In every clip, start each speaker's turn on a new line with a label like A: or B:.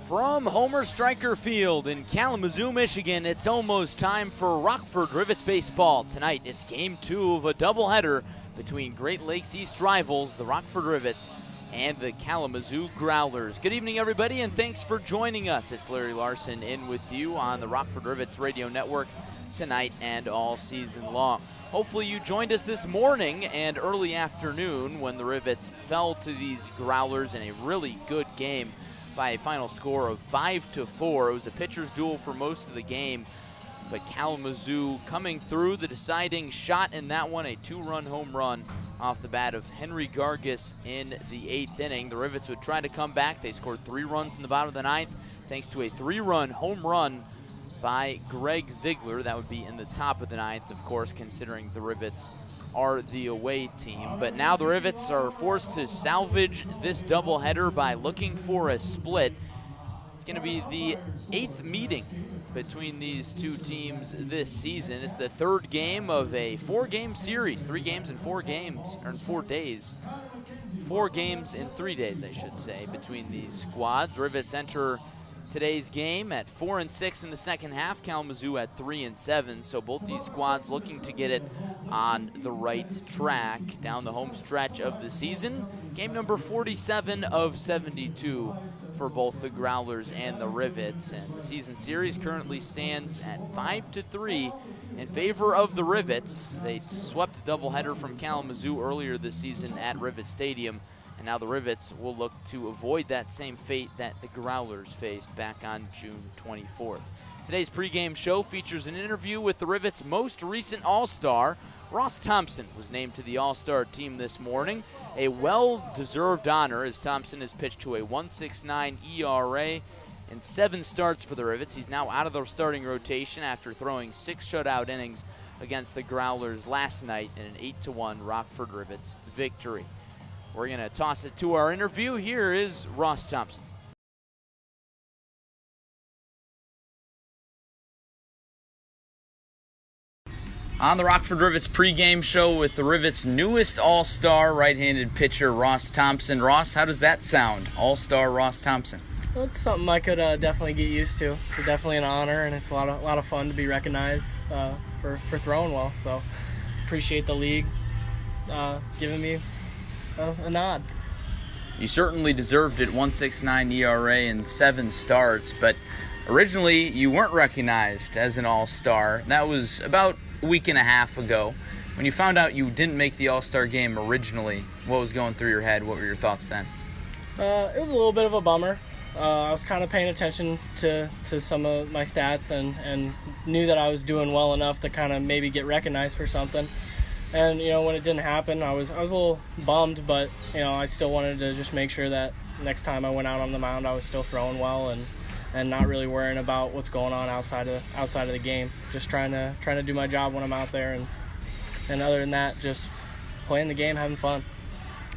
A: From Homer Stryker Field in Kalamazoo, Michigan, it's almost time for Rockford Rivets baseball. Tonight, it's Game 2 of a doubleheader between Great Lakes East rivals, the Rockford Rivets, and the Kalamazoo Growlers. Good evening, everybody, and thanks for joining us. It's Larry Larson in with you on the Rockford Rivets radio network tonight and all season long. Hopefully you joined us this morning and early afternoon when the Rivets fell to these Growlers in a really good game by a final score of 5-4. It was a pitcher's duel for most of the game, but Kalamazoo coming through the deciding shot in that one, a two-run home run off the bat of Henry Gargis in the 8th inning. The Rivets would try to come back. They scored 3 runs in the bottom of the 9th thanks to a 3-run home run by Greg Ziegler. That would be in the top of the 9th, of course, considering the Rivets are the away team. But now the Rivets are forced to salvage this doubleheader by looking for a split. It's going to be the 8th meeting between these two teams this season. It's the 3rd game of a 4-game series, 3 games in 4 games, or in 4 days. 4 games in 3 days, I should say, between these squads. Rivets enter today's game at 4-6 in the second half, Kalamazoo at 3-7. So both these squads looking to get it on the right track down the home stretch of the season. Game number 47 of 72 for both the Growlers and the Rivets. And the season series currently stands at 5-3 in favor of the Rivets. They swept a doubleheader from Kalamazoo earlier this season at Rivet Stadium. And now the Rivets will look to avoid that same fate that the Growlers faced back on June 24th. Today's pregame show features an interview with the Rivets' most recent All-Star. Ross Thompson was named to the All-Star team this morning. A well-deserved honor as Thompson has pitched to a 1.69 ERA in 7 starts for the Rivets. He's now out of the starting rotation after throwing 6 shutout innings against the Growlers last night in an 8-1 Rockford Rivets victory. We're going to toss it to our interview. Here is Ross Thompson. On the Rockford Rivets pregame show with the Rivets' newest All-Star right-handed pitcher, Ross Thompson. Ross, how does that sound? All-Star Ross Thompson.
B: Well, it's something I could definitely get used to. It's definitely an honor, and it's a lot of fun to be recognized for throwing well. So appreciate the league giving me a nod.
A: You certainly deserved it, 1.69 ERA in 7 starts, but originally you weren't recognized as an All-Star. That was about a week and a half ago. When you found out you didn't make the All-Star game originally, what was going through your head? What were your thoughts then?
B: It was a little bit of a bummer. I was kind of paying attention to some of my stats and knew that I was doing well enough to kind of maybe get recognized for something. And, when it didn't happen, I was a little bummed, but, I still wanted to just make sure that next time I went out on the mound, I was still throwing well and not really worrying about what's going on outside of the game. Just trying to do my job when I'm out there, and other than that, just playing the game, having fun.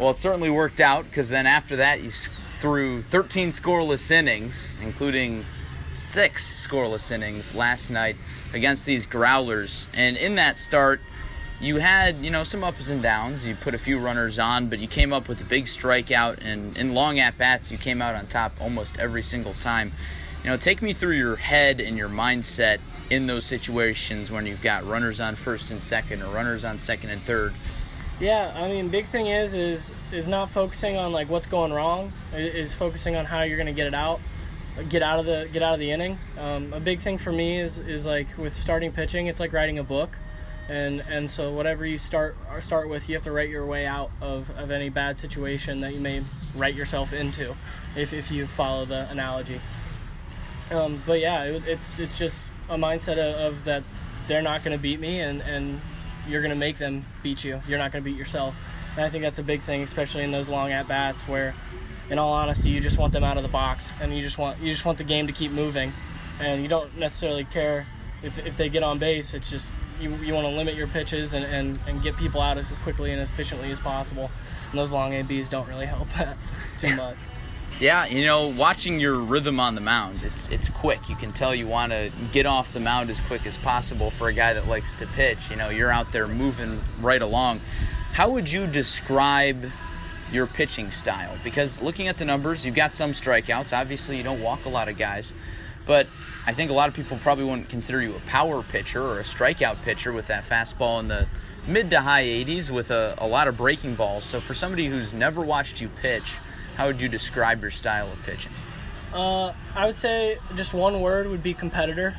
A: Well, it certainly worked out, because then after that, you threw 13 scoreless innings, including 6 scoreless innings last night against these Growlers. And in that start, you had, some ups and downs. You put a few runners on, but you came up with a big strikeout, and in long at-bats, you came out on top almost every single time. Take me through your head and your mindset in those situations when you've got runners on first and second or runners on second and third.
B: Yeah, big thing is not focusing on like what's going wrong. Is focusing on how you're going to get it out, get out of the inning. A big thing for me is like with starting pitching, it's like writing a book. And so whatever you start with, you have to write your way out of any bad situation that you may write yourself into, if you follow the analogy. But yeah, it's just a mindset of that they're not going to beat me, and you're going to make them beat you. You're not going to beat yourself. And I think that's a big thing, especially in those long at bats where, in all honesty, you just want them out of the box, and you just want the game to keep moving, and you don't necessarily care if they get on base. It's just you want to limit your pitches and get people out as quickly and efficiently as possible. And those long ABs don't really help that too much.
A: Yeah, watching your rhythm on the mound, it's quick. You can tell you want to get off the mound as quick as possible for a guy that likes to pitch. You're out there moving right along. How would you describe your pitching style? Because looking at the numbers, you've got some strikeouts. Obviously, you don't walk a lot of guys. But I think a lot of people probably wouldn't consider you a power pitcher or a strikeout pitcher with that fastball in the mid to high 80s with a lot of breaking balls. So for somebody who's never watched you pitch, how would you describe your style of pitching?
B: I would say just one word would be competitor.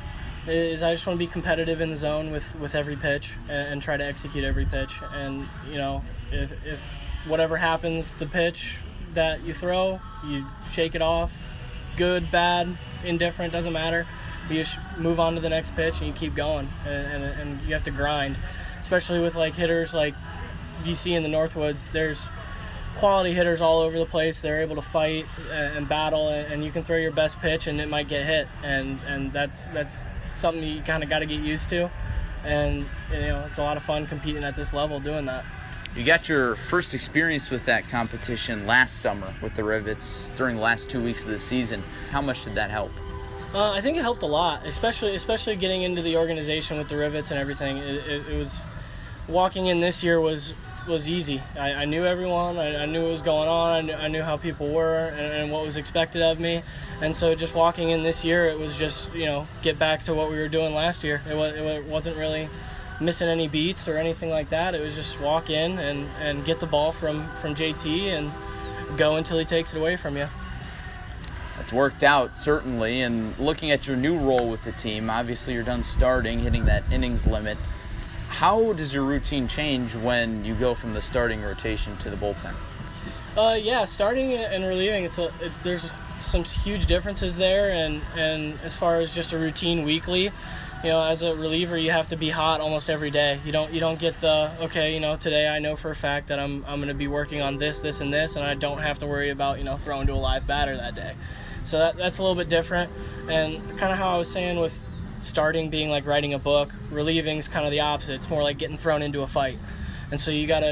B: I just want to be competitive in the zone with every pitch and try to execute every pitch. And, if whatever happens, the pitch that you throw, you shake it off. Good, bad, indifferent, doesn't matter. You just move on to the next pitch and you keep going. And you have to grind, especially with like hitters like you see in the Northwoods. There's quality hitters all over the place. They're able to fight and battle, and you can throw your best pitch and it might get hit. And that's something you kind of got to get used to. And it's a lot of fun competing at this level doing that.
A: You got your first experience with that competition last summer with the Rivets during the last 2 weeks of the season. How much did that help?
B: I think it helped a lot, especially getting into the organization with the Rivets and everything. It was walking in this year was easy. I knew everyone. I knew what was going on. I knew how people were and what was expected of me. And so just walking in this year, it was just get back to what we were doing last year. It wasn't really missing any beats or anything like that. It was just walk in and get the ball from JT and go until he takes it away from you.
A: It's worked out, certainly. And looking at your new role with the team, obviously you're done starting, hitting that innings limit. How does your routine change when you go from the starting rotation to the bullpen?
B: Starting and relieving, there's some huge differences there. And as far as just a routine weekly, as a reliever, you have to be hot almost every day. You don't get today I know for a fact that I'm going to be working on this, and this, and I don't have to worry about, throwing to a live batter that day. So that's a little bit different. And kind of how I was saying with starting being like writing a book, relieving's kind of the opposite. It's more like getting thrown into a fight. And so you got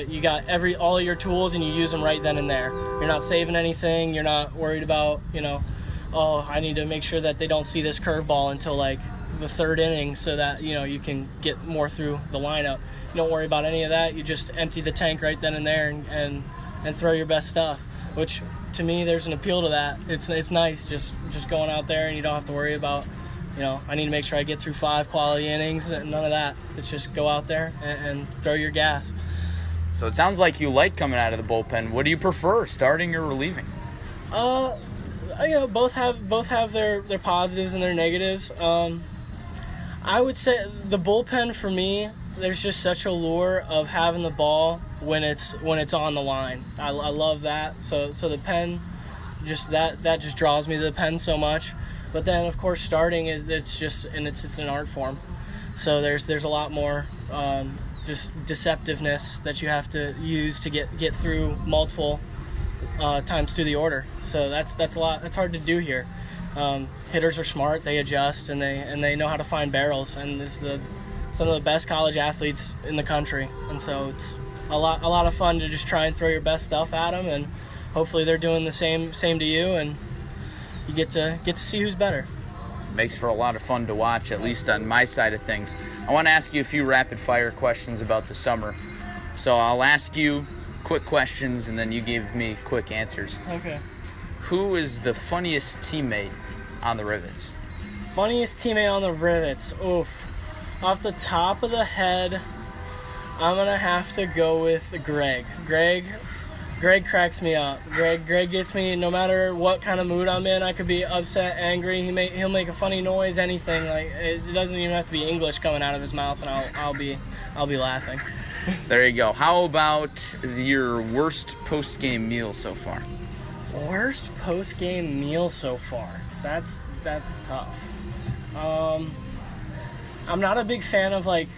B: all of your tools and you use them right then and there. You're not saving anything. You're not worried about, I need to make sure that they don't see this curveball until like the third inning so that you can get more through the lineup. You don't worry about any of that. You just empty the tank right then and there and throw your best stuff, which to me there's an appeal to that. It's nice just going out there and you don't have to worry about I need to make sure I get through 5 quality innings. None of that. It's just go out there and throw your gas.
A: So it sounds like you like coming out of the bullpen. What do you prefer, starting or relieving?
B: Both have their positives and their negatives. I would say the bullpen for me, there's just such a lure of having the ball when it's on the line. I love that. So the pen, just that just draws me to the pen so much. But then of course starting it's an art form. So there's a lot more just deceptiveness that you have to use to get through multiple times through the order. So that's a lot. That's hard to do here. Hitters are smart. They adjust and they know how to find barrels. And this is some of the best college athletes in the country. And so it's a lot of fun to just try and throw your best stuff at them. And hopefully they're doing the same to you. And you get to see who's better.
A: Makes for a lot of fun to watch, at least on my side of things. I want to ask you a few rapid-fire questions about the summer. So I'll ask you quick questions, and then you give me quick answers.
B: Okay.
A: Who is the funniest teammate on the Rivets?
B: Funniest teammate on the Rivets? Oof. Off the top of the head, I'm going to have to go with Greg. Greg cracks me up. Greg gets me, no matter what kind of mood I'm in. I could be upset, angry. He'll make a funny noise, anything. Like it doesn't even have to be English coming out of his mouth, and I'll be laughing.
A: There you go. How about your worst post-game meal so far?
B: Worst post-game meal so far? That's tough. I'm not a big fan of like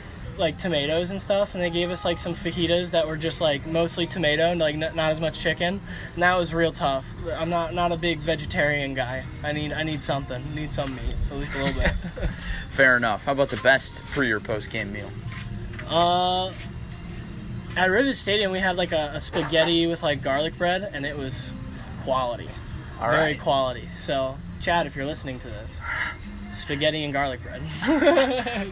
B: tomatoes and stuff, and they gave us like some fajitas that were just like mostly tomato and like not as much chicken, and that was real tough. I'm not a big vegetarian guy. I need something. Need some meat, at least a little bit.
A: Fair enough. How about the best pre or post game meal?
B: At Rivets Stadium we had like a spaghetti with like garlic bread, and it was quality.
A: All
B: Very
A: right.
B: quality. So Chad, if you're listening to this, spaghetti and garlic bread.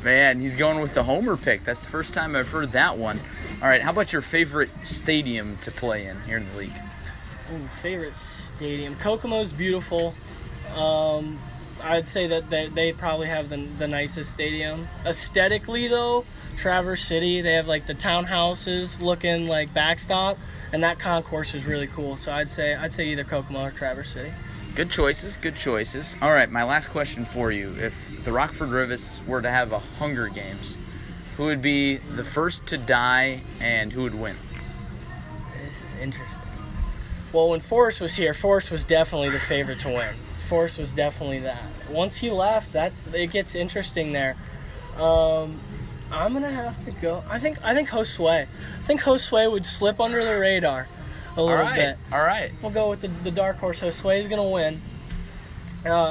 A: Man, he's going with the homer pick. That's the first time I've heard that one. All right, how about your favorite stadium to play in here in the league?
B: Ooh, favorite stadium. Kokomo's beautiful. I'd say that they probably have the nicest stadium. Aesthetically, though, Traverse City, they have like the townhouses looking like backstop, and that concourse is really cool. So I'd say either Kokomo or Traverse City.
C: Good choices, good choices. All right, my last question for you. If the Rockford Rivets were to have a Hunger Games, who would be the first to die and who would win?
B: This is interesting. Well, when Forrest was here, Forrest was definitely the favorite to win. Forrest was definitely that. Once he left, it gets interesting there. I'm gonna have to go. I think Josue. I think Josue would slip under the radar a little bit.
C: All right.
B: We'll go with the dark horse. Josue is gonna win.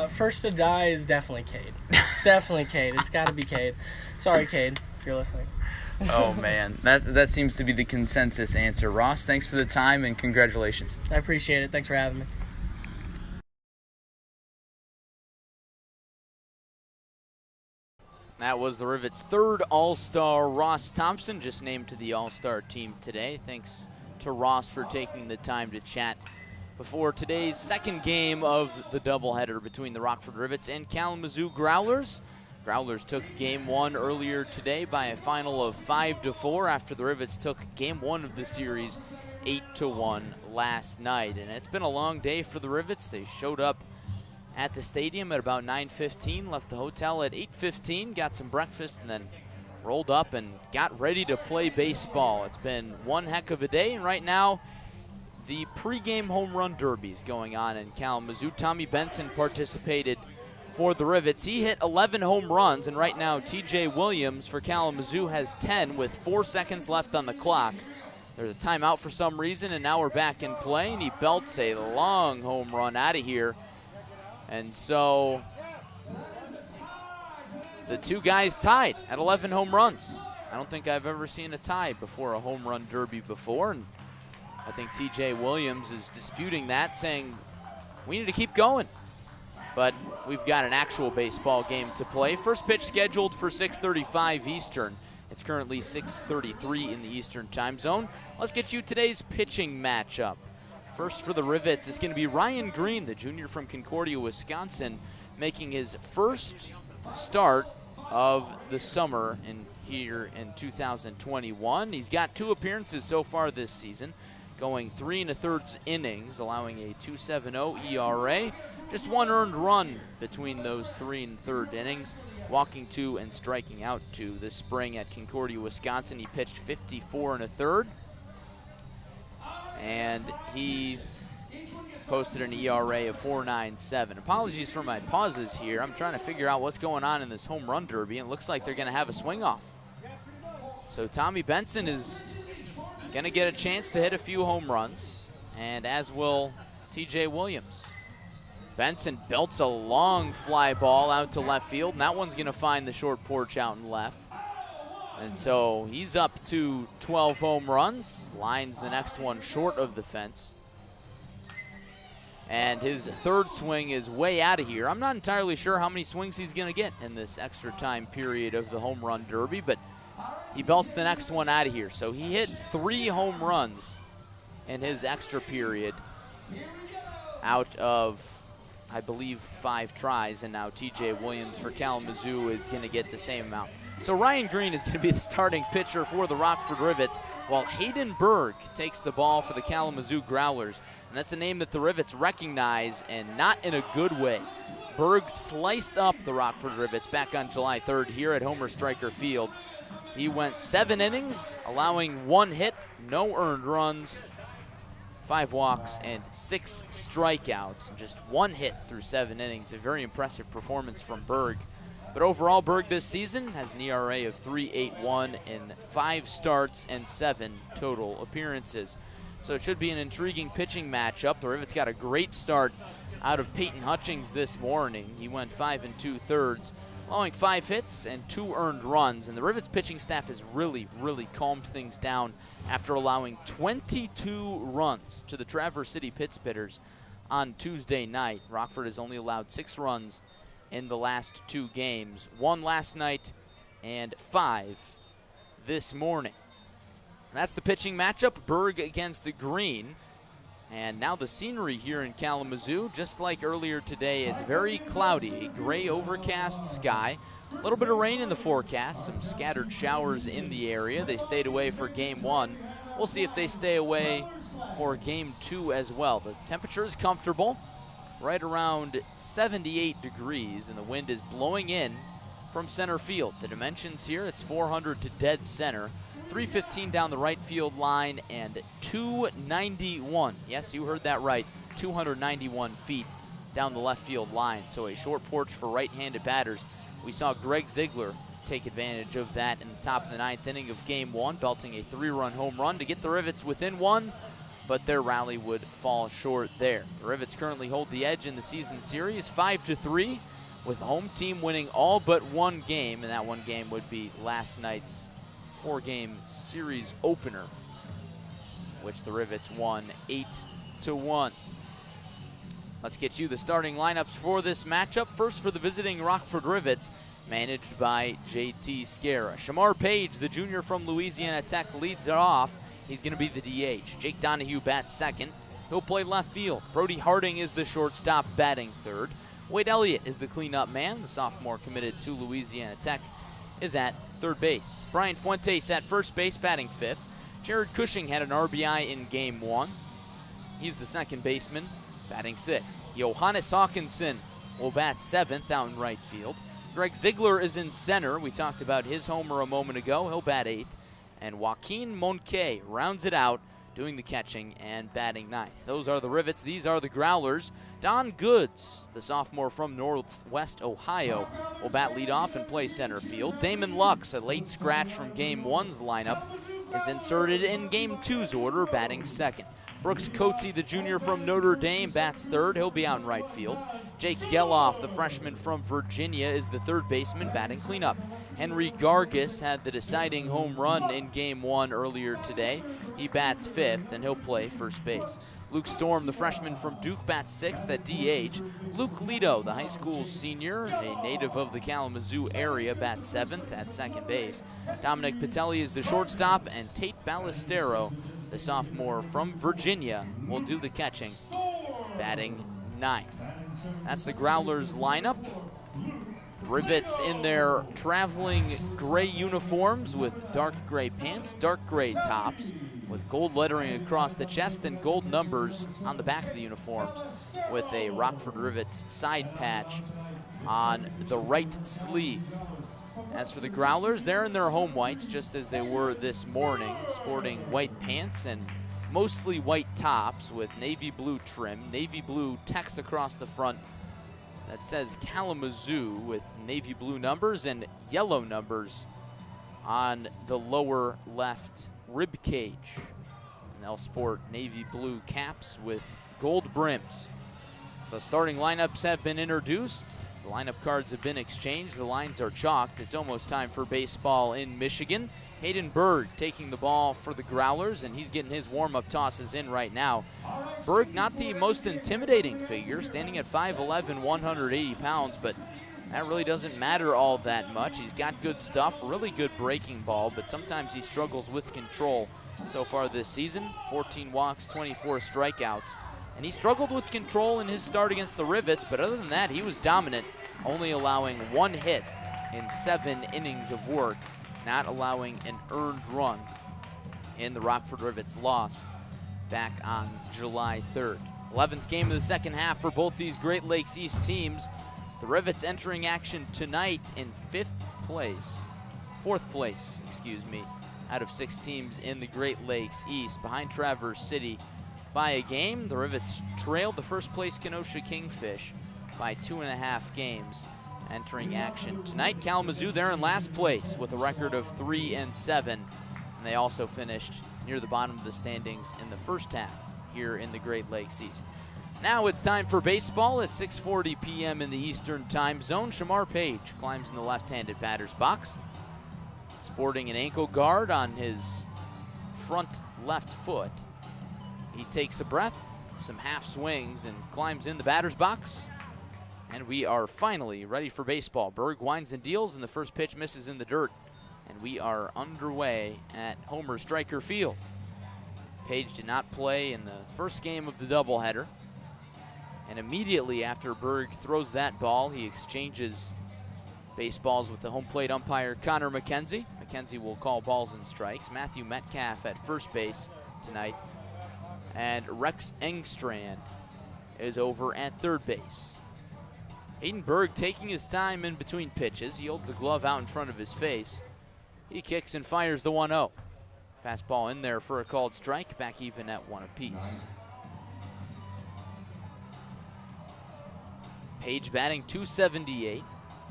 B: First to die is definitely Cade. Definitely Cade. It's got to be Cade. Sorry, Cade, if you're listening.
C: Oh man, that seems to be the consensus answer. Ross, thanks for the time and congratulations.
B: I appreciate it. Thanks for having me.
A: That was the Rivets' third All-Star, Ross Thompson, just named to the All-Star team today. Thanks to Ross for taking the time to chat before today's second game of the doubleheader between the Rockford Rivets and Kalamazoo Growlers. Growlers took game one earlier today by a final of 5-4 after the Rivets took game one of the series 8-1 last night. And it's been a long day for the Rivets. They showed up at the stadium at about 9:15, left the hotel at 8:15, got some breakfast, and then rolled up and got ready to play baseball. It's been one heck of a day, and right now the pregame home run derby is going on in Kalamazoo. Tommy Benson participated for the Rivets. He hit 11 home runs, and right now TJ Williams for Kalamazoo has 10 with 4 seconds left on the clock. There's a timeout for some reason, and now we're back in play, and he belts a long home run out of here. And so the two guys tied at 11 home runs. I don't think I've ever seen a tie before a home run derby before, and I think TJ Williams is disputing that, saying we need to keep going. But we've got an actual baseball game to play. First pitch scheduled for 6:35 Eastern. It's currently 6:33 in the Eastern time zone. Let's get you today's pitching matchup. First for the Rivets, it's going to be Ryan Green, the junior from Concordia, Wisconsin, making his first start of the summer here in 2021. He's got 2 appearances so far this season, going 3 1/3 innings, allowing a 2.70 ERA. Just 1 earned run between those 3 1/3 innings, walking 2 and striking out 2. This spring at Concordia, Wisconsin, he pitched 54 1/3. And he posted an ERA of 4.97. Apologies for my pauses here. I'm trying to figure out what's going on in this home run derby, and it looks like they're going to have a swing off. So Tommy Benson is going to get a chance to hit a few home runs, and as will TJ Williams. Benson belts a long fly ball out to left field, and that one's going to find the short porch out and left. And so he's up to 12 home runs, lines the next one short of the fence. And his third swing is way out of here. I'm not entirely sure how many swings he's going to get in this extra time period of the home run derby, but he belts the next one out of here. So he hit 3 home runs in his extra period out of, I believe, 5 tries, and now TJ Williams for Kalamazoo is going to get the same amount. So Ryan Green is going to be the starting pitcher for the Rockford Rivets, while Hayden Berg takes the ball for the Kalamazoo Growlers. And that's a name that the Rivets recognize, and not in a good way. Berg sliced up the Rockford Rivets back on July 3rd here at Homer Stryker Field. He went 7 innings, allowing 1 hit, no earned runs, 5 walks, and 6 strikeouts. Just 1 hit through 7 innings. A very impressive performance from Berg. But overall, Berg this season has an ERA of 3.81 in 5 starts and 7 total appearances. So it should be an intriguing pitching matchup. The Rivets got a great start out of Peyton Hutchings this morning. He went 5 2/3, allowing 5 hits and 2 earned runs. And the Rivets pitching staff has really calmed things down after allowing 22 runs to the Traverse City Pittsburghers on Tuesday night. Rockford has only allowed 6 runs in the last 2 games, 1 last night and 5 this morning. That's the pitching matchup, Berg against Green. And now the scenery here in Kalamazoo, just like earlier today, it's very cloudy, a gray overcast sky. A little bit of rain in the forecast, some scattered showers in the area. They stayed away for game 1. We'll see if they stay away for game 2 as well. The temperature is comfortable, right around 78 degrees, and the wind is blowing in from center field. The dimensions here, it's 400 to dead center, 315 down the right field line, and 291. Yes, you heard that right, 291 feet down the left field line. So a short porch for right-handed batters. We saw Greg Ziegler take advantage of that in the top of the 9th inning of game 1, belting a 3-run home run to get the Rivets within 1, but their rally would fall short there. The Rivets currently hold the edge in the season series 5-3, with the home team winning all but one game, and that one game would be last night's 4-game series opener, which the Rivets won 8-1. Let's get you the starting lineups for this matchup. First for the visiting Rockford Rivets, managed by J.T. Scara. Shamar Page, the junior from Louisiana Tech, leads it off. He's going to be the DH. Jake Donahue bats second. He'll play left field. Brody Harding is the shortstop, batting third. Wade Elliott is the cleanup man. The sophomore committed to Louisiana Tech is at third base. Brian Fuentes at first base, batting fifth. Jared Cushing had an RBI in game 1. He's the second baseman, batting sixth. Johannes Hawkinson will bat seventh out in right field. Greg Ziegler is in center. We talked about his homer a moment ago. He'll bat eighth. And Joaquin Monque rounds it out, doing the catching and batting ninth. Those are the Rivets. These are the Growlers. Don Goods, the sophomore from Northwest Ohio, will bat leadoff and play center field. Damon Lux, a late scratch from Game 1's lineup, is inserted in Game 2's order, batting second. Brooks Coetzee, the junior from Notre Dame, bats third. He'll be out in right field. Jake Geloff, the freshman from Virginia, is the third baseman, batting cleanup. Henry Gargis had the deciding home run in Game 1 earlier today. He bats fifth, and he'll play first base. Luke Storm, the freshman from Duke, bats sixth at DH. Luke Lido, the high school senior, a native of the Kalamazoo area, bats seventh at second base. Dominic Patelli is the shortstop, and Tate Ballestero, the sophomore from Virginia, will do the catching, batting ninth. That's the Growlers lineup. The Rivets in their traveling gray uniforms with dark gray pants, dark gray tops, with gold lettering across the chest and gold numbers on the back of the uniforms, with a Rockford Rivets side patch on the right sleeve. As for the Growlers, they're in their home whites, just as they were this morning, sporting white pants and mostly white tops with navy blue trim, navy blue text across the front that says Kalamazoo with navy blue numbers and yellow numbers on the lower left rib cage. And they'll sport navy blue caps with gold brims. The starting lineups have been introduced. The lineup cards have been exchanged. The lines are chalked. It's almost time for baseball in Michigan. Hayden Berg taking the ball for the Growlers, and he's getting his warm-up tosses in right now. Berg, not the most intimidating figure, standing at 5'11", 180 pounds, but that really doesn't matter all that much. He's got good stuff, really good breaking ball, but sometimes he struggles with control so far this season. 14 walks, 24 strikeouts. And he struggled with control in his start against the Rivets, but other than that, he was dominant, only allowing one hit in 7 innings of work, not allowing an earned run in the Rockford Rivets loss back on July 3rd. 11th game of the second half for both these Great Lakes East teams. The Rivets entering action tonight in fourth place, out of 6 teams in the Great Lakes East, behind Traverse City by a game. The Rivets trailed the first place Kenosha Kingfish by 2.5 games entering action tonight. Kalamazoo, they're in last place with a record of 3-7, and they also finished near the bottom of the standings in the first half here in the Great Lakes East. Now it's time for baseball at 6:40 p.m. in the Eastern Time Zone. Shamar Page climbs in the left-handed batter's box, sporting an ankle guard on his front left foot. He takes a breath, some half swings, and climbs in the batter's box. And we are finally ready for baseball. Berg winds and deals, and the first pitch misses in the dirt. And we are underway at Homer Stryker Field. Page did not play in the first game of the doubleheader. And immediately after Berg throws that ball, he exchanges baseballs with the home plate umpire Connor McKenzie. McKenzie will call balls and strikes. Matthew Metcalf at first base tonight. And Rex Engstrand is over at third base. Hayden Berg taking his time in between pitches. He holds the glove out in front of his face. He kicks and fires the 1-0. Fastball in there for a called strike, back even at 1 apiece. Page batting .278.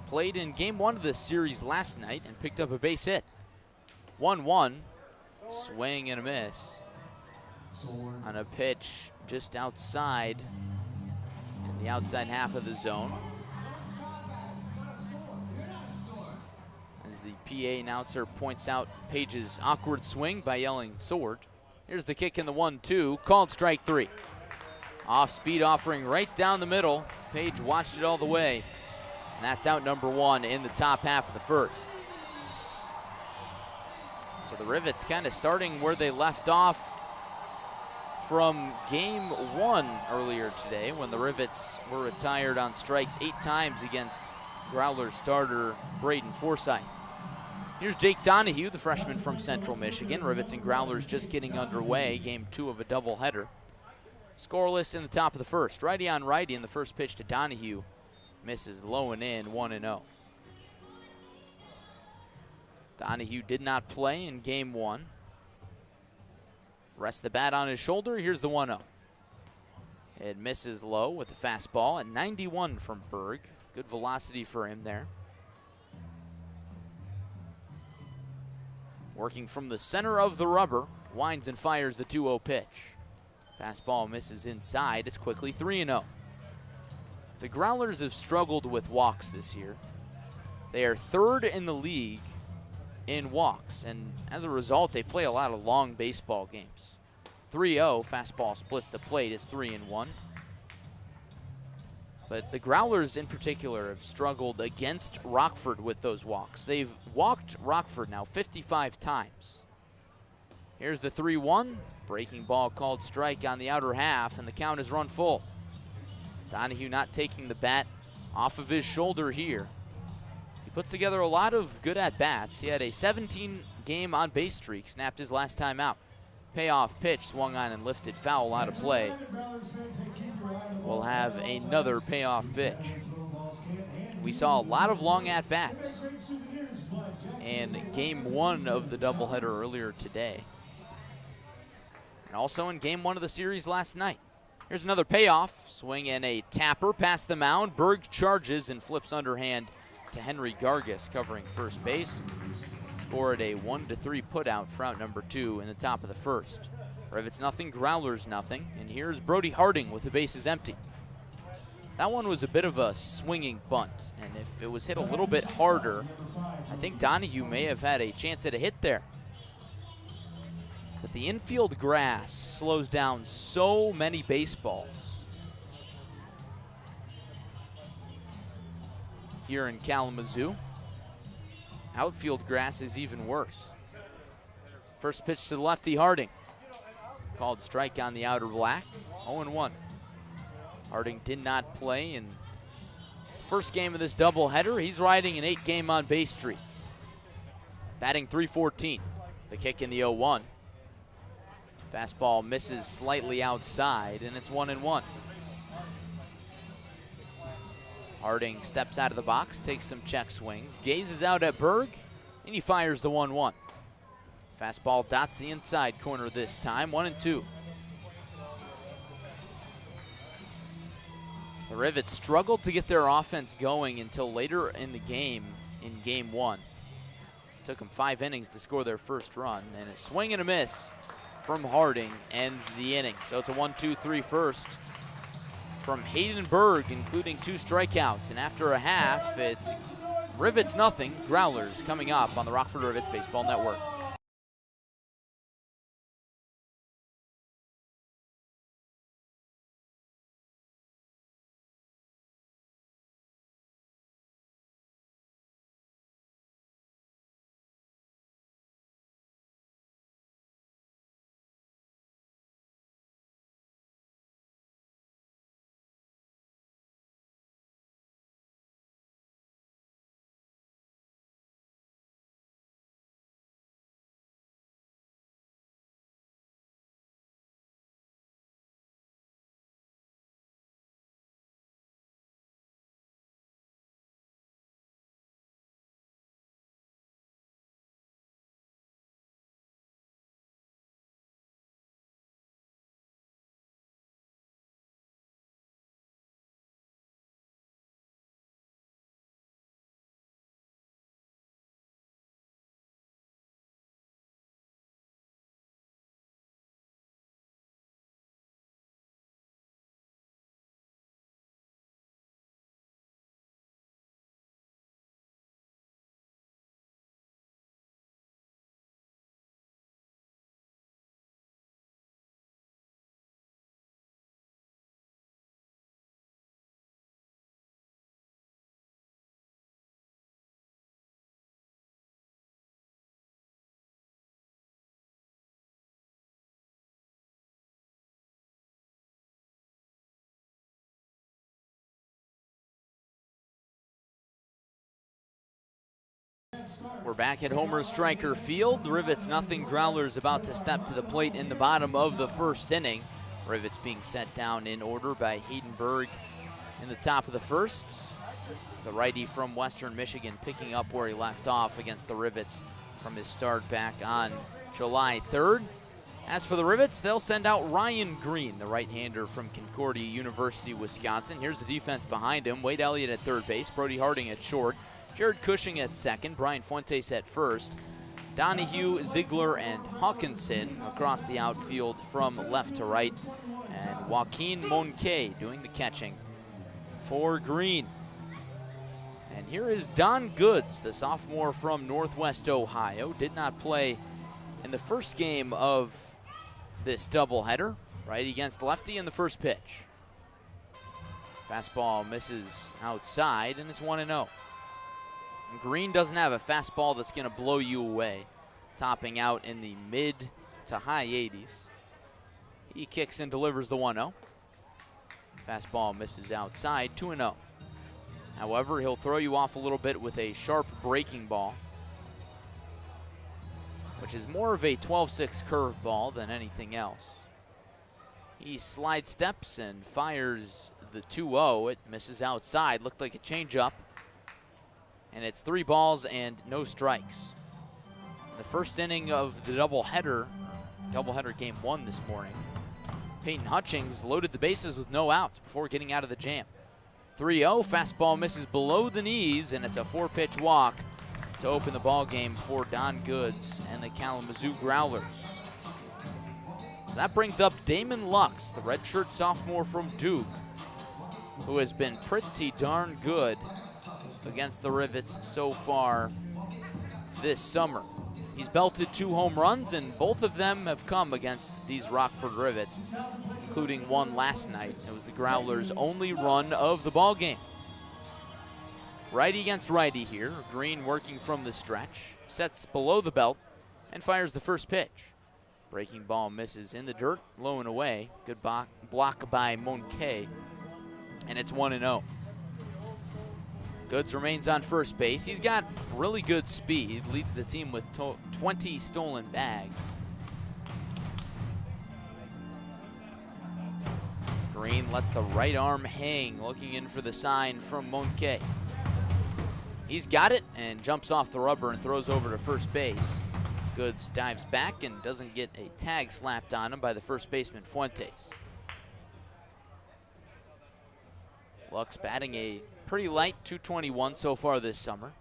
A: Played in game 1 of this series last night and picked up a base hit. 1-1, swing and a miss on a pitch just outside, in the outside half of the zone. As the PA announcer points out Page's awkward swing by yelling sword. Here's the kick in the 1-2, called strike 3. Off speed offering right down the middle. Page watched it all the way. And that's out number 1 in the top half of the first. So the Rivets kind of starting where they left off from game 1 earlier today, when the Rivets were retired on strikes 8 times against Growlers starter Braden Forsythe. Here's Jake Donahue, the freshman from Central Michigan. Rivets and Growlers just getting underway, game 2 of a doubleheader. Scoreless in the top of the first. Righty on righty, in the first pitch to Donahue. Misses low and in, 1-0. Donahue did not play in game 1. Rests the bat on his shoulder. Here's the 1-0. It misses low with the fastball at 91 from Berg. Good velocity for him there. Working from the center of the rubber, winds and fires the 2-0 pitch. Fastball misses inside. It's quickly 3-0. The Growlers have struggled with walks this year. They are 3rd in the league in walks, and as a result, they play a lot of long baseball games. 3-0, fastball splits the plate, it's 3-1. But the Growlers in particular have struggled against Rockford with those walks. They've walked Rockford now 55 times. Here's the 3-1, breaking ball called strike on the outer half, and the count is run full. Donahue not taking the bat off of his shoulder here. He puts together a lot of good at-bats. He had a 17-game on-base streak, snapped his last time out. Payoff pitch swung on and lifted, foul out of play. We'll have another payoff pitch. We saw a lot of long at-bats in game 1 of the doubleheader earlier today. And also in game 1 of the series last night. Here's another payoff. Swing and a tapper past the mound. Berg charges and flips underhand to Henry Gargas covering first base. Scored a 1-3 putout for out number 2 in the top of the first. Rivets nothing, Growlers nothing. And here's Brody Harding with the bases empty. That one was a bit of a swinging bunt, and if it was hit a little bit harder, I think Donahue may have had a chance at a hit there. But the infield grass slows down so many baseballs here in Kalamazoo. Outfield grass is even worse. First pitch to the lefty, Harding. Called strike on the outer black, 0-1. Harding did not play in the first game of this doubleheader. He's riding an 8-game on-base streak. Batting .314. The kick in the 0-1. Fastball misses slightly outside, and it's 1-1. Harding steps out of the box, takes some check swings, gazes out at Berg, and he fires the 1-1. Fastball dots the inside corner this time, 1-2. The Rivets struggled to get their offense going until later in the game, in game 1. Took them 5 innings to score their first run, and a swing and a miss from Harding ends the inning. So it's a 1-2-3 first from Hayden Berg, including 2 strikeouts. And after a half, it's Rivets nothing, Growlers coming up on the Rockford Rivets Baseball Network. We're back at Homer Stryker Field. Rivets nothing. Growlers about to step to the plate in the bottom of the first inning. Rivets being set down in order by Haydenberg in the top of the first. The righty from Western Michigan picking up where he left off against the Rivets from his start back on July 3rd. As for the Rivets, they'll send out Ryan Green, the right-hander from Concordia University, Wisconsin. Here's the defense behind him. Wade Elliott at third base, Brody Harding at short, Jared Cushing at second, Brian Fuentes at first, Donahue, Ziegler, and Hawkinson across the outfield from left to right, and Joaquin Monque doing the catching for Green. And here is Don Goods, the sophomore from Northwest Ohio. Did not play in the first game of this doubleheader. Righty against lefty in the first pitch. Fastball misses outside, and it's 1-0. Green doesn't have a fastball that's going to blow you away, topping out in the mid to high 80s. He kicks and delivers the 1-0. Fastball misses outside, 2-0. However, he'll throw you off a little bit with a sharp breaking ball, which is more of a 12-6 curveball than anything else. He slide steps and fires the 2-0. It misses outside, looked like a changeup. And it's 3 balls and no strikes. In the first inning of the doubleheader game 1 this morning, Peyton Hutchings loaded the bases with no outs before getting out of the jam. 3-0, fastball misses below the knees, and it's a 4-pitch walk to open the ball game for Don Goods and the Kalamazoo Growlers. So that brings up Damon Lux, the redshirt sophomore from Duke, who has been pretty darn good against the Rivets so far this summer. He's belted 2 home runs, and both of them have come against these Rockford Rivets, including one last night. It was the Growlers' only run of the ball game. Righty against righty here. Green working from the stretch, sets below the belt, and fires the first pitch. Breaking ball misses in the dirt, low and away. Good block by Monque, and it's 1-0. Goods remains on first base. He's got really good speed, leads the team with 20 stolen bags. Green lets the right arm hang, looking in for the sign from Monque. He's got it and jumps off the rubber and throws over to first base. Goods dives back and doesn't get a tag slapped on him by the first baseman, Fuentes. Lux batting a pretty light .221 so far this summer.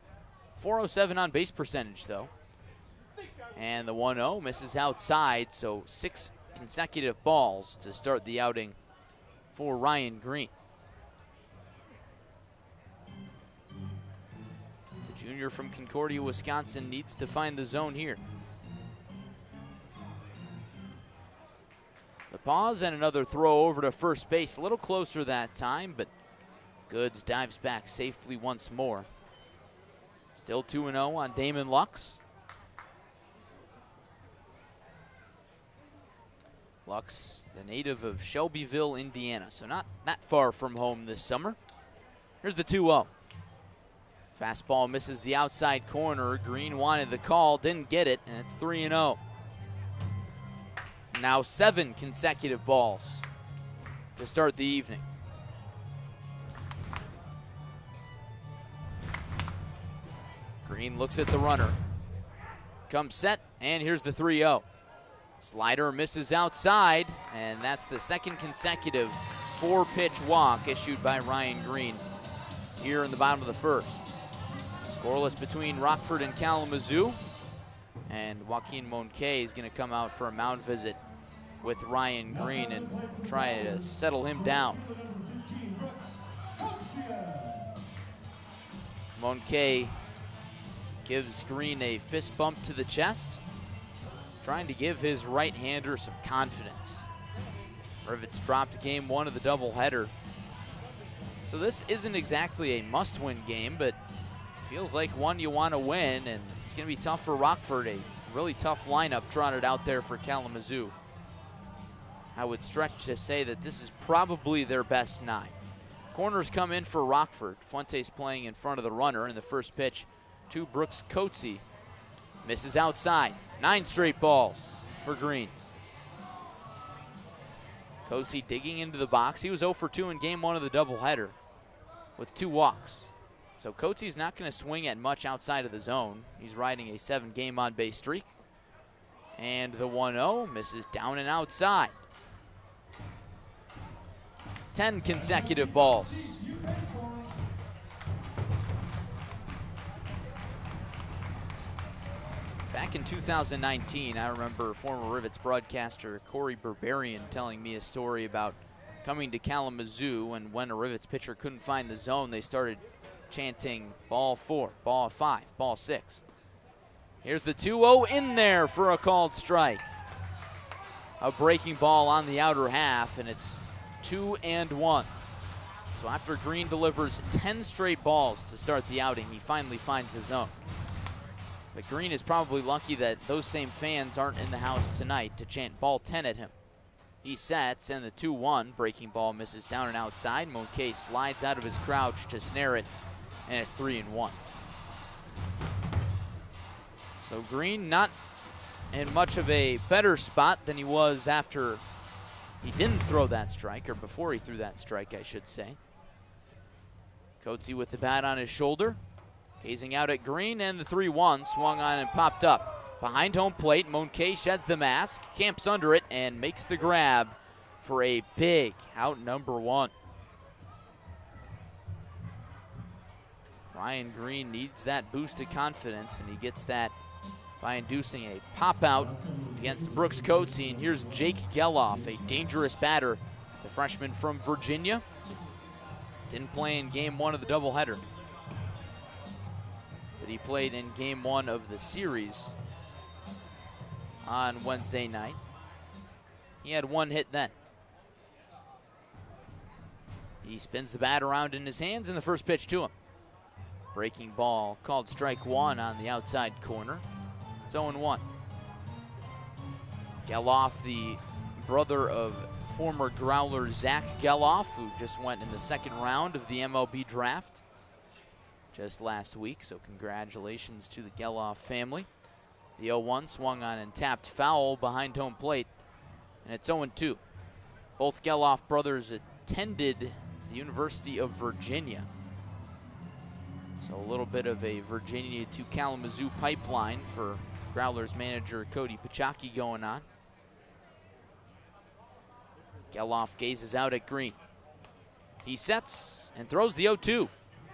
A: .407 on base percentage, though. And the 1-0 misses outside, so 6 consecutive balls to start the outing for Ryan Green. The junior from Concordia, Wisconsin needs to find the zone here. The pause and another throw over to first base. A little closer that time, but Goods dives back safely once more. Still 2-0 on Damon Lux. Lux, the native of Shelbyville, Indiana, so not that far from home this summer. Here's the 2-0. Fastball misses the outside corner. Green wanted the call, didn't get it, and it's 3-0. Now 7 consecutive balls to start the evening. Green looks at the runner. Comes set, and here's the 3-0. Slider misses outside, and that's the second consecutive 4-pitch walk issued by Ryan Green here in the bottom of the first. Scoreless between Rockford and Kalamazoo, and Joaquin Monque is going to come out for a mound visit with Ryan Green and try to settle him down. Monque gives Green a fist bump to the chest, trying to give his right-hander some confidence. Rivets dropped game 1 of the doubleheader, so this isn't exactly a must-win game, but feels like one you want to win, and it's going to be tough for Rockford. A really tough lineup trotted out there for Kalamazoo. I would stretch to say that this is probably their best 9. Corners come in for Rockford. Fuentes playing in front of the runner, and the first pitch 2, Brooks Coatsy. Misses outside. 9 straight balls for Green. Coatsy digging into the box. He was 0 for 2 in game 1 of the doubleheader with 2 walks. So Coatsy's not going to swing at much outside of the zone. He's riding a 7-game on-base streak. And the 1-0 misses down and outside. 10 consecutive balls. Back in 2019, I remember former Rivets broadcaster Corey Berberian telling me a story about coming to Kalamazoo, and when a Rivets pitcher couldn't find the zone, they started chanting ball 4, ball 5, ball 6. Here's the 2-0 in there for a called strike. A breaking ball on the outer half, and it's 2-1. So after Green delivers 10 straight balls to start the outing, he finally finds his zone. But Green is probably lucky that those same fans aren't in the house tonight to chant ball 10 at him. He sets, and the 2-1 breaking ball misses down and outside. Monkey slides out of his crouch to snare it, and it's 3-1. So Green not in much of a better spot than he was after he didn't throw that strike, or before he threw that strike, I should say. Coatsy with the bat on his shoulder, gazing out at Green, and the 3-1 swung on and popped up. Behind home plate, Monkey sheds the mask, camps under it, and makes the grab for a big out number 1. Ryan Green needs that boost of confidence, and he gets that by inducing a pop out against Brooks Coatsy. And here's Jake Geloff, a dangerous batter, the freshman from Virginia. Didn't play in game 1 of the doubleheader, but he played in game 1 of the series on Wednesday night. He had 1 hit then. He spins the bat around in his hands, and the first pitch to him. Breaking ball called strike 1 on the outside corner. It's 0-1. Geloff, the brother of former Growler Zach Geloff, who just went in the 2nd round of the MLB draft just last week, so congratulations to the Geloff family. The 0-1 swung on and tapped foul behind home plate, and it's 0-2. Both Geloff brothers attended the University of Virginia, so a little bit of a Virginia to Kalamazoo pipeline for Growlers manager Cody Pachaki going on. Geloff gazes out at Green. He sets and throws the 0-2.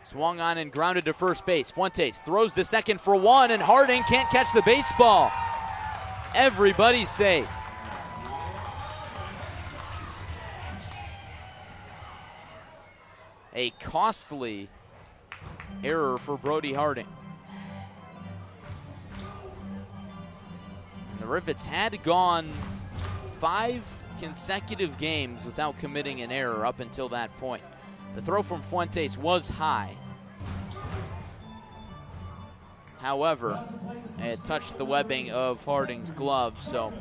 A: Swung on and grounded to first base. Fuentes throws to second for 1, and Harding can't catch the baseball. Everybody's safe. A costly error for Brody Harding. And the Rivets had gone 5 consecutive games without committing an error up until that point. The throw from Fuentes was high. However, it touched the webbing of Harding's glove, so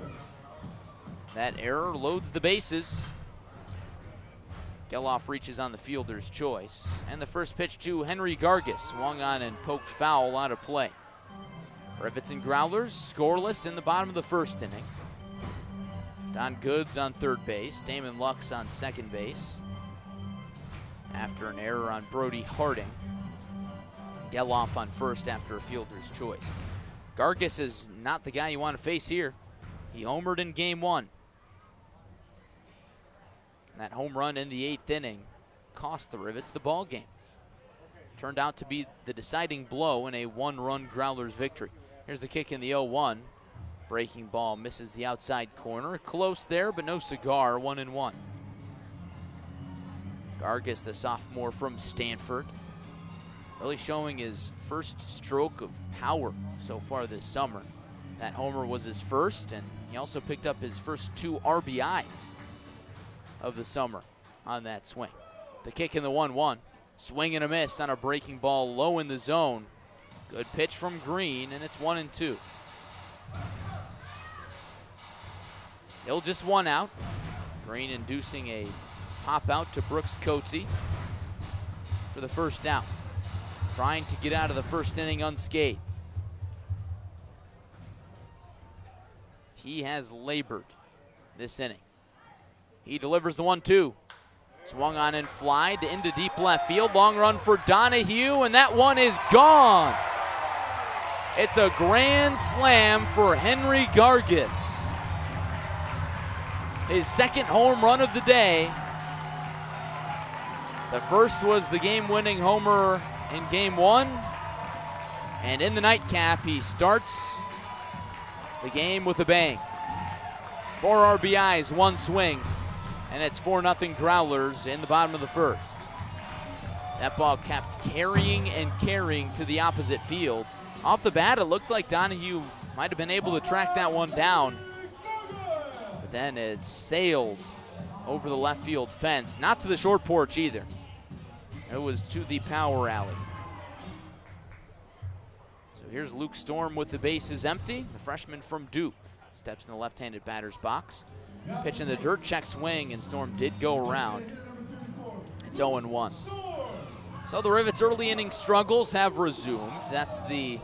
A: that error loads the bases. Geloff reaches on the fielder's choice. And the first pitch to Henry Gargis, swung on and poked foul out of play. Rivets and Growlers scoreless in the bottom of the 1st inning. Don Goods on 3rd base, Damon Lux on 2nd base. After an error on Brody Harding. Geloff on 1st after a fielder's choice. Gargis is not the guy you want to face here. He homered in game 1. And that home run in the 8th inning cost the Rivets the ball game. Turned out to be the deciding blow in a 1-run Growlers victory. Here's the kick in the 0-1. Breaking ball misses the outside corner. Close there, but no cigar. 1-1. Gargis, the sophomore from Stanford, really showing his first stroke of power so far this summer. That homer was his first, and he also picked up his first 2 RBIs of the summer on that swing. The kick in the 1-1. Swing and a miss on a breaking ball low in the zone. Good pitch from Green, and it's 1-2. Still just 1 out. Green inducing a pop out to Brooks Coatsy for the first down. trying to get out of the first inning unscathed. He has labored this inning. He delivers the 1-2. Swung on and flied into deep left field. Long run for Donahue, and that one is gone. It's a grand slam for Henry Gargis. His second home run of the day. The first was the game-winning homer in Game 1. And in the nightcap, he starts the game with a bang. 4 RBIs, 1 swing, and it's 4-0 Growlers in the bottom of the first. That ball kept carrying and carrying to the opposite field. Off the bat, it looked like Donahue might have been able to track that one down. But then it sailed over the left field fence, not to the short porch either. It was to the power alley. So here's Luke Storm with the bases empty. The freshman from Duke steps in the left-handed batter's box. Pitch in the dirt, check swing, and Storm did go around. It's 0-1. So the Rivets' early inning struggles have resumed. That's the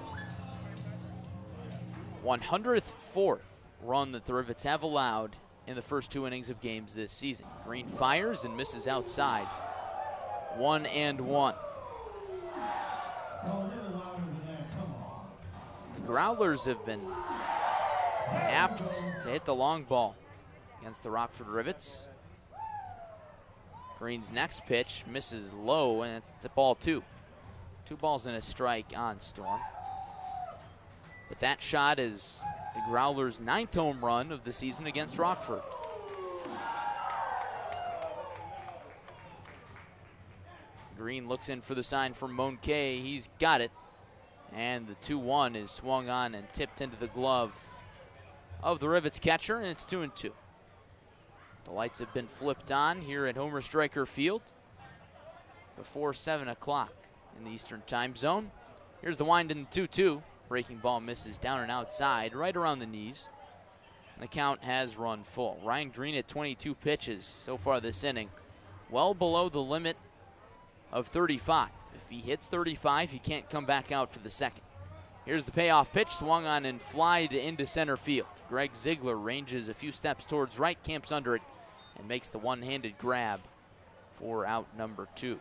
A: 104th run that the Rivets have allowed in the first 2 innings of games this season. Green fires and misses outside. 1-1. The Growlers have been apt to hit the long ball against the Rockford Rivets. Green's next pitch misses low, and it's a ball 2. 2 balls and a strike on Storm. But that shot is the Growlers' 9th home run of the season against Rockford. Green looks in for the sign from Monkey. He's got it. And the 2-1 is swung on and tipped into the glove of the Rivets catcher, and it's 2-2. The lights have been flipped on here at Homer Stryker Field before 7 o'clock in the Eastern Time Zone. Here's the wind in the 2-2. Breaking ball misses down and outside, right around the knees. And the count has run full. Ryan Green at 22 pitches so far this inning, well below the limit of 35. If he hits 35, he can't come back out for the second. Here's the payoff pitch, swung on and flied into center field. Greg Ziegler ranges a few steps towards right, camps under it, and makes the one-handed grab for out number 2.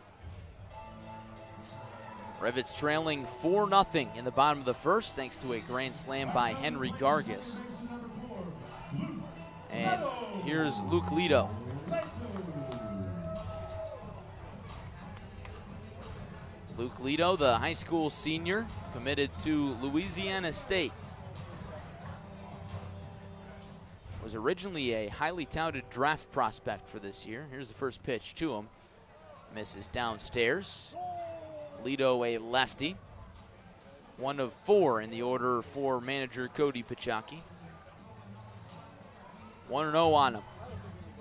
A: Rivets trailing 4-0 in the bottom of the first, thanks to a grand slam by Henry Gargis. And here's Luke Lido. Luke Lido, the high school senior, committed to Louisiana State. Was originally a highly touted draft prospect for this year. Here's the first pitch to him. Misses downstairs. Lido, a lefty. 1 of 4 in the order for manager Cody Pachaki. 1-0 on him.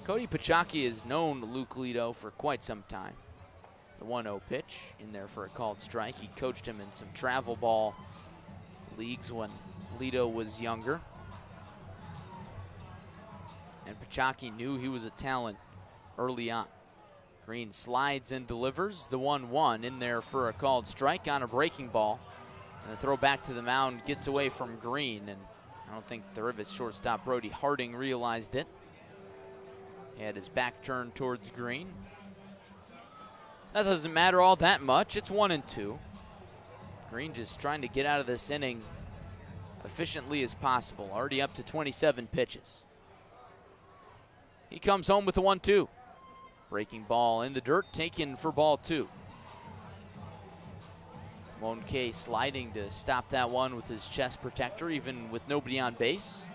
A: Cody Pachaki has known Luke Lido for quite some time. The 1-0 pitch in there for a called strike. He coached him in some travel ball leagues when Lido was younger. And Pachaki knew he was a talent early on. Green slides and delivers the 1-1 in there for a called strike on a breaking ball. And the throw back to the mound gets away from Green, and I don't think the Rivets shortstop Brody Harding realized it. He had his back turned towards Green. That doesn't matter all that much. It's 1-2. Green just trying to get out of this inning efficiently as possible. Already up to 27 pitches. He comes home with the 1-2. Breaking ball in the dirt, taken for ball 2. Monkey sliding to stop that one with his chest protector, even with nobody on base.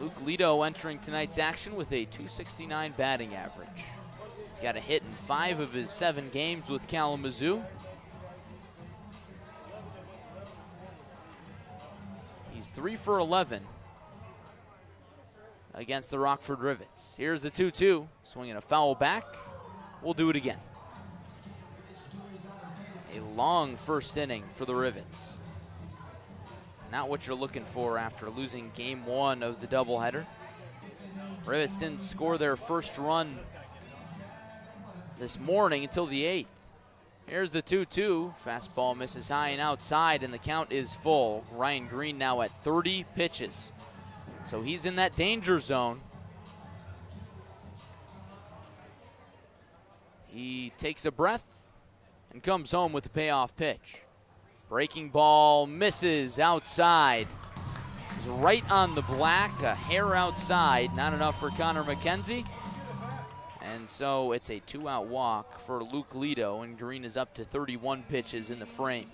A: Luke Lido entering tonight's action with a .269 batting average. He's got a hit in 5 of his 7 games with Kalamazoo. He's 3 for 11 against the Rockford Rivets. Here's the 2-2, swinging a foul back. We'll do it again. A long first inning for the Rivets. Not what you're looking for after losing game 1 of the doubleheader. Rivets didn't score their first run this morning until the 8th. Here's the 2-2. Fastball misses high and outside, and the count is full. Ryan Green now at 30 pitches. So he's in that danger zone. He takes a breath and comes home with the payoff pitch. Breaking ball misses outside. It's right on the black, a hair outside. Not enough for Connor McKenzie. And so it's a 2-out walk for Luke Lido, and Green is up to 31 pitches in the frame.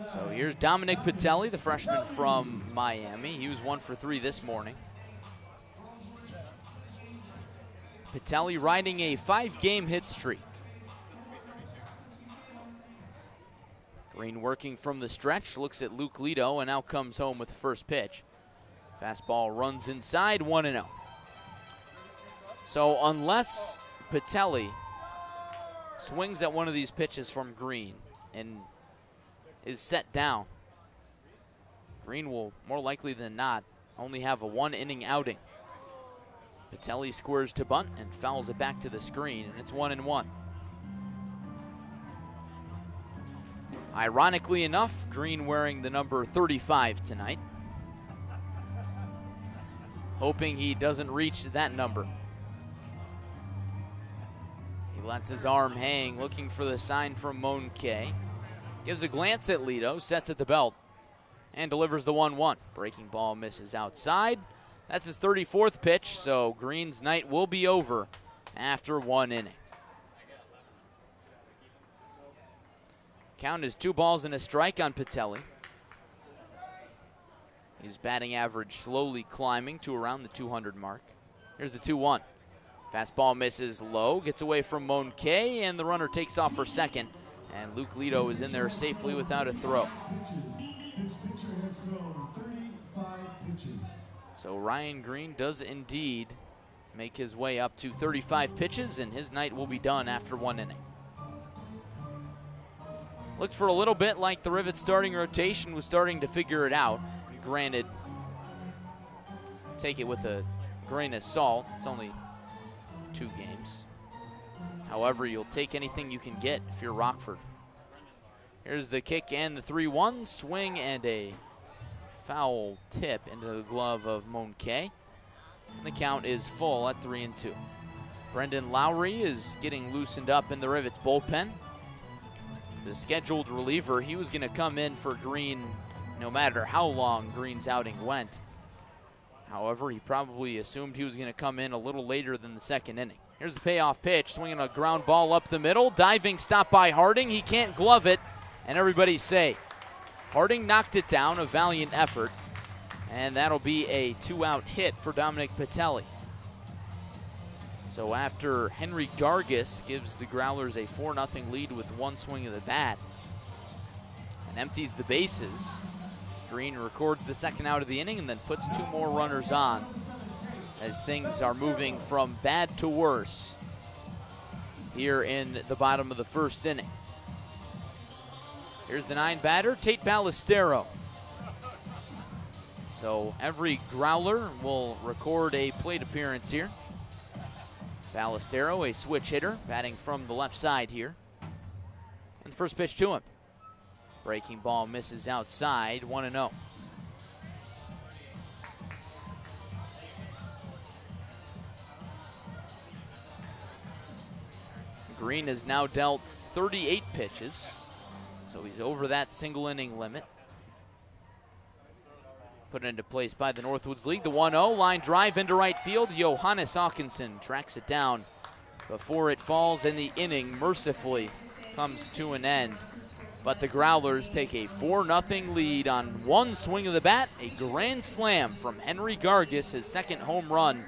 A: So here's Dominic Patelli, the freshman from Miami. He was 1 for 3 this morning. Patelli riding a 5-game hit streak. Green working from the stretch, looks at Luke Lido, and now comes home with the first pitch. Fastball runs inside, 1-0. So unless Patelli swings at one of these pitches from Green and is set down, Green will more likely than not only have a 1-inning outing. Patelli squares to bunt and fouls it back to the screen, and it's 1-1. Ironically enough, Green wearing the number 35 tonight, hoping he doesn't reach that number. He lets his arm hang, looking for the sign from Monke. Gives a glance at Lido, sets at the belt, and delivers the 1-1. Breaking ball misses outside. That's his 34th pitch, so Green's night will be over after 1 inning. Count is 2 balls and a strike on Patelli. His batting average slowly climbing to around the 200 mark. Here's the 2-1. Fastball misses low, gets away from Monke, and the runner takes off for second. And Luke Lido is in there safely without a throw. So Ryan Green does indeed make his way up to 35 pitches, and his night will be done after 1 inning. Looked for a little bit like the Rivets starting rotation was starting to figure it out. Granted, take it with a grain of salt. It's only 2 games. However, you'll take anything you can get if you're Rockford. Here's the kick and the 3-1. Swing and a foul tip into the glove of Monke. And the count is full at 3-2. Brendan Lowry is getting loosened up in the Rivets bullpen. The scheduled reliever, he was going to come in for Green no matter how long Green's outing went. However, he probably assumed he was going to come in a little later than the 2nd inning. Here's the payoff pitch, swinging a ground ball up the middle. Diving stop by Harding. He can't glove it, and everybody's safe. Harding knocked it down, a valiant effort, and that'll be a 2-out hit for Dominic Patelli. So after Henry Gargis gives the Growlers a 4-0 lead with 1 swing of the bat and empties the bases, Green records the 2nd out of the inning and then puts 2 more runners on as things are moving from bad to worse here in the bottom of the 1st inning. Here's the 9 batter, Tate Ballestero. So every Growler will record a plate appearance here. Ballestero, a switch hitter, batting from the left side here. And the first pitch to him. Breaking ball misses outside, 1-0. Green has now dealt 38 pitches, so he's over that single inning limit. Put into place by the Northwoods League. The 1-0 line drive into right field. Johannes Hawkinson tracks it down before it falls, and the inning mercifully comes to an end. But the Growlers take a 4-0 lead on 1 swing of the bat. A grand slam from Henry Gargis, his 2nd home run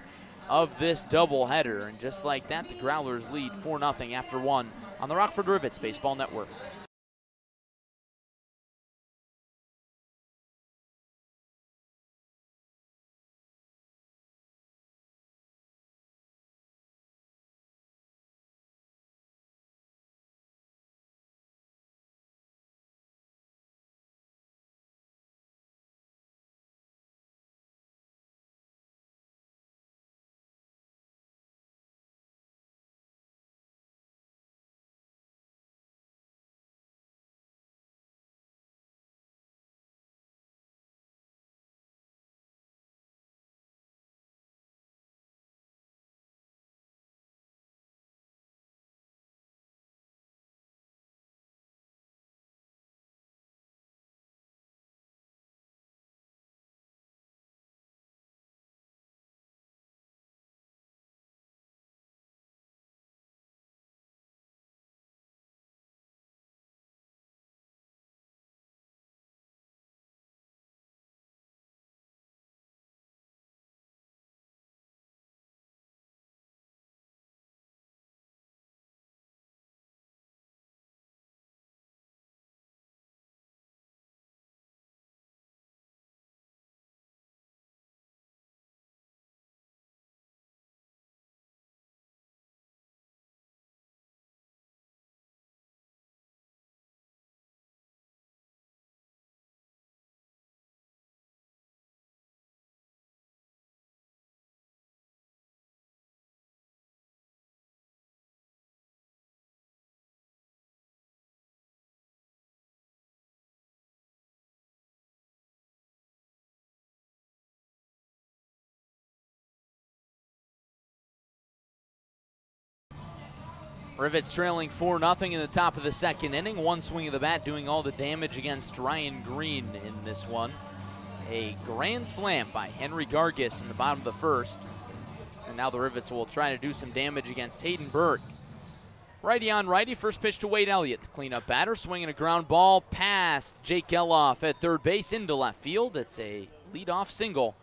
A: of this doubleheader. And just like that, the Growlers lead 4-0 after 1 on the Rockford Rivets Baseball Network. Rivets trailing 4-0 in the top of the second inning. One swing of the bat doing all the damage against Ryan Green in this one. A grand slam by Henry Gargis in the bottom of the first. And now the Rivets will try to do some damage against Hayden Berg. Righty on righty, first pitch to Wade Elliott, the cleanup batter, swinging a ground ball past Jake Geloff at third base into left field. It's a leadoff single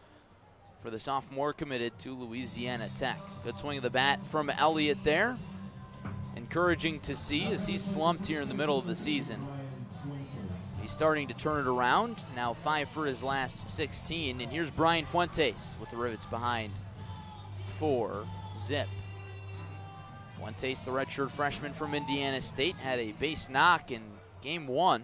A: for the sophomore committed to Louisiana Tech. Good swing of the bat from Elliott there. Encouraging to see as he's slumped here in the middle of the season. He's starting to turn it around, now 5 for his last 16, and here's Brian Fuentes with the Rivets behind 4-0. Fuentes, the redshirt freshman from Indiana State, had a base knock in game 1.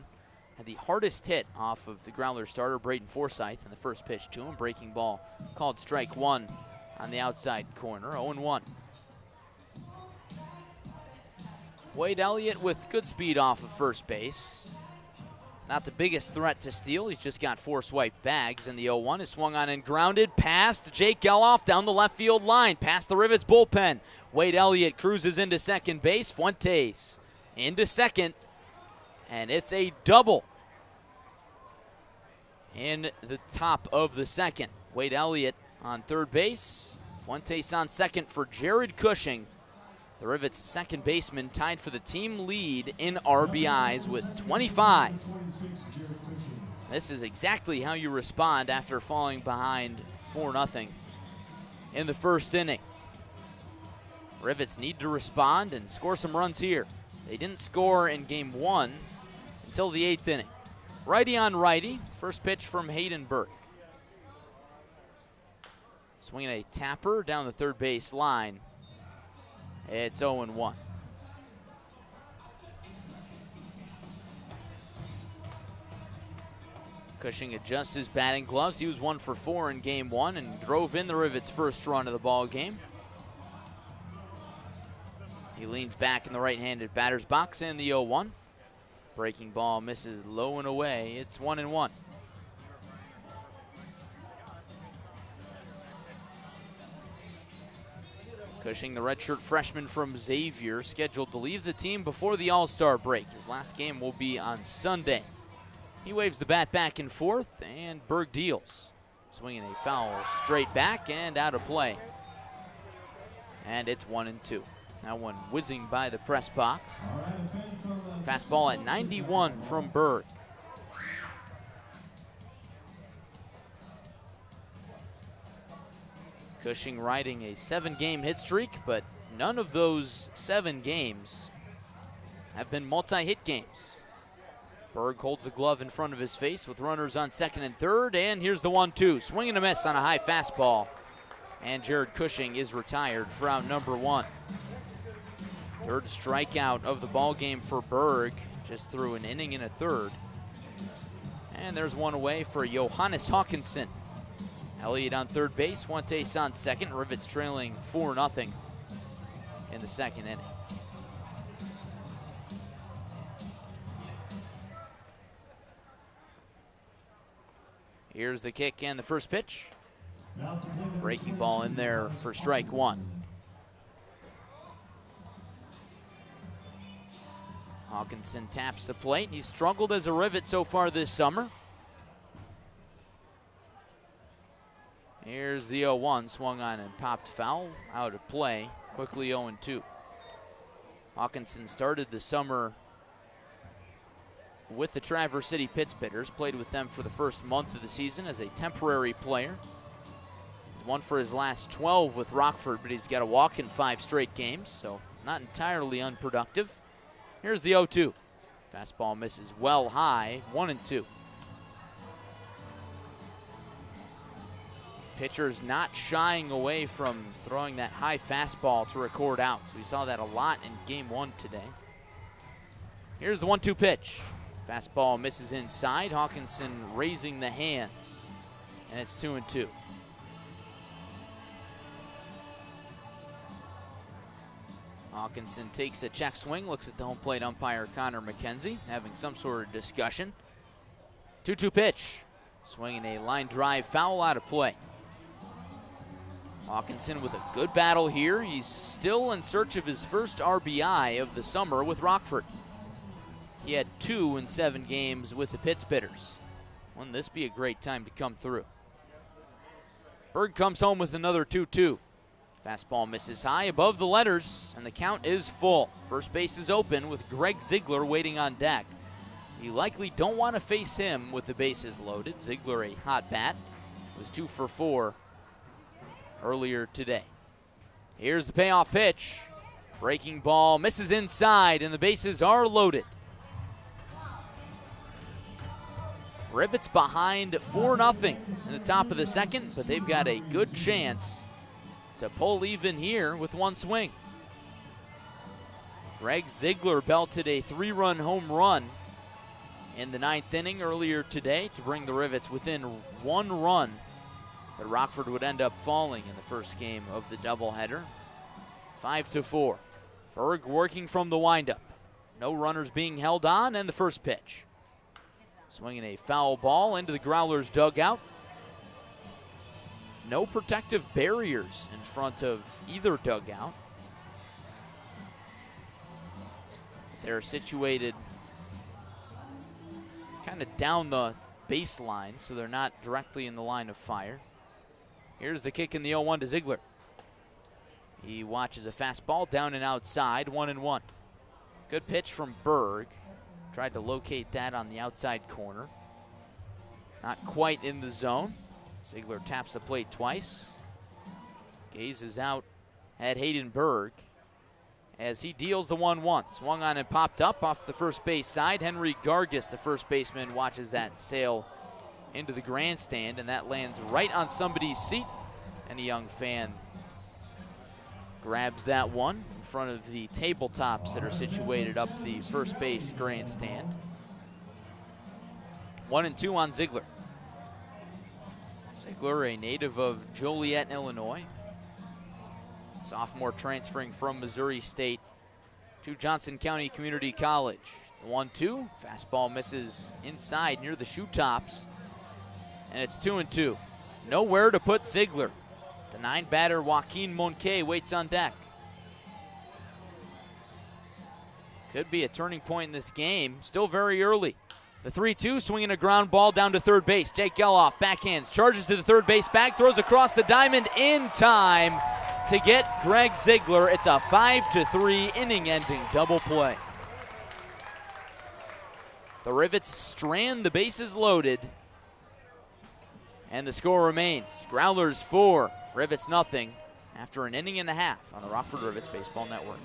A: Had the hardest hit off of the Growlers starter, Braden Forsythe, in the first pitch to him. Breaking ball called strike 1 on the outside corner, 0-1. Wade Elliott with good speed off of first base. Not the biggest threat to steal. He's just got 4 swiped bags, and the 0-1 is swung on and grounded past Jake Geloff down the left field line, past the Rivets bullpen. Wade Elliott cruises into second base. Fuentes into second, and it's a double in the top of the second. Wade Elliott on third base. Fuentes on second for Jared Cushing. The Rivets' second baseman tied for the team lead in RBIs with 25. This is exactly how you respond after falling behind 4-0 in the first inning. Rivets need to respond and score some runs here. They didn't score in game 1 until the 8th inning. Righty on righty, first pitch from Hayden Berg. Swinging a tapper down the third base line. It's 0-1. Cushing adjusts his batting gloves. He was 1 for 4 in game 1 and drove in the Rivets' first run of the ball game. He leans back in the right-handed batter's box, and the 0-1. Breaking ball misses low and away. It's 1-1. Cushing, the redshirt freshman from Xavier, scheduled to leave the team before the All-Star break. His last game will be on Sunday. He waves the bat back and forth, and Berg deals. Swinging a foul straight back and out of play. And it's 1-2. That one whizzing by the press box. Fastball at 91 from Berg. Cushing riding a 7-game hit streak, but none of those 7 games have been multi-hit games. Berg holds the glove in front of his face with runners on second and third, and here's the 1-2. Swing and a miss on a high fastball. And Jared Cushing is retired for out number 1. Third strikeout of the ball game for Berg, just through an inning and a third. And there's one away for Johannes Hawkinson. Elliott on third base, Fuentes on second. Rivets trailing 4-0 in the second inning. Here's the kick and the first pitch. Breaking ball in there for strike 1. Hawkinson taps the plate. He's struggled as a Rivet so far this summer. Here's the 0-1, swung on and popped foul, out of play, quickly 0-2. Hawkinson started the summer with the Traverse City Pittsbitters, played with them for the first month of the season as a temporary player. He's 1 for his last 12 with Rockford, but he's got a walk in 5 straight games, so not entirely unproductive. Here's the 0-2. Fastball misses well high, 1-2. Pitchers not shying away from throwing that high fastball to record outs. We saw that a lot in game 1 today. Here's the 1-2 pitch. Fastball misses inside. Hawkinson raising the hands, and it's 2-2. Hawkinson takes a check swing, looks at the home plate umpire Connor McKenzie, having some sort of discussion. 2-2 pitch. Swinging a line drive foul, out of play. Hawkinson with a good battle here. He's still in search of his first RBI of the summer with Rockford. He had 2 in 7 games with the Pitt Spitters. Wouldn't this be a great time to come through? Berg comes home with another 2-2. Fastball misses high above the letters, and the count is full. First base is open with Greg Ziegler waiting on deck. You likely don't want to face him with the bases loaded. Ziegler, a hot bat, was 2 for 4 earlier today. Here's the payoff pitch. Breaking ball misses inside, and the bases are loaded. Rivets behind 4-0 in the top of the second, but they've got a good chance to pull even here with one swing. Greg Ziegler belted a 3-run home run in the 9th inning earlier today to bring the Rivets within 1 run. But Rockford would end up falling in the first game of the doubleheader. 5-4. Berg working from the windup. No runners being held on, and the first pitch. Swinging a foul ball into the Growlers dugout. No protective barriers in front of either dugout. They're situated kind of down the baseline, so they're not directly in the line of fire. Here's the kick in the 0-1 to Ziegler. He watches a fastball down and outside, 1-1. Good pitch from Berg. Tried to locate that on the outside corner. Not quite in the zone. Ziegler taps the plate twice. Gazes out at Hayden Berg as he deals the 1-1. Swung on and popped up off the first base side. Henry Gargis, the first baseman, watches that sail into the grandstand, and that lands right on somebody's seat. And a young fan grabs that one in front of the tabletops that are situated up the first base grandstand. 1-2 on Ziegler. Ziegler, a native of Joliet, Illinois. Sophomore transferring from Missouri State to Johnson County Community College. The 1-2, fastball misses inside near the shoe tops, and it's 2-2. Nowhere to put Ziegler. The 9-batter Joaquin Monque waits on deck. Could be a turning point in this game. Still very early. The 3-2, swinging a ground ball down to third base. Jake Geloff backhands, charges to the third base bag, throws across the diamond in time to get Greg Ziegler. It's a 5-3 inning-ending double play. The Rivets strand the bases loaded, and the score remains Growlers 4, Rivets 0 after an inning and a half on the Rockford Rivets Baseball Network.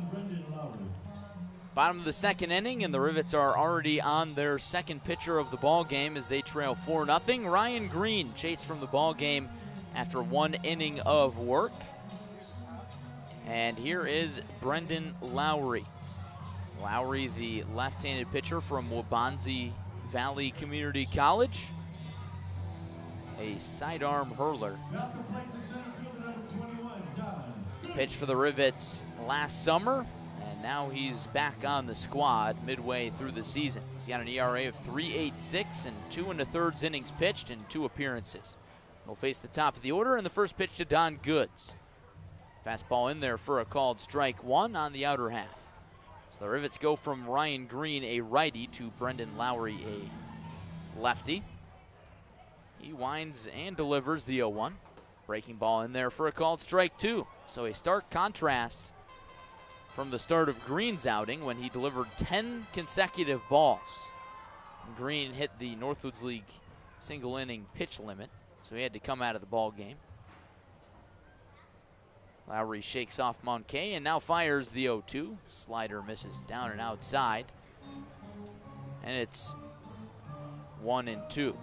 D: Brendan Lowry.
A: Bottom of the second inning, and the Rivets are already on their second pitcher of the ball game as they trail 4-0. Ryan Green chased from the ball game after 1 inning of work. And here is Brendan Lowry. Lowry, the left-handed pitcher from Waubonsie Valley Community College. A sidearm hurler. Pitched for the Rivets last summer, and now he's back on the squad midway through the season. He's got an ERA of 3.86 and 2 1/3 innings pitched and 2 appearances. He'll face the top of the order, and the first pitch to Don Goods. Fastball in there for a called strike 1 on the outer half. So the Rivets go from Ryan Green, a righty, to Brendan Lowry, a lefty. He winds and delivers the 0-1. Breaking ball in there for a called strike 2. So a stark contrast from the start of Green's outing when he delivered 10 consecutive balls. Green hit the Northwoods League single inning pitch limit, so he had to come out of the ball game. Lowry shakes off Moncay and now fires the 0-2. Slider misses down and outside. And it's 1-2.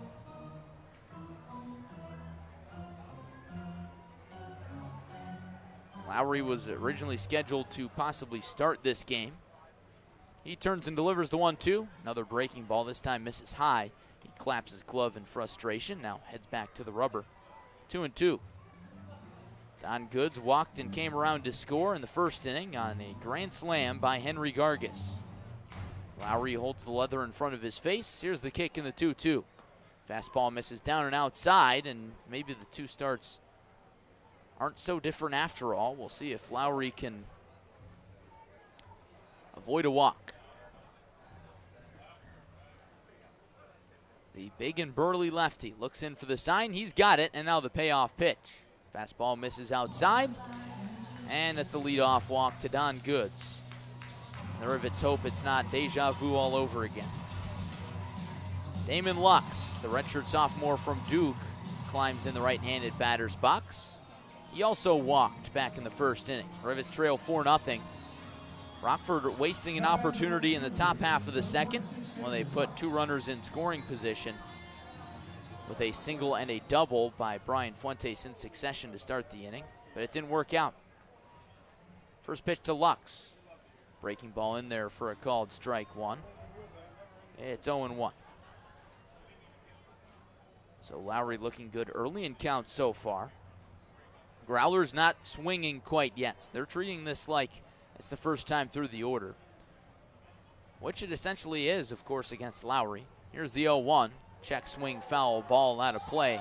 A: Lowry was originally scheduled to possibly start this game. He turns and delivers the 1-2. Another breaking ball, this time misses high. He claps his glove in frustration, now heads back to the rubber. 2-2. Don Goods walked and came around to score in the first inning on a grand slam by Henry Gargis. Lowry holds the leather in front of his face. Here's the kick in the 2-2. Fastball misses down and outside, and maybe the two starts aren't so different after all. We'll see if Lowry can avoid a walk. The big and burly lefty looks in for the sign. He's got it, and now the payoff pitch. Fastball misses outside, and that's a leadoff walk to Don Goods. The Rivets hope it's not deja vu all over again. Damon Lux, the redshirt sophomore from Duke, climbs in the right-handed batter's box. He also walked back in the first inning. Rivets trail 4-0. Rockford wasting an opportunity in the top half of the second when they put 2 runners in scoring position with a single and a double by Brian Fuentes in succession to start the inning, but it didn't work out. First pitch to Lux. Breaking ball in there for a called strike 1. It's 0-1. So Lowry looking good early in count so far. Growlers not swinging quite yet. So they're treating this like it's the first time through the order, which it essentially is, of course, against Lowry. Here's the 0-1. Check swing, foul, ball out of play.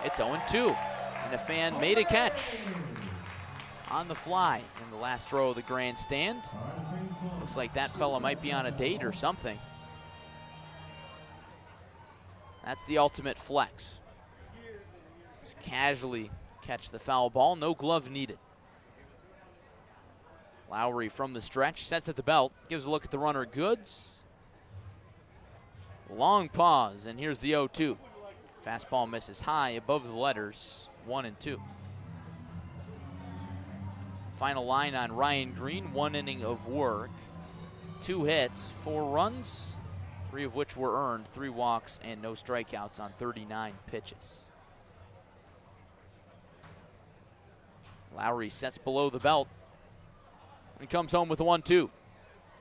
A: It's 0-2. And a fan made a catch on the fly in the last row of the grandstand. Looks like that fella might be on a date or something. That's the ultimate flex. Just casually catch the foul ball, no glove needed. Lowry from the stretch, sets at the belt, gives a look at the runner Goods. Long pause, and here's the 0-2. Fastball misses high above the letters, 1-2. Final line on Ryan Green, 1 inning of work. 2 hits, 4 runs, 3 of which were earned, 3 walks, and no strikeouts on 39 pitches. Lowry sets below the belt and comes home with a 1-2.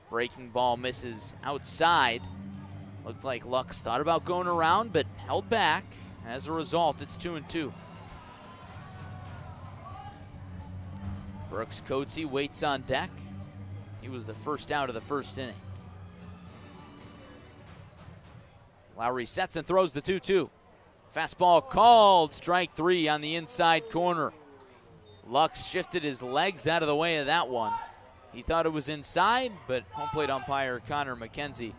A: Breaking ball misses outside. Looked like Lux thought about going around, but held back. As a result, it's 2-2. Brooks Coatsy waits on deck. He was the first out of the first inning. Lowry sets and throws the 2-2. Fastball called, strike 3 on the inside corner. Lux shifted his legs out of the way of that one. He thought it was inside, but home plate umpire Connor McKenzie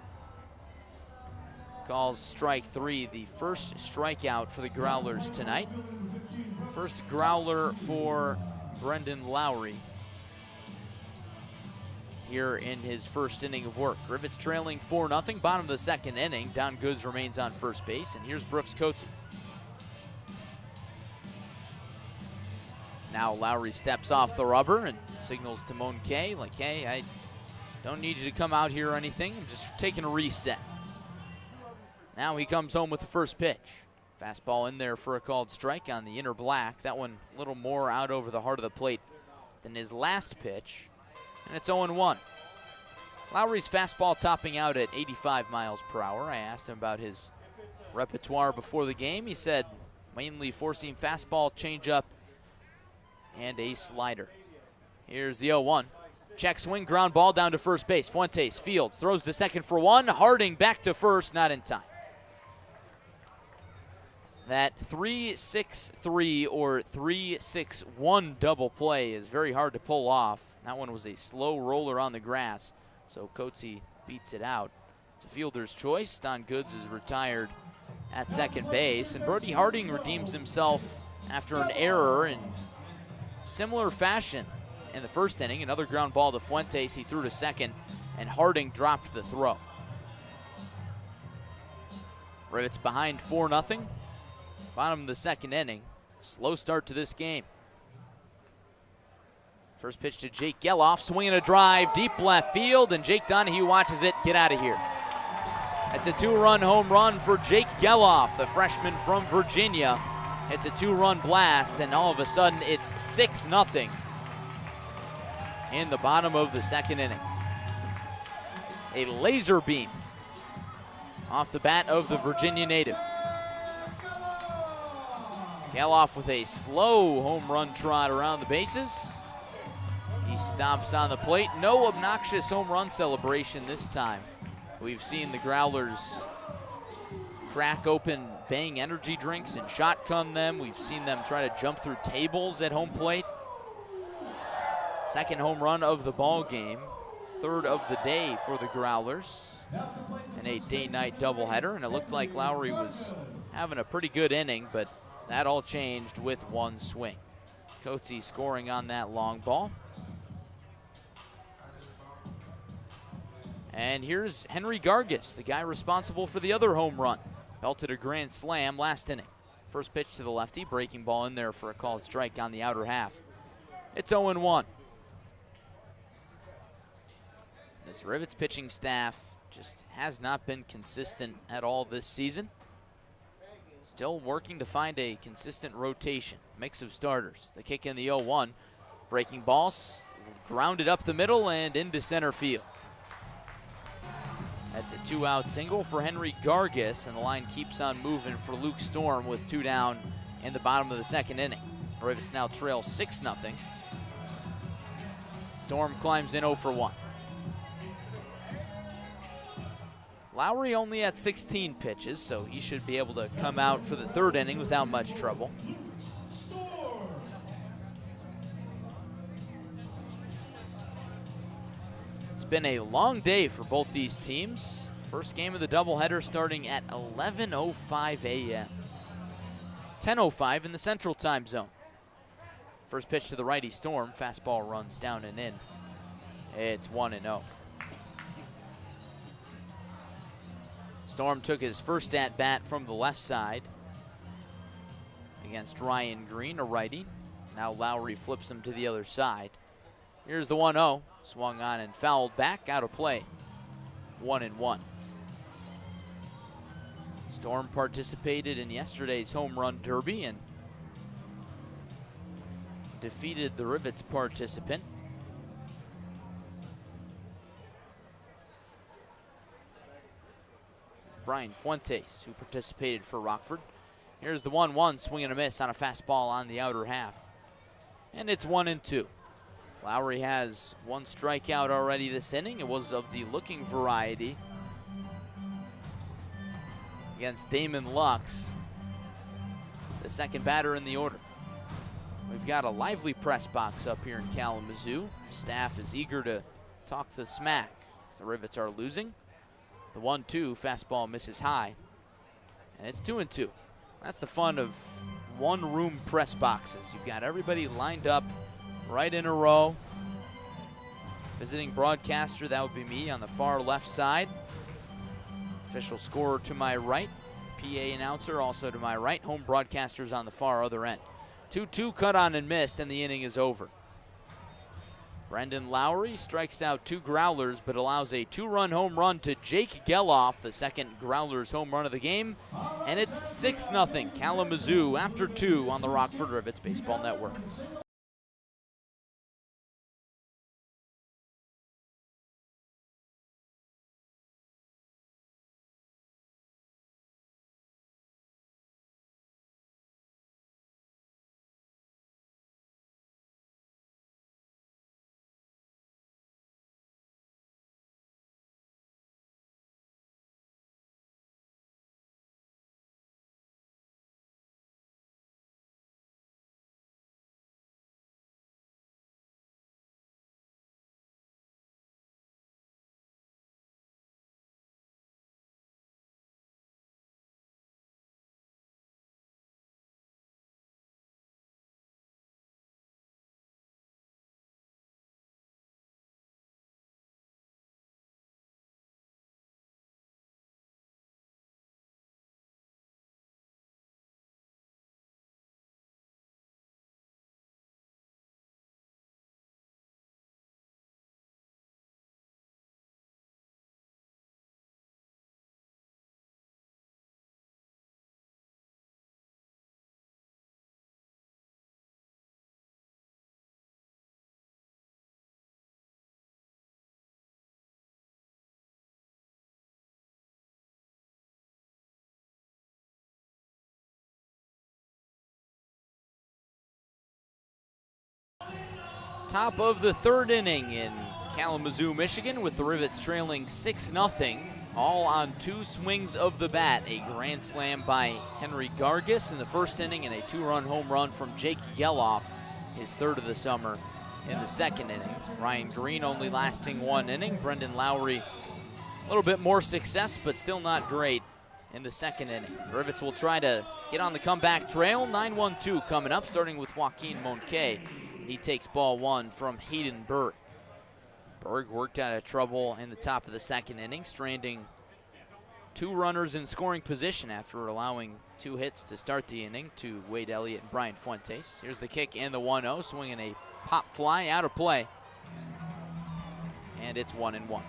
A: calls strike 3, the first strikeout for the Growlers tonight. First growler for Brendan Lowry here in his first inning of work. Rivets trailing 4-0, bottom of the second inning. Don Goods remains on first base, and here's Brooks Coatsy. Now Lowry steps off the rubber and signals to Moncay like, hey, Don't need you to come out here or anything. I'm just taking a reset. Now he comes home with the first pitch. Fastball in there for a called strike on the inner black. That one a little more out over the heart of the plate than his last pitch. And it's 0-1. Lowry's fastball topping out at 85 miles per hour. I asked him about his repertoire before the game. He said mainly four-seam fastball, changeup, and a slider. Here's the 0-1. Check swing, ground ball down to first base. Fuentes fields, throws to second for one. Harding back to first, not in time. That 3-6-3 or 3-6-1 double play is very hard to pull off. That one was a slow roller on the grass, so Coetzee beats it out. It's a fielder's choice. Don Goods is retired at second base, and Brody Harding redeems himself after an error in similar fashion in the first inning. Another ground ball to Fuentes. He threw to second, and Harding dropped the throw. Rivets behind 4-0. Bottom of the second inning. Slow start to this game. First pitch to Jake Geloff, swinging a drive, deep left field, and Jake Donahue watches it get out of here. It's a 2-run home run for Jake Geloff, the freshman from Virginia. It's a 2-run blast, and all of a sudden it's 6-0 in the bottom of the second inning. A laser beam off the bat of the Virginia native. Geloff with a slow home run trot around the bases. He stomps on the plate. No obnoxious home run celebration this time. We've seen the Growlers crack open Bang energy drinks and shotgun them. We've seen them try to jump through tables at home plate. Second home run of the ball game. Third of the day for the Growlers in a day-night doubleheader. And it looked like Lowry was having a pretty good inning, but that all changed with one swing. Coetzee scoring on that long ball. And here's Henry Gargis, the guy responsible for the other home run. Belted a grand slam last inning. First pitch to the lefty, breaking ball in there for a called strike on the outer half. It's 0-1. This Rivets pitching staff just has not been consistent at all this season. Still working to find a consistent rotation. Mix of starters. The kick in the 0-1. Breaking ball, grounded up the middle and into center field. That's a 2-out single for Henry Gargis, and the line keeps on moving for Luke Storm with 2 down in the bottom of the second inning. Rivets now trail 6-0. Storm climbs in 0 for 1. Lowry only at 16 pitches, so he should be able to come out for the third inning without much trouble. It's been a long day for both these teams. First game of the doubleheader starting at 11:05 a.m. 10:05 in the Central Time Zone. First pitch to the righty Storm. Fastball runs down and in. It's 1-0. Storm took his first at-bat from the left side against Ryan Green, a righty. Now Lowry flips him to the other side. Here's the 1-0. Swung on and fouled back, out of play. 1-1. Storm participated in yesterday's home run derby and defeated the Rivets participant. Brian Fuentes, who participated for Rockford. Here's the 1-1, swing and a miss on a fastball on the outer half. And it's 1-2. Lowry has one strikeout already this inning. It was of the looking variety against Damon Lux, the second batter in the order. We've got a lively press box up here in Kalamazoo. Staff is eager to talk the smack as the Rivets are losing. The 1-2, fastball misses high, and it's 2-2. That's the fun of one-room press boxes. You've got everybody lined up right in a row. Visiting broadcaster, that would be me on the far left side. Official scorer to my right. PA announcer also to my right. Home broadcasters on the far other end. 2-2 cut on and missed, and the inning is over. Brendan Lowry strikes out 2 Growlers, but allows a 2-run home run to Jake Geloff, the second Growlers home run of the game. And it's 6-0 Kalamazoo after 2 on the Rockford Rivets Baseball Network. Top of the 3rd inning in Kalamazoo, Michigan, with the Rivets trailing 6-0, all on 2 swings of the bat. A grand slam by Henry Gargis in the 1st inning and a 2-run home run from Jake Geloff, his 3rd of the summer, in the 2nd inning. Ryan Green only lasting 1 inning. Brendan Lowry a little bit more success, but still not great in the 2nd inning. The Rivets will try to get on the comeback trail. 9-1-2 coming up, starting with Joaquin Monque. He takes ball 1 from Hayden Berg. Berg worked out of trouble in the top of the 2nd inning, stranding 2 runners in scoring position after allowing 2 hits to start the inning to Wade Elliott and Brian Fuentes. Here's the kick and the 1-0, swinging a pop fly out of play. And it's 1-1.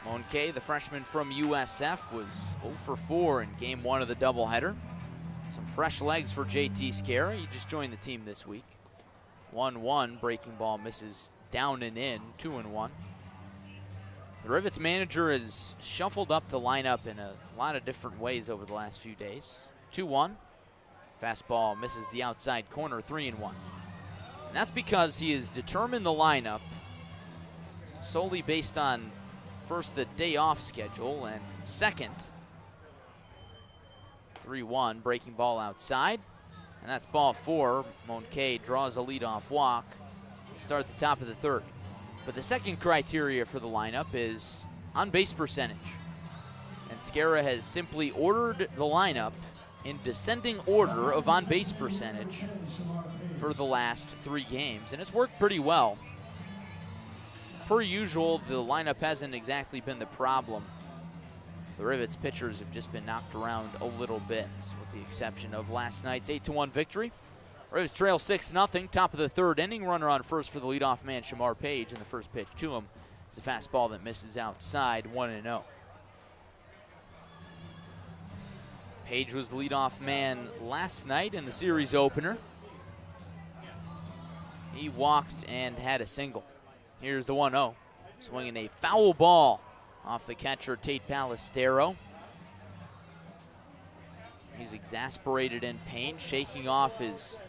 A: Monque, the freshman from USF, was 0 for 4 in game 1 of the doubleheader. Some fresh legs for JT Scara. He just joined the team this week. 1-1, breaking ball misses down and in, 2-1. The Rivets manager has shuffled up the lineup in a lot of different ways over the last few days. 2-1, fastball misses the outside corner, 3-1. And that's because he has determined the lineup solely based on, first, the day off schedule, and second, 3-1, breaking ball outside, and that's ball 4. Monque draws a leadoff walk to start the top of the 3rd. But the second criteria for the lineup is on-base percentage. And Scara has simply ordered the lineup in descending order of on-base percentage for the last 3 games, and it's worked pretty well. Per usual, the lineup hasn't exactly been the problem. The Rivets pitchers have just been knocked around a little bit, with the exception of last night's 8-1 victory. Rivets trail 6-0, top of the 3rd inning. Runner on first for the leadoff man, Shamar Page, and the first pitch to him is a fastball that misses outside, 1-0. Page was the leadoff man last night in the series opener. He walked and had a single. Here's the 1-0, swinging a foul ball off the catcher, Tate Ballestero. He's exasperated in pain, shaking off his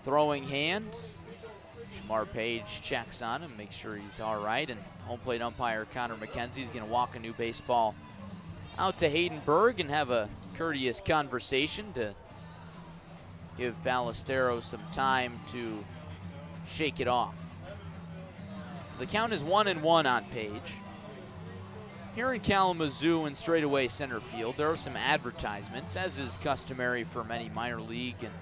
A: throwing hand. Shamar Page checks on him, makes sure he's all right, and home plate umpire Connor McKenzie is going to walk a new baseball out to Hayden Berg and have a courteous conversation to give Ballestero some time to shake it off. So the count is 1-1 on Page. Here in Kalamazoo in straightaway center field, there are some advertisements, as is customary for many minor league and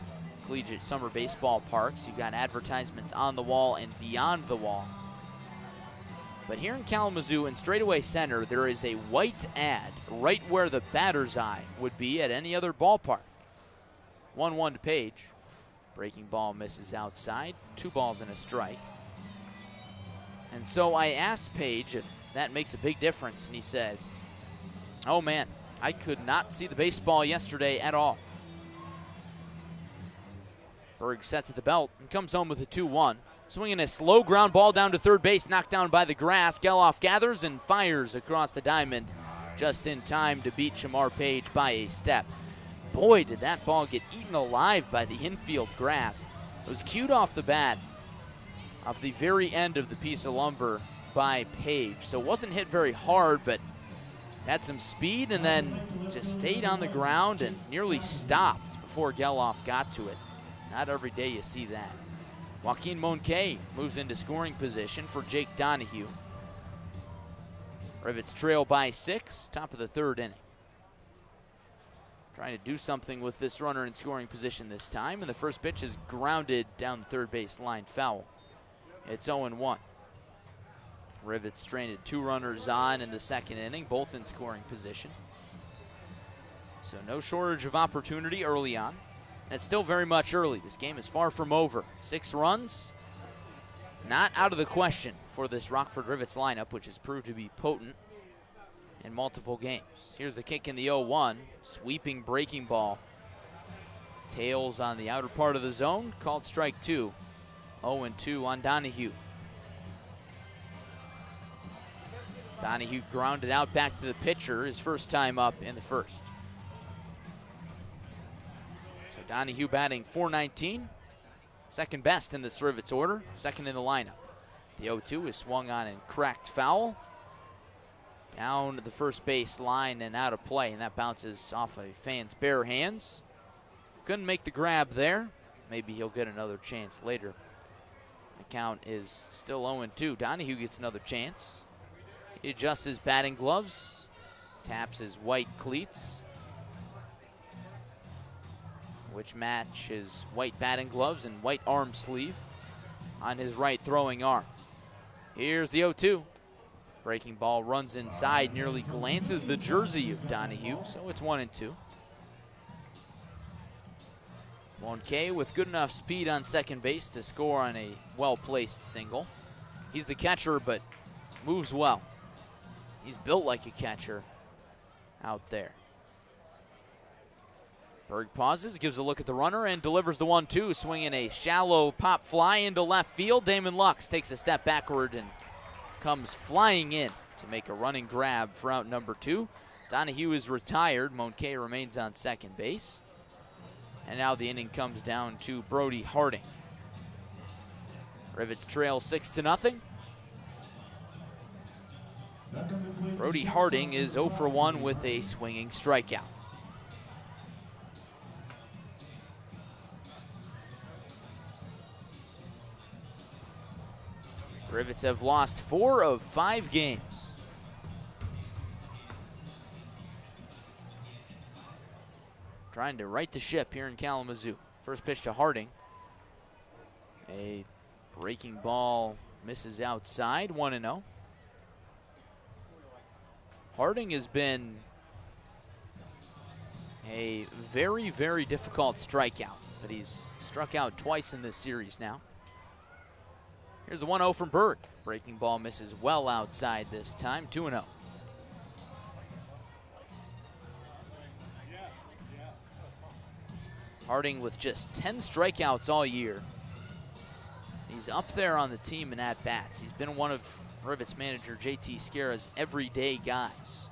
A: collegiate summer baseball parks. You've got advertisements on the wall and beyond the wall. But here in Kalamazoo in straightaway center, there is a white ad right where the batter's eye would be at any other ballpark. 1-1 to Page. Breaking ball misses outside. 2 balls and a strike. And so I asked Page if that makes a big difference, and he said, "Oh man, I could not see the baseball yesterday at all." Berg sets at the belt and comes home with a 2-1. Swinging a slow ground ball down to third base, knocked down by the grass. Geloff gathers and fires across the diamond just in time to beat Shamar Page by a step. Boy, did that ball get eaten alive by the infield grass. It was cued off the bat, off the very end of the piece of lumber by Page. So it wasn't hit very hard, but had some speed and then just stayed on the ground and nearly stopped before Geloff got to it. Not every day you see that. Joaquin Moncay moves into scoring position for Jake Donahue. Rivets trail by 6, top of the 3rd inning. Trying to do something with this runner in scoring position this time, and the first pitch is grounded down the third base line foul. It's 0-1. Rivets stranded 2 runners on in the 2nd inning, both in scoring position. So no shortage of opportunity early on. And it's still very much early. This game is far from over. 6 runs, not out of the question for this Rockford Rivets lineup, which has proved to be potent in multiple games. Here's the kick in the 0-1. Sweeping breaking ball. Tails on the outer part of the zone, called strike 2. 0-2 on Donahue. Donahue grounded out back to the pitcher, his first time up in the 1st. So Donahue batting .419, second best in this Rivets order, 2nd in the lineup. The 0-2 is swung on and cracked foul. Down the first base line and out of play, and that bounces off a fan's bare hands. Couldn't make the grab there. Maybe he'll get another chance later. The count is still 0-2. Donahue gets another chance. He adjusts his batting gloves, taps his white cleats, which match his white batting gloves and white arm sleeve on his right throwing arm. Here's the 0-2. Breaking ball runs inside, nearly glances the jersey of Donahue, so it's 1-2. Moncay with good enough speed on second base to score on a well-placed single. He's the catcher, but moves well. He's built like a catcher out there. Berg pauses, gives a look at the runner, and delivers the 1-2, swinging a shallow pop fly into left field. Damon Lux takes a step backward and comes flying in to make a running grab for out number 2. Donahue is retired. Moncay remains on second base. And now the inning comes down to Brody Harding. Rivets trail 6-0. Brody Harding is 0 for 1 with a swinging strikeout. Rivets have lost 4 of 5 games. Trying to right the ship here in Kalamazoo. First pitch to Harding. A breaking ball misses outside, 1-0. Harding has been a very, very difficult strikeout, but he's struck out twice in this series now. Here's the 1-0 from Berg. Breaking ball misses well outside this time, 2-0. Harding with just 10 strikeouts all year. He's up there on the team in at-bats. He's been one of Rivets manager JT Sciarra's everyday guys.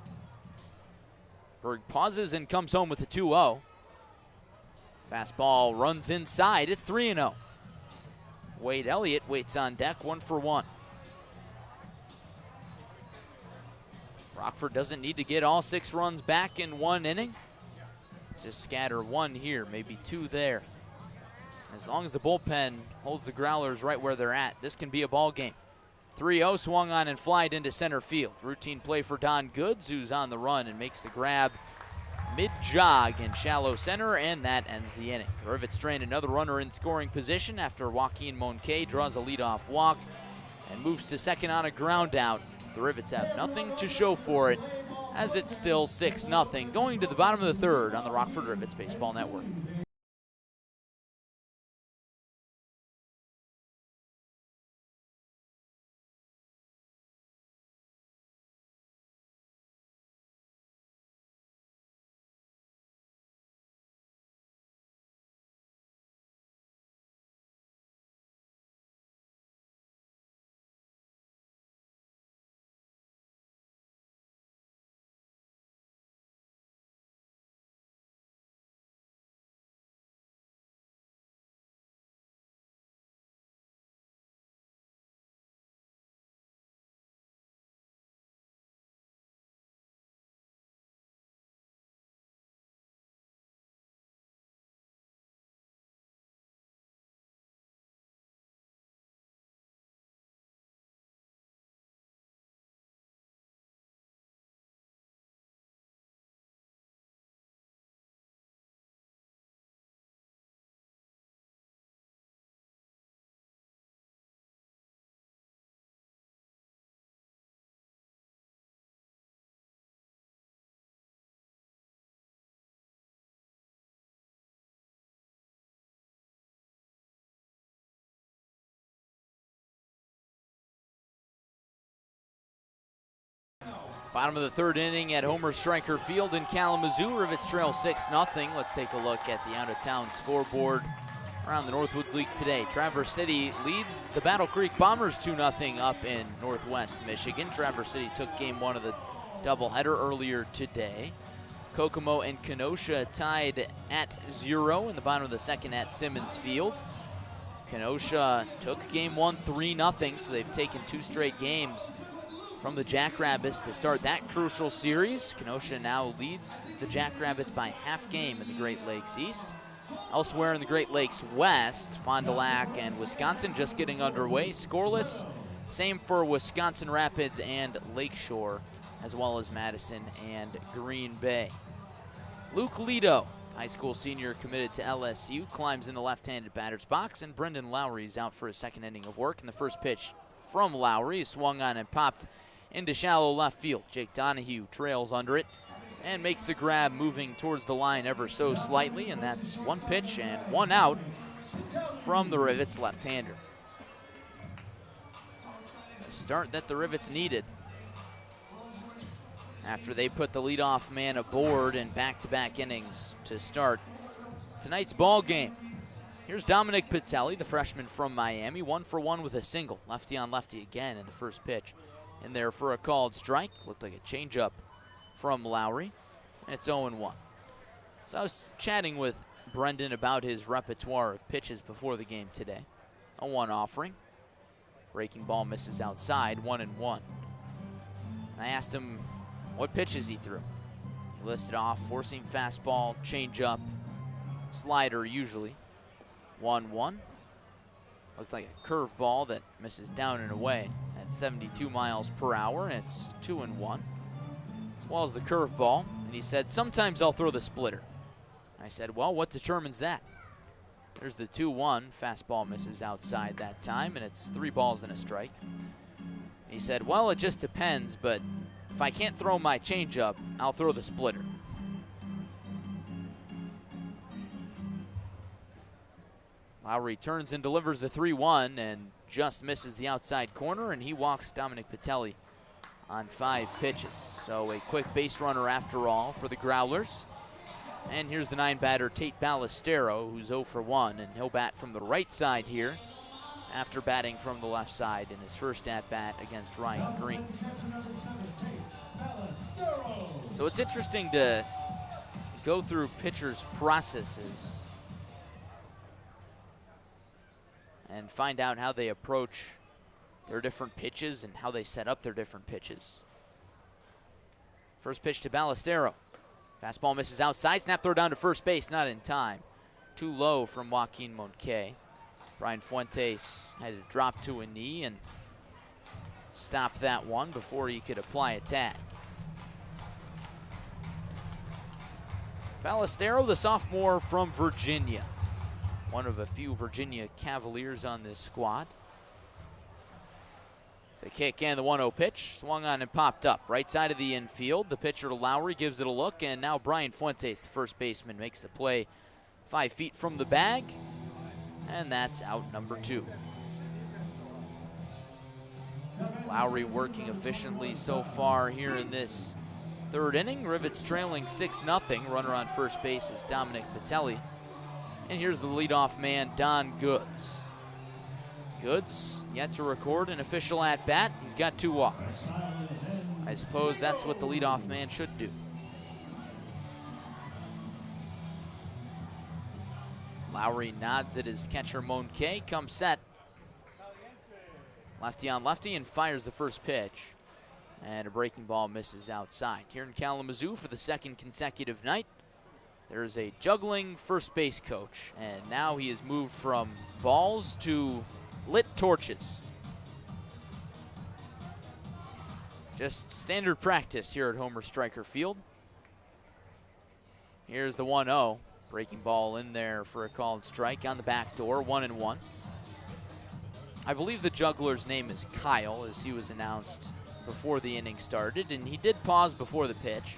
A: Berg pauses and comes home with a 2-0. Fastball runs inside. It's 3-0. Wade Elliott waits on deck, 1 for 1. Rockford doesn't need to get all 6 runs back in 1 inning. Just scatter 1 here, maybe 2 there. As long as the bullpen holds the Growlers right where they're at, this can be a ball game. 3-0 swung on and flied into center field. Routine play for Don Goods, who's on the run and makes the grab mid-jog in shallow center, and that ends the inning. The Rivets strain another runner in scoring position after Joaquin Moncay draws a leadoff walk and moves to second on a ground out. The Rivets have nothing to show for it, as it's still 6-0 going to the bottom of the 3rd on the Rockford Rivets Baseball Network. Bottom of the third inning at Homer Stryker Field in Kalamazoo. Rivets trail 6-0. Let's take a look at the out-of-town scoreboard around the Northwoods League today. Traverse City leads the Battle Creek Bombers 2-0 up in Northwest Michigan. Traverse City took game one of the doubleheader earlier today. Kokomo and Kenosha tied at 0 in the bottom of the second at Simmons Field. Kenosha took game one 3-0, so they've taken 2 straight games from the Jackrabbits to start that crucial series. Kenosha now leads the Jackrabbits by half game in the Great Lakes East. Elsewhere in the Great Lakes West, Fond du Lac and Wisconsin just getting underway, scoreless. Same for Wisconsin Rapids and Lakeshore, as well as Madison and Green Bay. Luke Lido, high school senior committed to LSU, climbs in the left-handed batter's box, and Brendan Lowry is out for his second inning of work. And the first pitch from Lowry is swung on and popped into shallow left field. Jake Donahue trails under it and makes the grab, moving towards the line ever so slightly, and that's 1 pitch and 1 out from the Rivets left-hander. A start that the Rivets needed after they put the leadoff man aboard in back-to-back innings to start tonight's ball game. Here's Dominic Patelli, the freshman from Miami, 1 for 1 with a single. Lefty on lefty again in the first pitch. In there for a called strike. Looked like a changeup from Lowry. And it's 0-1. So I was chatting with Brendan about his repertoire of pitches before the game today. A 1 offering. Breaking ball misses outside, 1-1. I asked him what pitches he threw. He listed off four-seam fastball, changeup, slider usually. 1-1. Looked like a curveball that misses down and away at 72 miles per hour, and it's 2-1. As well as the curveball. And he said, sometimes I'll throw the splitter. I said, well, what determines that? There's the 2-1. Fastball misses outside that time, and it's 3 balls and a strike. He said, well, it just depends, but if I can't throw my changeup, I'll throw the splitter. Lowry turns and delivers the 3-1 and just misses the outside corner, and he walks Dominic Patelli on 5 pitches. So a quick base runner after all for the Growlers. And here's the 9-batter Tate Ballestero, who's 0 for 1, and he'll bat from the right side here after batting from the left side in his first at-bat against Ryan Green. So it's interesting to go through pitchers' processes and find out how they approach their different pitches and how they set up their different pitches. First pitch to Ballestero. Fastball misses outside. Snap throw down to first base, not in time. Too low from Joaquin Monque. Brian Fuentes had to drop to a knee and stop that one before he could apply a tag. Ballestero, the sophomore from Virginia. One of a few Virginia Cavaliers on this squad. The kick and the 1-0 pitch, swung on and popped up. Right side of the infield, the pitcher to Lowry gives it a look, and now Brian Fuentes, the first baseman, makes the play 5 feet from the bag, and that's out number 2. Lowry working efficiently so far here in this third inning. Rivets trailing 6-0. Runner on first base is Dominic Patelli. And here's the leadoff man, Don Goods. Goods yet to record an official at-bat. He's got 2 walks. I suppose that's what the leadoff man should do. Lowry nods at his catcher, Monque, comes set. Lefty on lefty and fires the first pitch. And a breaking ball misses outside. Here in Kalamazoo for the second consecutive night, there's a juggling first base coach, and now he has moved from balls to lit torches. Just standard practice here at Homer Stryker Field. Here's the 1-0. Breaking ball in there for a called strike on the back door, 1-1. I believe the juggler's name is Kyle, as he was announced before the inning started, and he did pause before the pitch.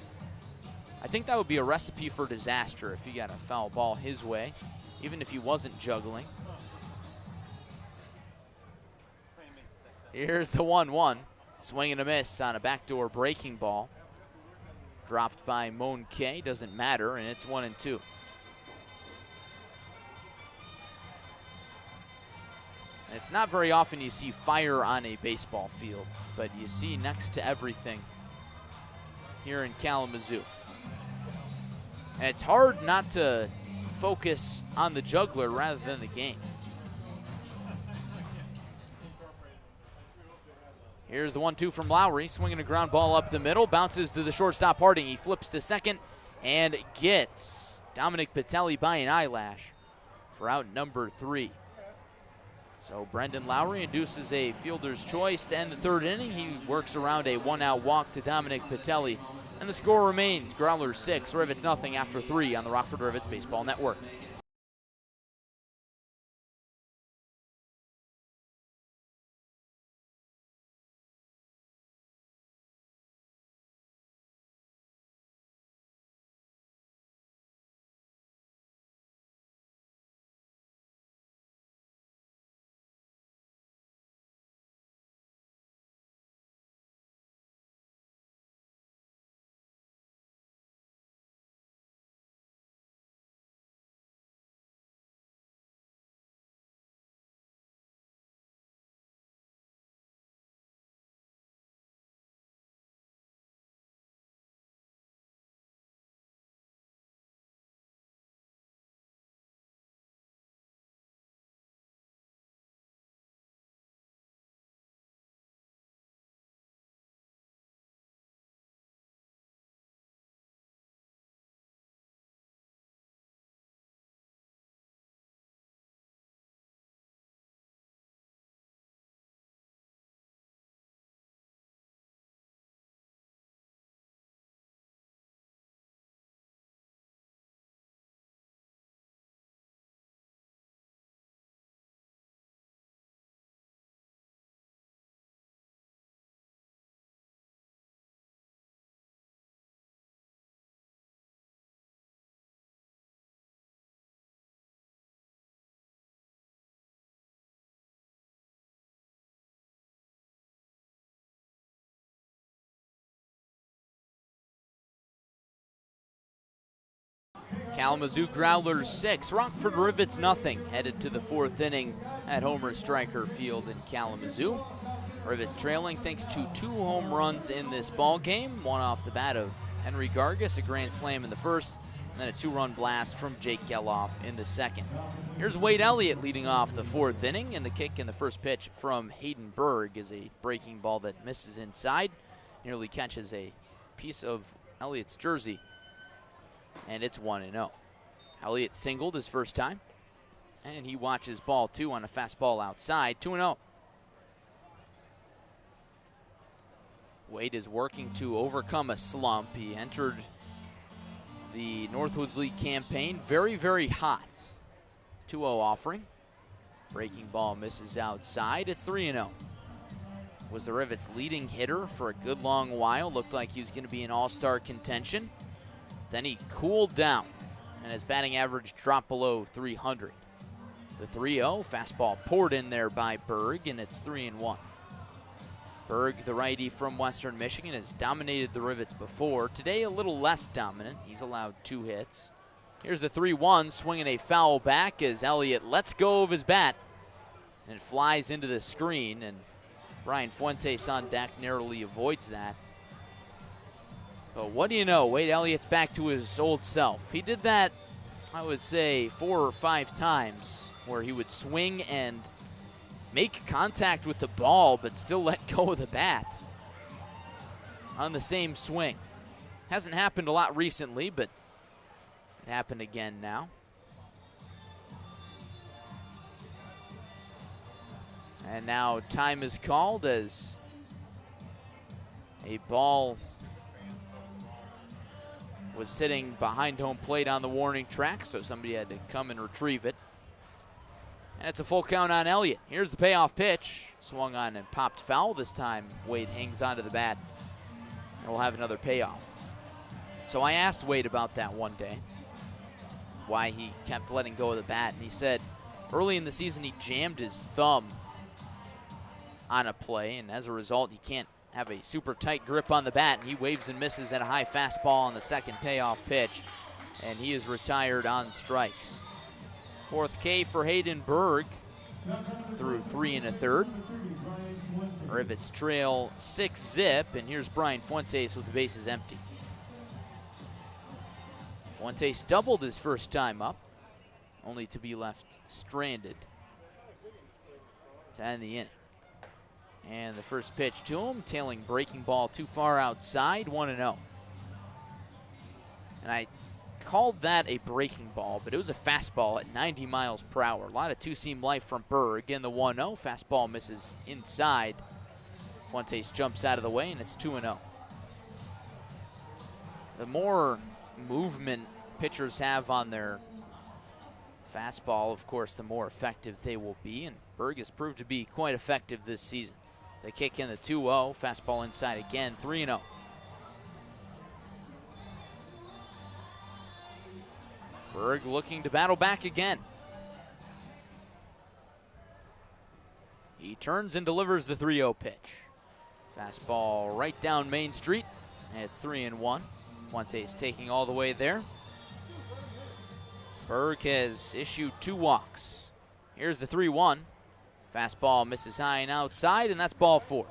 A: I think that would be a recipe for disaster if he got a foul ball his way, even if he wasn't juggling. Here's the 1-1. Swing and a miss on a backdoor breaking ball. Dropped by Moan K, doesn't matter, and it's 1-2. It's not very often you see fire on a baseball field, but you see next to everything here in Kalamazoo. And it's hard not to focus on the juggler rather than the game. Here's the 1-2 from Lowry, swinging a ground ball up the middle, bounces to the shortstop Harding. He flips to second and gets Dominic Patelli by an eyelash for out number 3. So Brendan Lowry induces a fielder's choice to end the third inning. He works around a 1-out walk to Dominic Patelli, and the score remains Growlers 6, Rivets nothing after 3 on the Rockford Rivets Baseball Network. Kalamazoo Growlers 6, Rockford Rivets nothing, headed to the 4th inning at Homer Stryker Field in Kalamazoo. Rivets trailing thanks to 2 home runs in this ball game, one off the bat of Henry Gargas, a grand slam in the first, and then a 2-run blast from Jake Geloff in the second. Here's Wade Elliott leading off the 4th inning, and the kick in the first pitch from Hayden Berg is a breaking ball that misses inside, nearly catches a piece of Elliott's jersey, and it's 1-0. Elliott singled his first time, and he watches ball 2 on a fastball outside, 2-0. Wade is working to overcome a slump. He entered the Northwoods League campaign very, very hot. 2-0 offering. Breaking ball misses outside. It's 3-0. Was the Rivets' leading hitter for a good long while. Looked like he was going to be in all-star contention. Then he cooled down, and his batting average dropped below 300. The 3-0, fastball poured in there by Berg, and it's 3-1. Berg, the righty from Western Michigan, has dominated the Rivets before. Today, a little less dominant. He's allowed 2 hits. Here's the 3-1, swinging a foul back as Elliott lets go of his bat, and it flies into the screen, and Brian Fuentes on deck narrowly avoids that. But what do you know? Wade Elliott's back to his old self. He did that, I would say, 4 or 5 times, where he would swing and make contact with the ball, but still let go of the bat on the same swing. Hasn't happened a lot recently, but it happened again now. And now time is called as a ball was sitting behind home plate on the warning track, so somebody had to come and retrieve it. And it's a full count on Elliott. Here's the payoff pitch. Swung on and popped foul. This time Wade hangs onto the bat, and we'll have another payoff. So I asked Wade about that one day, why he kept letting go of the bat, and he said early in the season he jammed his thumb on a play, and as a result he can't have a super tight grip on the bat, and he waves and misses at a high fastball on the second payoff pitch, and he is retired on strikes. Fourth K for Hayden Berg through 3 1/3. Rivets trail 6-zip, and here's Brian Fuentes with the bases empty. Fuentes doubled his first time up, only to be left stranded to end the inning. And the first pitch to him, tailing breaking ball too far outside, 1-0. And I called that a breaking ball, but it was a fastball at 90 miles per hour. A lot of two-seam life from Berg. In the 1-0, fastball misses inside. Fuentes jumps out of the way, and it's 2-0. The more movement pitchers have on their fastball, of course, the more effective they will be, and Berg has proved to be quite effective this season. They kick in the 2-0, fastball inside again, 3-0. Berg looking to battle back again. He turns and delivers the 3-0 pitch. Fastball right down Main Street, and it's 3-1. Fuentes taking all the way there. Berg has issued 2 walks. Here's the 3-1. Fastball misses high and outside, and that's ball 4.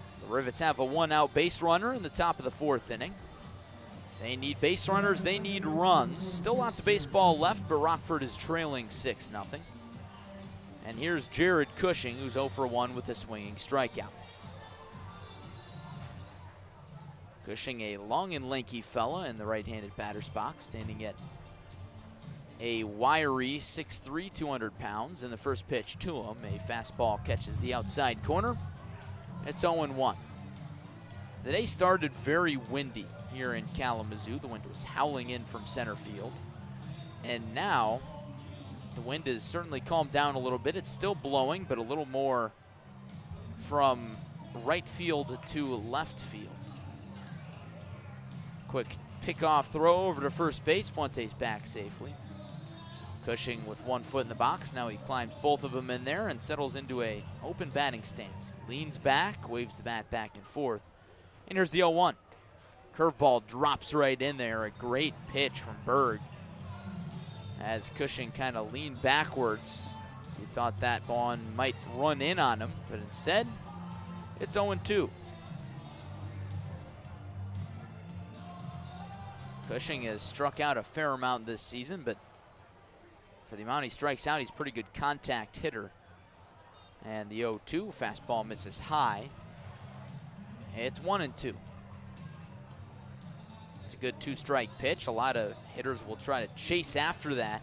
A: So the Rivets have a 1-out base runner in the top of the 4th inning. They need base runners, they need runs. Still lots of baseball left, but Rockford is trailing 6-0. And here's Jared Cushing, who's 0 for 1 with a swinging strikeout. Cushing, a long and lanky fella in the right-handed batter's box, standing at a wiry 6'3", 200 pounds. And the first pitch to him, a fastball catches the outside corner. It's 0-1. The day started very windy here in Kalamazoo. The wind was howling in from center field. And now the wind has certainly calmed down a little bit. It's still blowing, but a little more from right field to left field. Quick pickoff throw over to first base. Fuentes back safely. Cushing with 1 foot in the box. Now he climbs both of them in there and settles into a open batting stance. Leans back, waves the bat back and forth. And here's the 0-1. Curveball drops right in there. A great pitch from Berg as Cushing kind of leaned backwards. He thought that ball might run in on him, but instead, it's 0-2. Cushing has struck out a fair amount this season, but for the amount he strikes out, he's a pretty good contact hitter. And the 0-2, fastball misses high. It's 1-2. It's a good 2-strike pitch. A lot of hitters will try to chase after that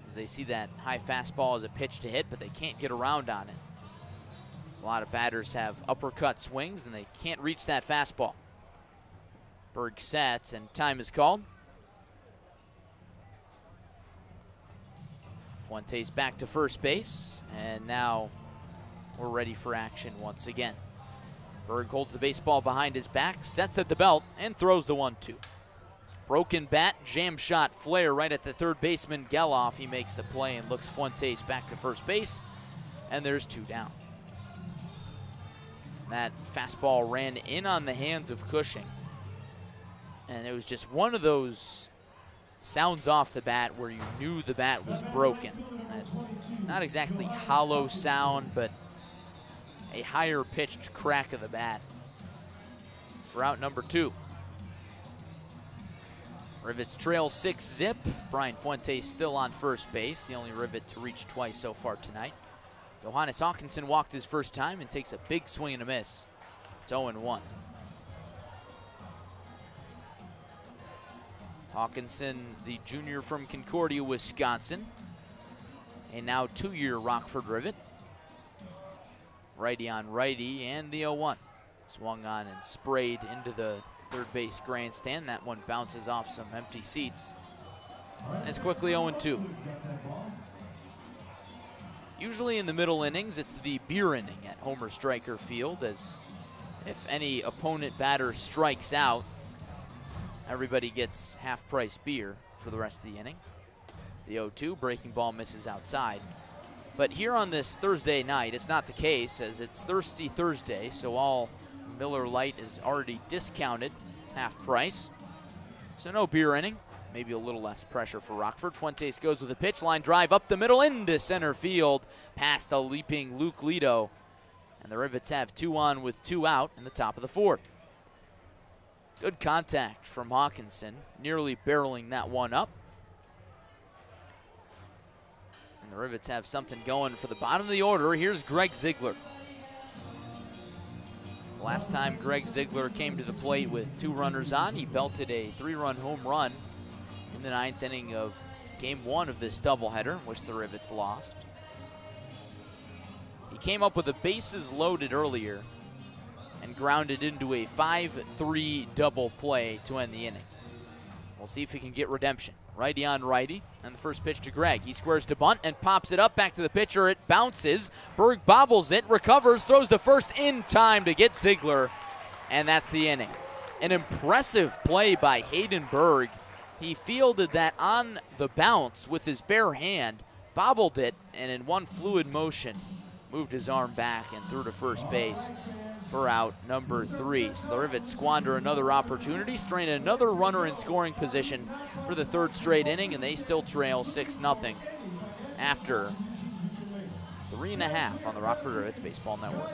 A: as they see that high fastball as a pitch to hit, but they can't get around on it. A lot of batters have uppercut swings, and they can't reach that fastball. Berg sets, and time is called. Fuentes back to first base, and now we're ready for action once again. Berg holds the baseball behind his back, sets at the belt, and throws the 1-2. Broken bat, jam shot flare right at the third baseman, Geloff. He makes the play and looks Fuentes back to first base, and there's 2 down. That fastball ran in on the hands of Cushing, and it was just one of those sounds off the bat where you knew the bat was broken. Not exactly hollow sound, but a higher pitched crack of the bat for out number 2. Rivets trail 6-zip. Brian Fuentes still on first base, the only Rivet to reach twice so far tonight. Johannes Hawkinson walked his first time and takes a big swing and a miss. It's 0-1. Hawkinson, the junior from Concordia, Wisconsin, a now 2-year Rockford Rivet. Righty on righty, and the 0-1. Swung on and sprayed into the third base grandstand. That one bounces off some empty seats. And it's quickly 0-2. Usually in the middle innings, it's the beer inning at Homer Stryker Field, as if any opponent batter strikes out, everybody gets half-price beer for the rest of the inning. The 0-2, breaking ball misses outside. But here on this Thursday night, it's not the case, as it's Thirsty Thursday, so all Miller Lite is already discounted, half price. So no beer inning, maybe a little less pressure for Rockford. Fuentes goes with a pitch, line drive up the middle into center field, past a leaping Luke Lido. And the Rivets have 2 on with 2 out in the top of the 4th. Good contact from Hawkinson, nearly barreling that one up. And the Rivets have something going for the bottom of the order. Here's Greg Ziegler. Last time Greg Ziegler came to the plate with 2 runners on, he belted a 3-run home run in the 9th inning of Game 1 of this doubleheader, which the Rivets lost. He came up with the bases loaded earlier and grounded into a 5-3 double play to end the inning. We'll see if he can get redemption. Righty on righty, and the first pitch to Greg. He squares to bunt and pops it up back to the pitcher. It bounces. Berg bobbles it, recovers, throws the first in time to get Ziegler, and that's the inning. An impressive play by Hayden Berg. He fielded that on the bounce with his bare hand, bobbled it, and in one fluid motion, moved his arm back and threw to first base for out number 3. So the Rivets squander another opportunity, strain another runner in scoring position for the 3rd straight inning, and they still trail 6-0 after 3.5 on the Rockford Rivets Baseball Network.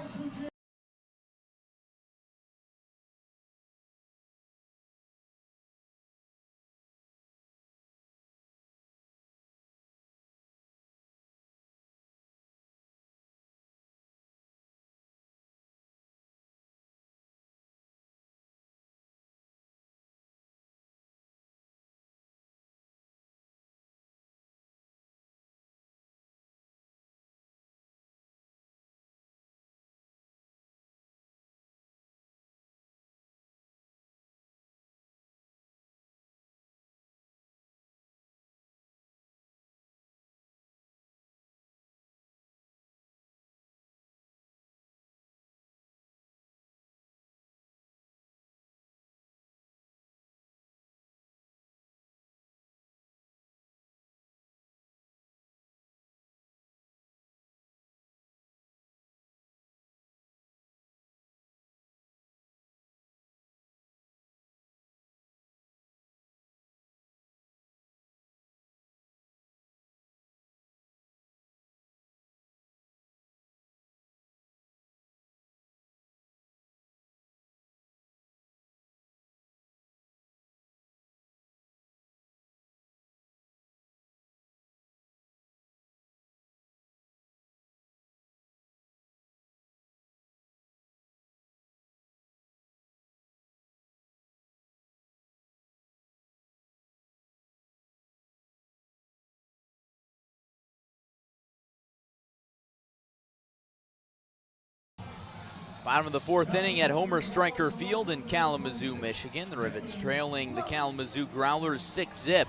A: Bottom of the 4th inning at Homer Stryker Field in Kalamazoo, Michigan. The Rivets trailing the Kalamazoo Growlers 6-zip.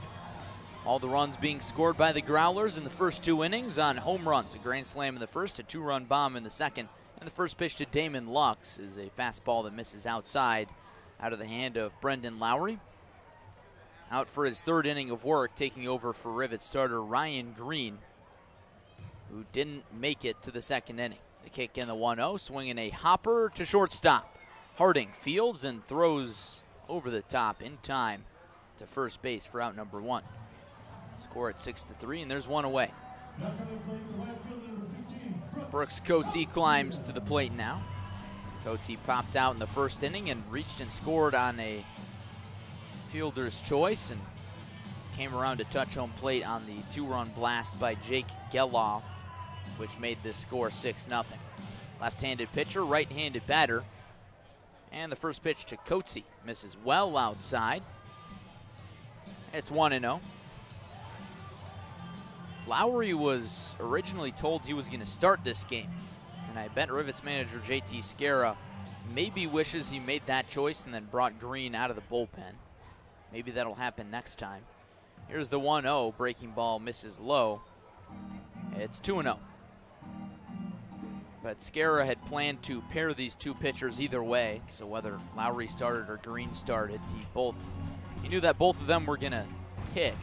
A: All the runs being scored by the Growlers in the first 2 innings on home runs. A grand slam in the first, a 2-run bomb in the second. And the first pitch to Damon Lux is a fastball that misses outside, out of the hand of Brendan Lowry. Out for his 3rd inning of work, taking over for Rivets starter Ryan Green, who didn't make it to the 2nd inning. The kick in the 1-0, swinging a hopper to shortstop. Harding fields and throws over the top in time to first base for out number 1. Score at 6-3, and there's 1 away. Brooks Coates climbs to the plate now. Coates popped out in the 1st inning and reached and scored on a fielder's choice and came around to touch home plate on the 2-run blast by Jake Geloff, which made this score 6-0. Left-handed pitcher, right-handed batter. And the first pitch to Coates misses well outside. It's 1-0. Lowry was originally told he was going to start this game, and I bet Rivets manager JT Scara maybe wishes he made that choice and then brought Green out of the bullpen. Maybe that'll happen next time. Here's the 1-0. Breaking ball misses low. It's 2-0. But Scara had planned to pair these 2 pitchers either way, so whether Lowry started or Green started, he knew that both of them were going to pitch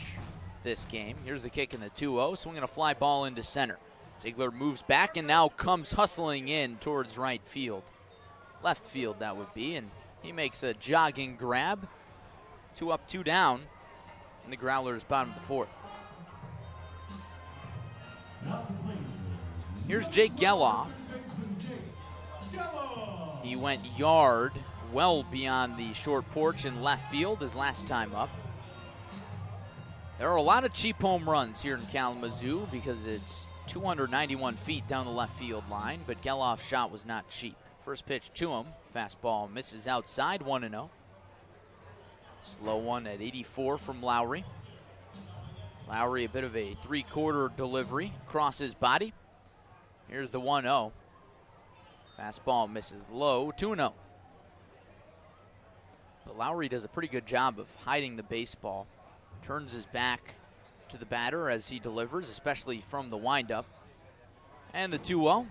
A: this game. Here's the kick in the 2-0, swinging a fly ball into center. Ziegler moves back and now comes hustling in towards right field. Left field, that would be, and he makes a jogging grab. 2 up, 2 down in the Growlers' bottom of the 4th. Here's Jake Geloff. He went yard well beyond the short porch in left field his last time up. There are a lot of cheap home runs here in Kalamazoo because it's 291 feet down the left field line, but Geloff's shot was not cheap. First pitch to him, fastball misses outside, 1-0. Slow one at 84 from Lowry. Lowry, a bit of a 3/4 delivery across his body. Here's the 1-0. Fastball misses low, 2-0. But Lowry does a pretty good job of hiding the baseball. Turns his back to the batter as he delivers, especially from the windup. And the 2-0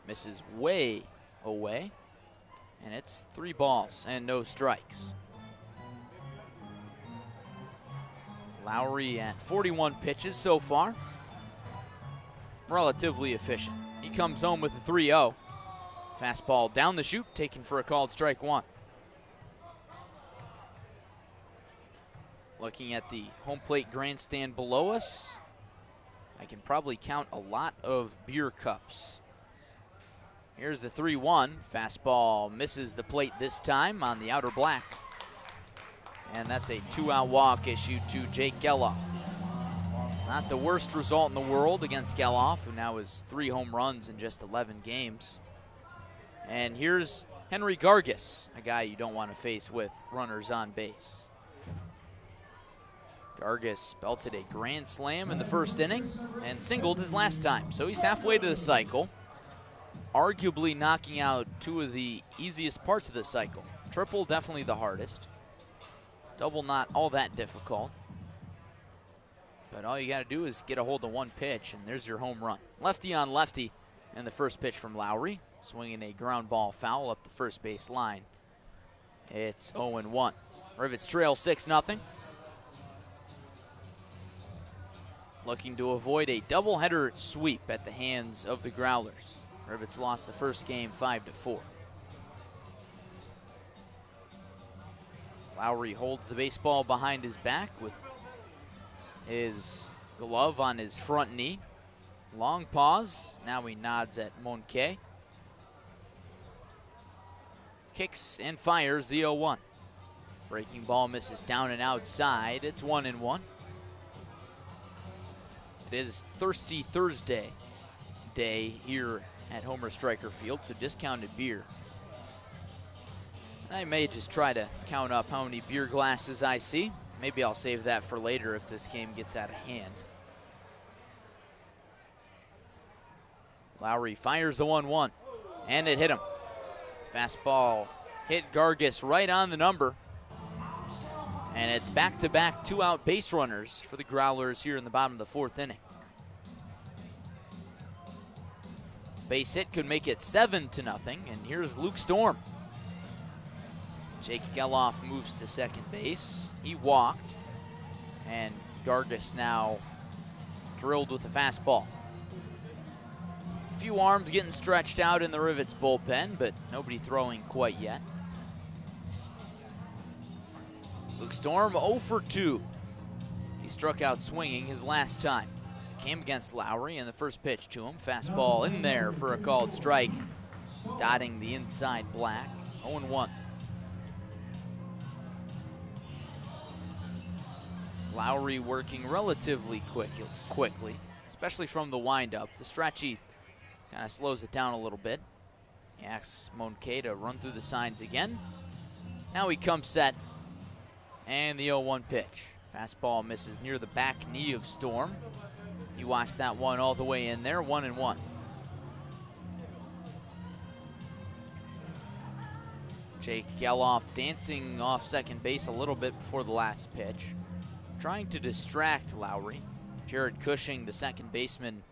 A: misses way away. And it's 3 balls and no strikes. Lowry at 41 pitches so far. Relatively efficient. He comes home with a 3-0. Fastball down the chute, taken for a called strike 1. Looking at the home plate grandstand below us, I can probably count a lot of beer cups. Here's the 3-1. Fastball misses the plate this time on the outer black. And that's a 2-out walk issued to Jake Geloff. Not the worst result in the world against Geloff, who now has 3 home runs in just 11 games. And here's Henry Gargis, a guy you don't want to face with runners on base. Gargis belted a grand slam in the first inning and singled his last time, so he's halfway to the cycle, arguably knocking out 2 of the easiest parts of the cycle. Triple, definitely the hardest. Double, not all that difficult. But all you got to do is get a hold of 1 pitch, and there's your home run. Lefty on lefty, and the first pitch from Lowry, swinging a ground ball foul up the first base line. It's 0-1. Rivets trail 6-0. Looking to avoid a doubleheader sweep at the hands of the Growlers. Rivets lost the first game 5-4. Lowry holds the baseball behind his back with his glove on his front knee. Long pause. Now he nods at Monque. Kicks and fires the 0-1. Breaking ball misses down and outside. It's 1-1. It is Thirsty Thursday day here at Homer Stryker Field, so discounted beer. I may just try to count up how many beer glasses I see. Maybe I'll save that for later if this game gets out of hand. Lowry fires the 1-1, and it hit him. Fastball hit Gargis right on the number. And it's back-to-back 2-out base runners for the Growlers here in the bottom of the 4th inning. Base hit could make it 7-0, and here's Luke Storm. Jake Geloff moves to second base. He walked, and Gargis now drilled with a fastball. A few arms getting stretched out in the Rivets bullpen, but nobody throwing quite yet. Luke Storm 0 for 2. He struck out swinging his last time. Came against Lowry, and the first pitch to him. Fastball in there for a called strike, dotting the inside black. 0-1. Lowry working relatively quickly, especially from the windup. The stretchy kind of slows it down a little bit. He asks Monque to run through the signs again. Now he comes set, and the 0-1 pitch. Fastball misses near the back knee of Storm. He watched that one all the way in there, 1-1. Jake Geloff dancing off second base a little bit before the last pitch, trying to distract Lowry. Jared Cushing, the second baseman,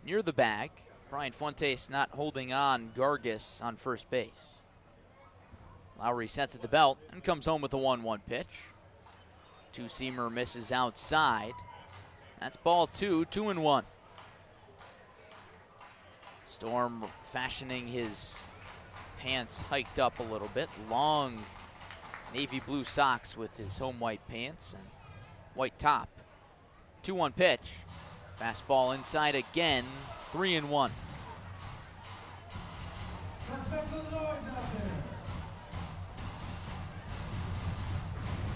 A: near the bag. Brian Fuentes not holding on Gargis on first base. Lowry sets at the belt and comes home with a 1-1 pitch. Two-seamer misses outside. That's ball 2, 2-1. Storm fashioning his pants hiked up a little bit. Long navy blue socks with his home white pants and white top. 2-1 pitch. Fastball inside again. 3-1.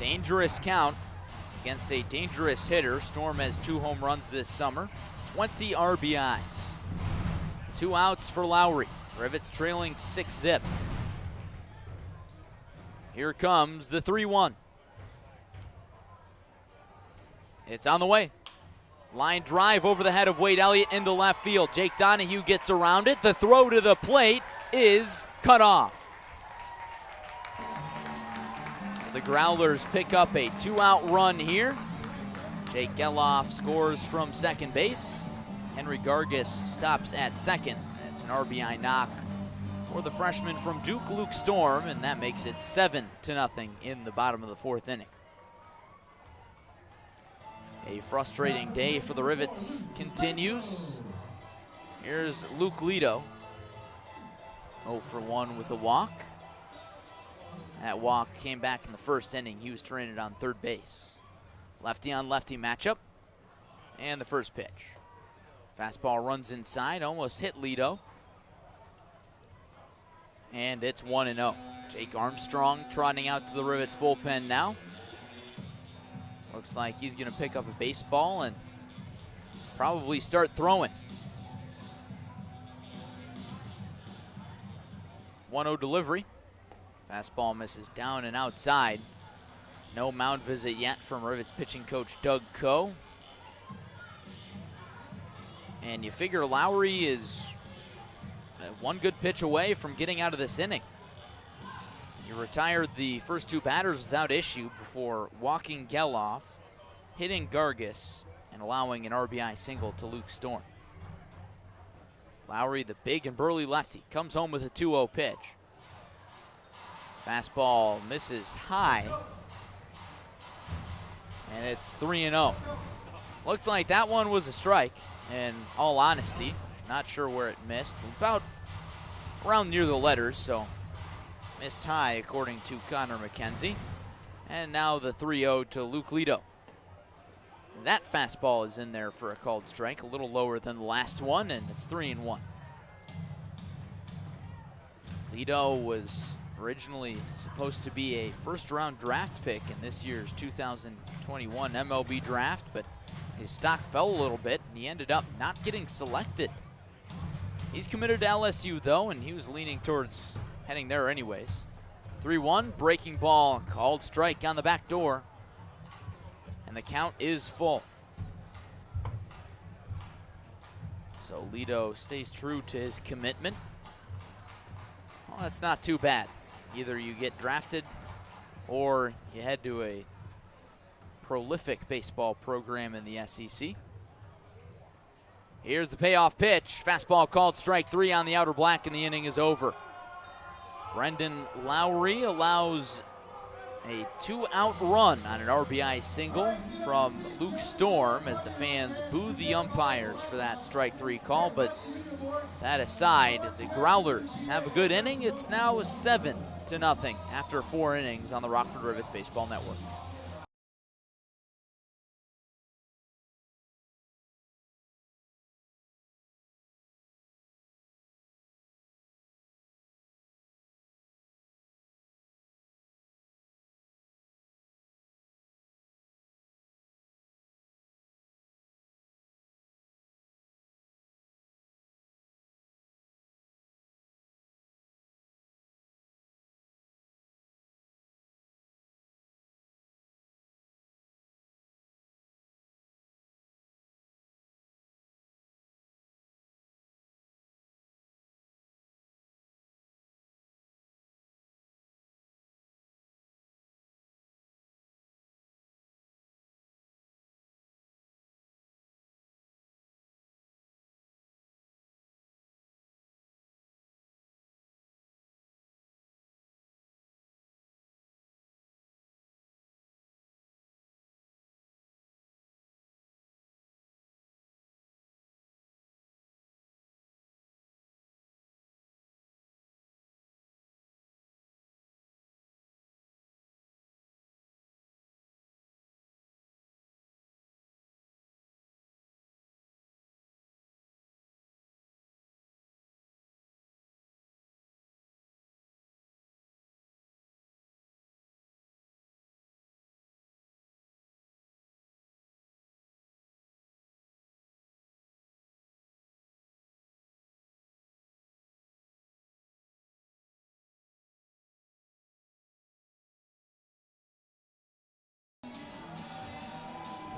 A: Dangerous count against a dangerous hitter. Storm has 2 home runs this summer, 20 RBIs. 2 outs for Lowry. Rivets trailing 6-zip. Here comes the 3-1. It's on the way. Line drive over the head of Wade Elliott into left field. Jake Donahue gets around it. The throw to the plate is cut off. So the Growlers pick up a 2-out run here. Jake Geloff scores from second base. Henry Gargis stops at second. It's an RBI knock for the freshman from Duke, Luke Storm, and that makes it 7-0 in the bottom of the 4th inning. A frustrating day for the Rivets continues. Here's Luke Lido. 0 for 1 with a walk. That walk came back in the 1st inning. He was stranded on third base. Lefty on lefty matchup. And the first pitch. Fastball runs inside, almost hit Lido. And it's 1-0. Jake Armstrong trotting out to the Rivets bullpen now. Looks like he's going to pick up a baseball and probably start throwing. 1-0 delivery. Fastball misses down and outside. No mound visit yet from Rivets pitching coach Doug Coe. And you figure Lowry is 1 good pitch away from getting out of this inning. You retired the first 2 batters without issue before walking Geloff, hitting Gargis, and allowing an RBI single to Luke Storm. Lowry, the big and burly lefty, comes home with a 2-0 pitch. Fastball misses high, and it's 3-0. Looked like that one was a strike, in all honesty. Not sure where it missed. About around near the letters, so missed high according to Connor McKenzie. And now the 3-0 to Luke Lido. That fastball is in there for a called strike, a little lower than the last one, and it's 3-1. Lido was originally supposed to be a first-round draft pick in this year's 2021 MLB draft, but his stock fell a little bit, and he ended up not getting selected. He's committed to LSU, though, and he was leaning towards heading there anyways. 3-1, breaking ball, called strike on the back door, and the count is full. So Lido stays true to his commitment. Well, that's not too bad. Either you get drafted or you head to a prolific baseball program in the SEC. Here's the payoff pitch. Fastball called strike 3 on the outer black, and the inning is over. Brendan Lowry allows a 2-out run on an RBI single from Luke Storm as the fans boo the umpires for that strike 3 call. But that aside, the Growlers have a good inning. It's now 7-0 after 4 innings on the Rockford Rivets Baseball Network.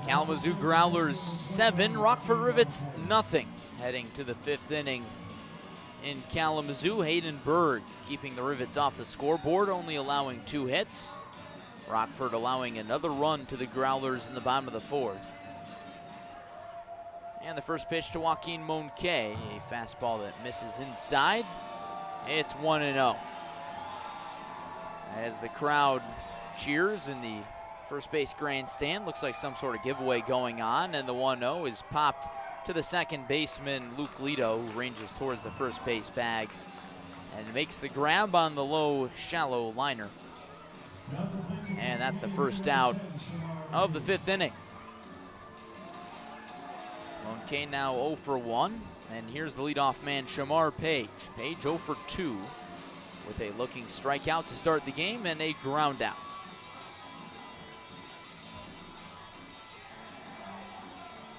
A: Kalamazoo Growlers 7, Rockford Rivets nothing. Heading to the 5th inning in Kalamazoo. Hayden Berg keeping the Rivets off the scoreboard, only allowing 2 hits. Rockford allowing another run to the Growlers in the bottom of the 4th. And the first pitch to Joaquin Monque, a fastball that misses inside. It's 1-0. As the crowd cheers in the first base grandstand, looks like some sort of giveaway going on, and the 1-0 is popped to the second baseman, Luke Lito, who ranges towards the first base bag and makes the grab on the low, shallow liner. And that's the first out of the 5th inning. Monque now 0 for 1, and here's the leadoff man, Shamar Page. Page 0 for 2 with a looking strikeout to start the game and a ground out.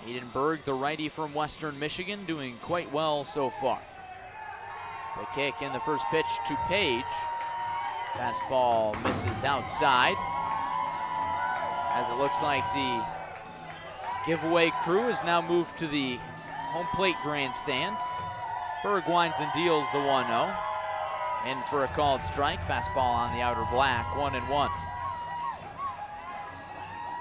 A: Hayden Berg, the righty from Western Michigan, doing quite well so far. The kick in the first pitch to Page. Fastball misses outside, as it looks like the giveaway crew has now moved to the home plate grandstand. Berg winds and deals the 1-0. In for a called strike, fastball on the outer black, 1-1.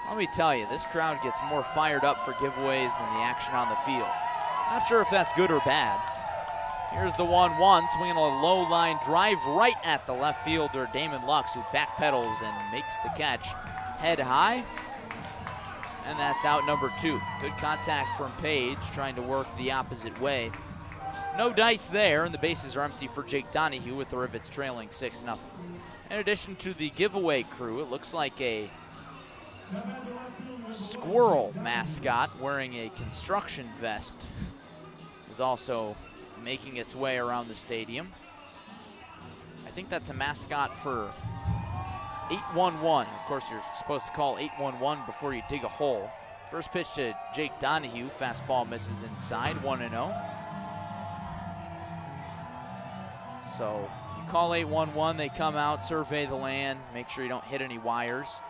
A: Let me tell you, this crowd gets more fired up for giveaways than the action on the field. Not sure if that's good or bad. Here's the 1-1, swinging a low line drive right at the left fielder, Damon Lux, who backpedals and makes the catch head high. And that's out number 2. Good contact from Page, trying to work the opposite way. No dice there, and the bases are empty for Jake Donahue with the Rivets trailing 6-0. In addition to the giveaway crew, it looks like a squirrel mascot wearing a construction vest is also making its way around the stadium. I think that's a mascot for 811. Of course, you're supposed to call 811 before you dig a hole. First pitch to Jake Donahue, fastball misses inside, 1-0. So you call 811, they come out, survey the land, make sure you don't hit any wires.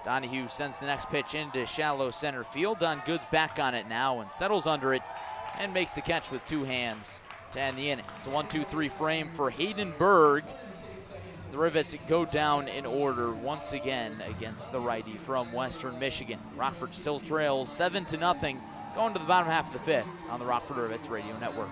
A: Donahue sends the next pitch into shallow center field. Don Good's back on it now and settles under it and makes the catch with 2 hands to end the inning. It's a 1-2-3 frame for Hayden Berg. The Rivets go down in order once again against the righty from Western Michigan. Rockford still trails 7-0 going to the bottom half of the 5th on the Rockford Rivets Radio Network.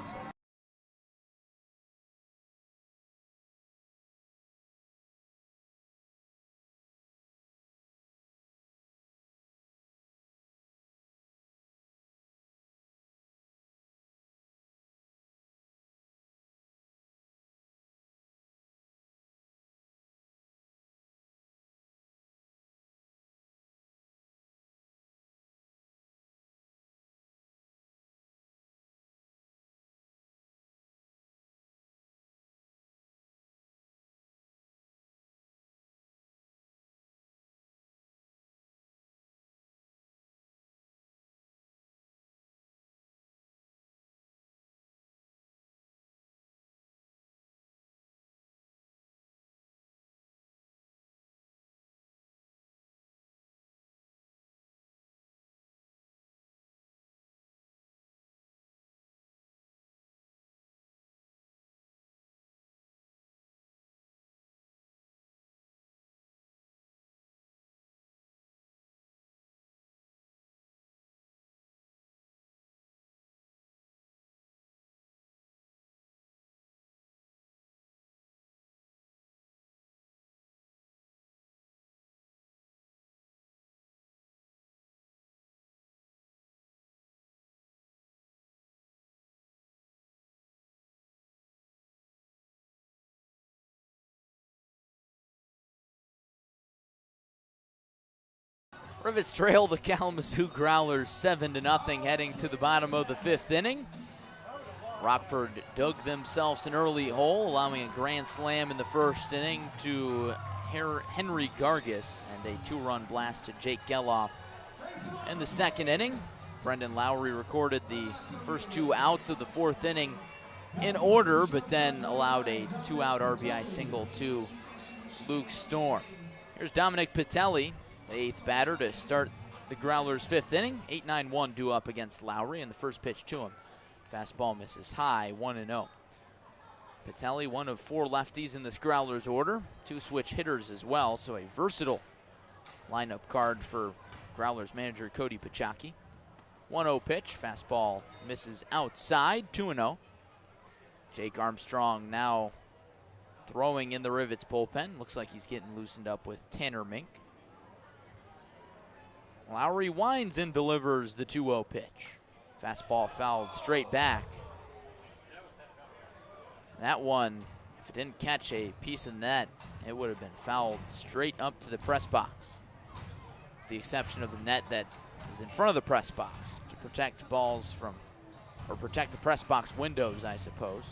A: Rivets trail the Kalamazoo Growlers 7-0 heading to the bottom of the 5th inning. Rockford dug themselves an early hole, allowing a grand slam in the first inning to Henry Gargis and a 2-run blast to Jake Geloff. In the second inning, Brendan Lowry recorded the first 2 outs of the 4th inning in order, but then allowed a 2-out RBI single to Luke Storm. Here's Dominic Patelli, the 8th batter, to start the Growlers' fifth inning. 8-9-1 due up against Lowry, and the first pitch to him. Fastball misses high, 1-0. Patelli, one of 4 lefties in this Growlers order. 2 switch hitters as well, so a versatile lineup card for Growlers manager Cody Pachaki. 1-0 pitch, fastball misses outside, 2-0. Jake Armstrong now throwing in the Rivets bullpen. Looks like he's getting loosened up with Tanner Mink. Lowry winds and delivers the 2-0 pitch. Fastball fouled straight back. That one, if it didn't catch a piece of the net, it would have been fouled straight up to the press box. The exception of the net that is in front of the press box to protect balls from, or protect the press box windows, I suppose.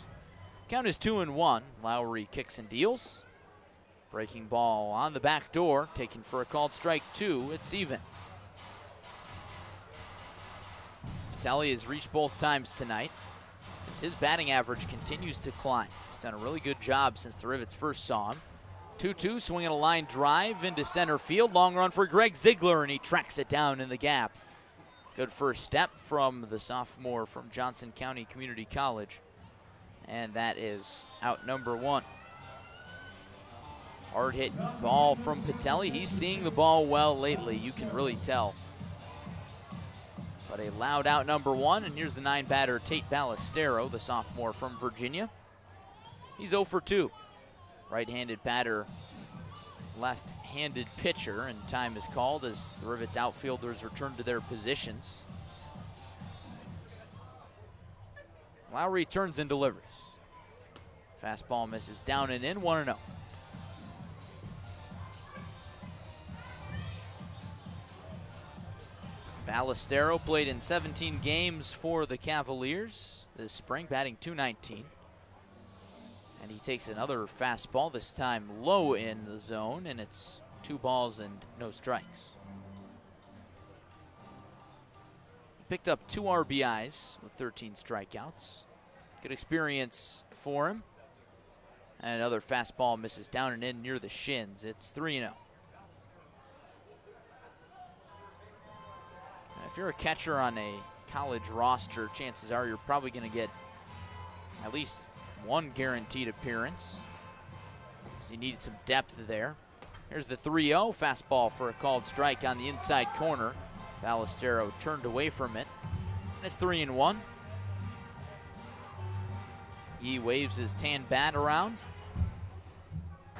A: Count is 2-1. Lowry kicks and deals. Breaking ball on the back door, taken for a called strike 2. It's even. Patelli has reached both times tonight as his batting average continues to climb. He's done a really good job since the Rivets first saw him. 2-2, swinging a line drive into center field. Long run for Greg Ziegler, and he tracks it down in the gap. Good first step from the sophomore from Johnson County Community College. And that is out number 1. Hard hit ball from Patelli. He's seeing the ball well lately, you can really tell. But a loud out number 1, and here's the 9-batter Tate Ballestero, the sophomore from Virginia. He's 0 for 2. Right-handed batter, left-handed pitcher, and time is called as the Rivets outfielders return to their positions. Lowry turns and delivers. Fastball misses down and in, 1-0. Ballestero played in 17 games for the Cavaliers this spring, batting .219. And he takes another fastball, this time low in the zone, and it's 2 balls and no strikes. He picked up 2 RBIs with 13 strikeouts. Good experience for him. And another fastball misses down and in near the shins. It's 3-0. If you're a catcher on a college roster, chances are you're probably going to get at least 1 guaranteed appearance. So you need some depth there. Here's the 3-0 fastball for a called strike on the inside corner. Ballestero turned away from it. And it's 3-1. He waves his tan bat around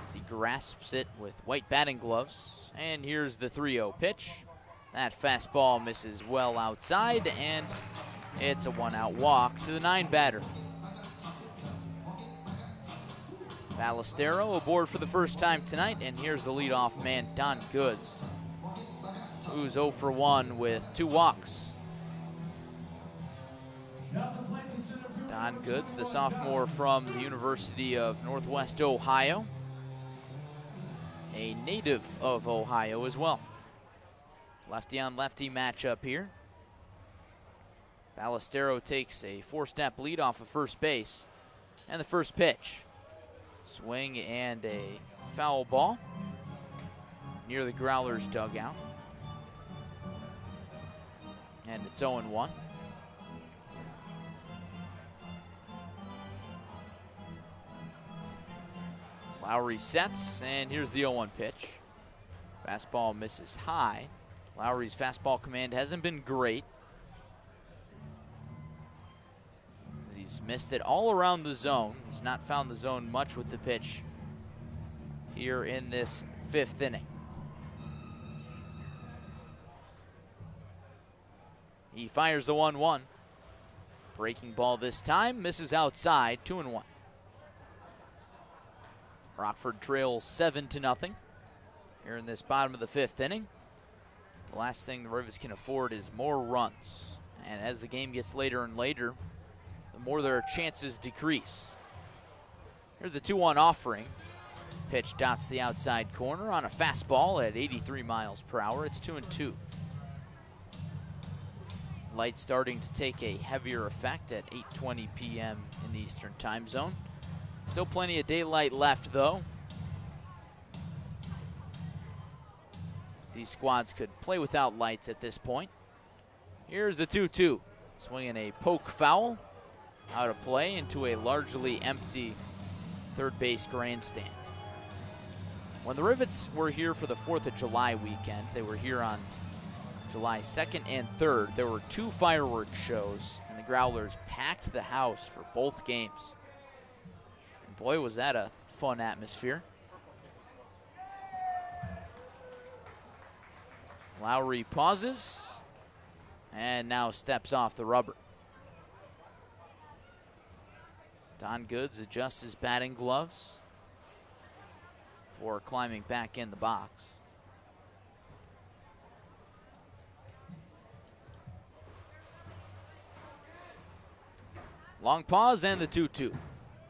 A: as he grasps it with white batting gloves. And here's the 3-0 pitch. That fastball misses well outside, and it's a 1-out walk to the 9-batter. Ballestero aboard for the first time tonight, and here's the leadoff man, Don Goods, who's 0 for 1 with 2 walks. Don Goods, the sophomore from the University of Northwest Ohio, a native of Ohio as well. Lefty on lefty matchup here. Ballestero takes a 4-step lead off of first base. And the first pitch. Swing and a foul ball near the Growlers dugout. And it's 0-1. Lowry sets, and here's the 0-1 pitch. Fastball misses high. Lowry's fastball command hasn't been great. He's missed it all around the zone. He's not found the zone much with the pitch here in this 5th inning. He fires the 1-1. Breaking ball this time, misses outside, 2-1. Rockford trails 7-0 here in this bottom of the 5th inning. The last thing the Rivets can afford is more runs. And as the game gets later and later, the more their chances decrease. Here's the 2-1 offering. Pitch dots the outside corner on a fastball at 83 miles per hour. It's 2-2. Light starting to take a heavier effect at 8:20 p.m. in the Eastern Time Zone. Still plenty of daylight left, though. these squads could play without lights at this point. Here's the 2-2. Swinging a poke foul out of play into a largely empty third base grandstand. When the Rivets were here for the 4th of July weekend, they were here on July 2nd and 3rd. There were 2 fireworks shows, and the Growlers packed the house for both games. And boy, was that a fun atmosphere. Lowry pauses and now steps off the rubber. Don Goods adjusts his batting gloves before climbing back in the box. Long pause and the 2-2.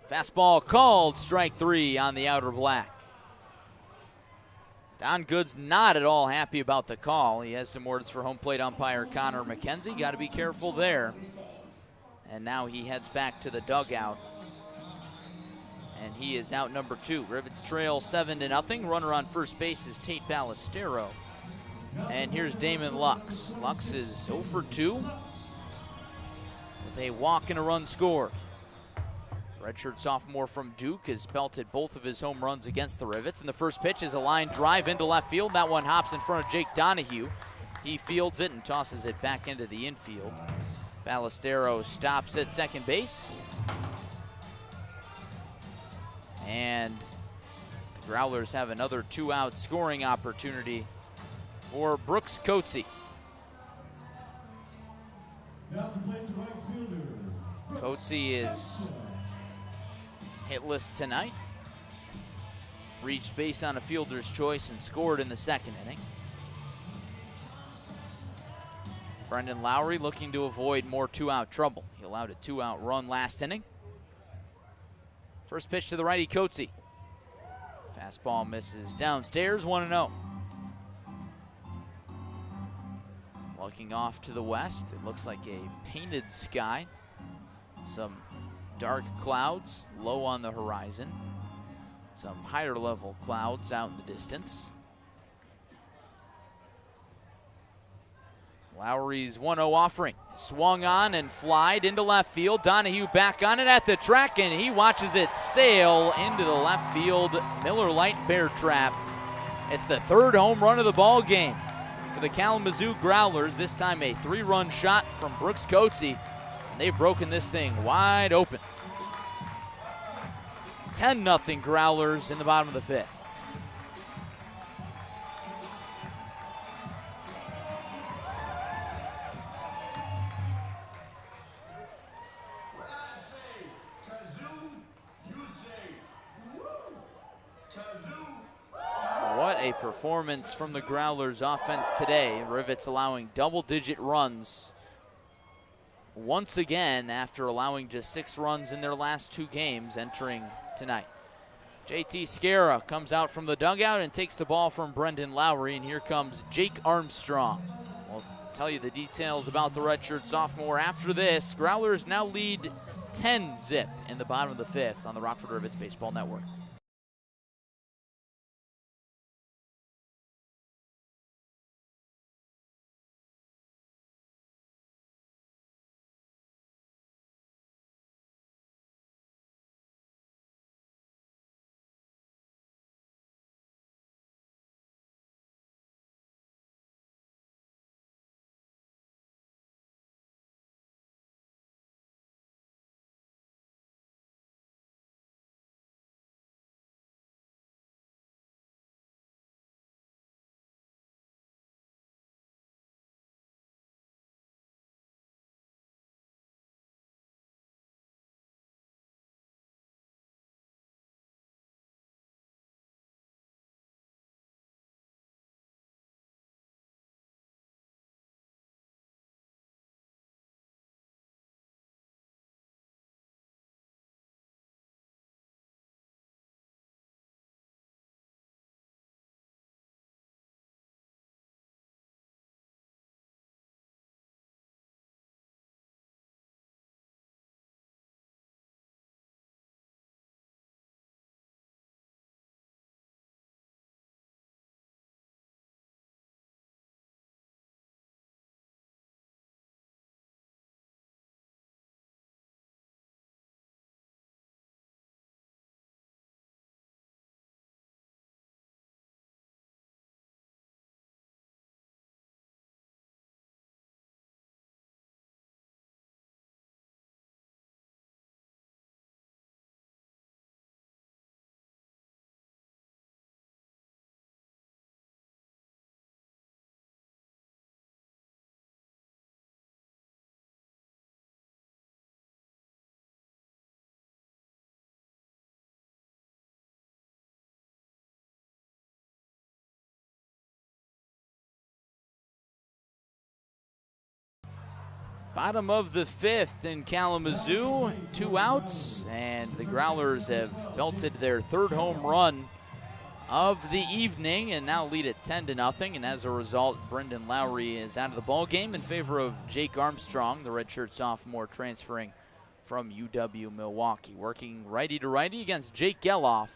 A: Fastball called, strike 3 on the outer black. Don Goods not at all happy about the call. He has some words for home plate umpire Connor McKenzie. Got to be careful there. And now he heads back to the dugout. And he is out number 2. Rivets trail 7-0. Runner on first base is Tate Ballestero. And here's Damon Lux. Lux is 0 for 2 with a walk and a run scored. Redshirt sophomore from Duke has belted both of his home runs against the Rivets. And the first pitch is a line drive into left field. That one hops in front of Jake Donahue. He fields it and tosses it back into the infield. Ballestero stops at second base. And the Growlers have another 2-out scoring opportunity for Brooks Coetzee. Coetzee is hitless tonight. Reached base on a fielder's choice and scored in the 2nd inning. Brendan Lowry looking to avoid more 2-out trouble. He allowed a 2-out run last inning. First pitch to the righty, Coetzee. Fastball misses downstairs, 1-0. Looking off to the west, it looks like a painted sky. Some dark clouds low on the horizon. Some higher level clouds out in the distance. Lowry's 1-0 offering. Swung on and flied into left field. Donahue back on it at the track, and he watches it sail into the left field Miller Lite bear trap. It's the 3rd home run of the ball game for the Kalamazoo Growlers. This time a 3-run shot from Brooks Coetzee. And they've broken this thing wide open. 10-0 Growlers in the bottom of the 5th. What a performance from the Growlers offense today. Rivets allowing double-digit runs once again after allowing just 6 runs in their last 2 games entering tonight. JT Scarra comes out from the dugout and takes the ball from Brendan Lowry, and here comes Jake Armstrong. We'll tell you the details about the redshirt sophomore after this. Growlers now lead 10-0 in the bottom of the 5th on the Rockford Rivets Baseball Network. Bottom of the 5th in Kalamazoo, 2 outs, and the Growlers have belted their 3rd home run of the evening and now lead it 10-0. And as a result, Brendan Lowry is out of the ball game in favor of Jake Armstrong, the redshirt sophomore transferring from UW Milwaukee. Working righty to righty against Jake Geloff,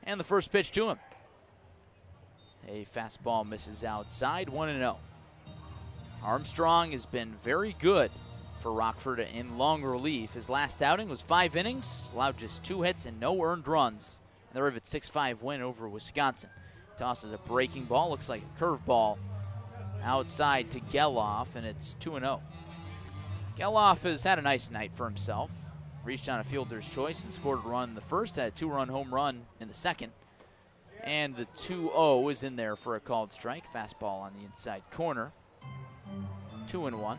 A: and the first pitch to him. A fastball misses outside, 1-0. Armstrong has been very good for Rockford in long relief. His last outing was 5 innings, allowed just 2 hits and no earned runs. And the Rivets 6-5 win over Wisconsin. Tosses a breaking ball, looks like a curveball outside to Geloff, and it's 2-0. Geloff has had a nice night for himself. Reached on a fielder's choice and scored a run in the first, had a 2-run home run in the second. And the 2-0 is in there for a called strike. Fastball on the inside corner. 2-1.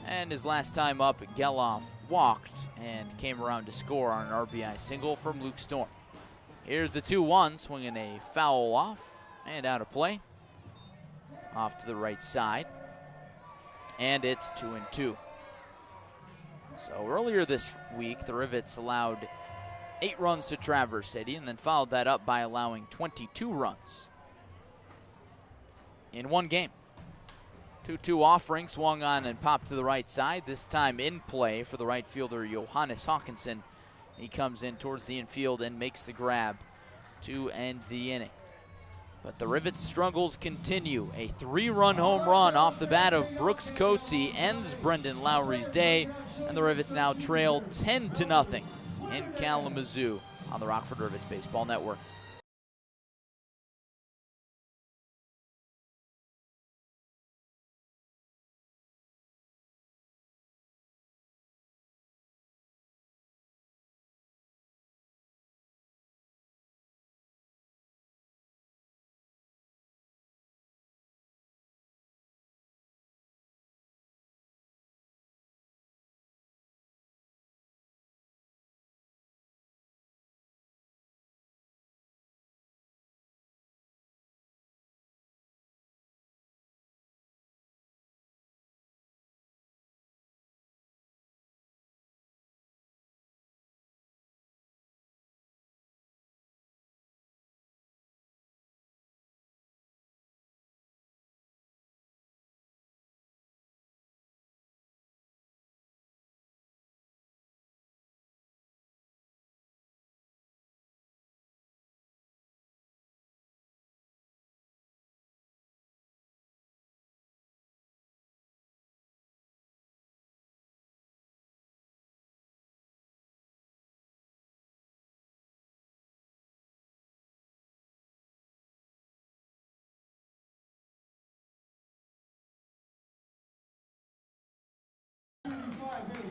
A: And his last time up, Geloff walked and came around to score on an RBI single from Luke Storm. Here's the 2-1, swinging a foul off and out of play. Off to the right side. And it's 2-2. So earlier this week, the Rivets allowed 8 runs to Traverse City and then followed that up by allowing 22 runs in one game. 2-2 offering, swung on and popped to the right side. This time in play for the right fielder, Johannes Hawkinson. He comes in towards the infield and makes the grab to end the inning. But the Rivets' struggles continue. A 3-run home run off the bat of Brooks Coetzee ends Brendan Lowry's day, and the Rivets now trail 10-0 in Kalamazoo on the Rockford Rivets Baseball Network.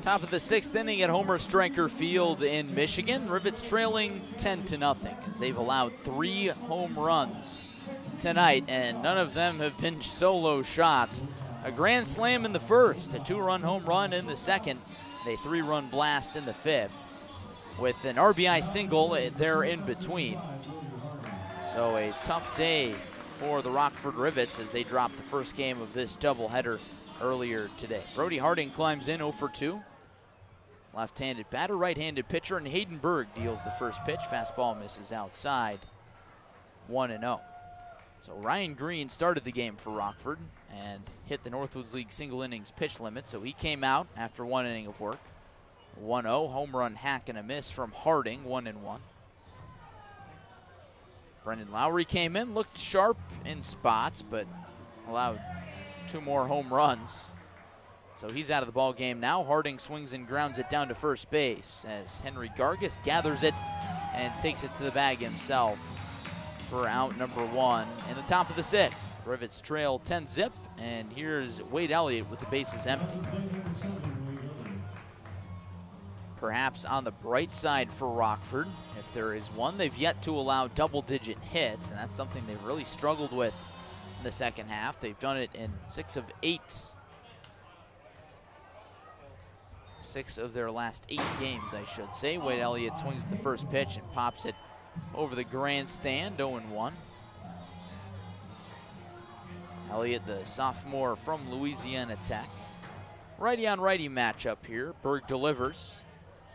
A: Top of the 6th inning at Homer Stryker Field in Michigan. Rivets trailing 10-0 as they've allowed 3 home runs tonight, and none of them have been solo shots. A grand slam in the first, a 2-run home run in the second, and a 3-run blast in the 5th, with an RBI single there in between. So a tough day for the Rockford Rivets as they drop the first game of this doubleheader earlier today. Brody Harding climbs in 0 for 2. Left-handed batter, right-handed pitcher, and Hayden Berg deals the first pitch. Fastball misses outside, 1-0. So Ryan Green started the game for Rockford and hit the Northwoods League single innings pitch limit, so he came out after 1 inning of work. 1-0, home run, hack, and a miss from Harding, 1-1. Brendan Lowry came in, looked sharp in spots, but allowed 2 more home runs. So he's out of the ball game now. Harding swings and grounds it down to first base as Henry Gargis gathers it and takes it to the bag himself for out number 1 in the top of the 6th. Rivets trail 10-0, and here's Wade Elliott with the bases empty. Perhaps on the bright side for Rockford, if there is one, they've yet to allow double-digit hits, and that's something they've really struggled with in the second half. They've done it in 6 of 8. 6 of their last 8 games, I should say. Wade Elliott swings the first pitch and pops it over the grandstand, 0-1. Elliott, the sophomore from Louisiana Tech. righty-on-righty matchup here. Berg delivers.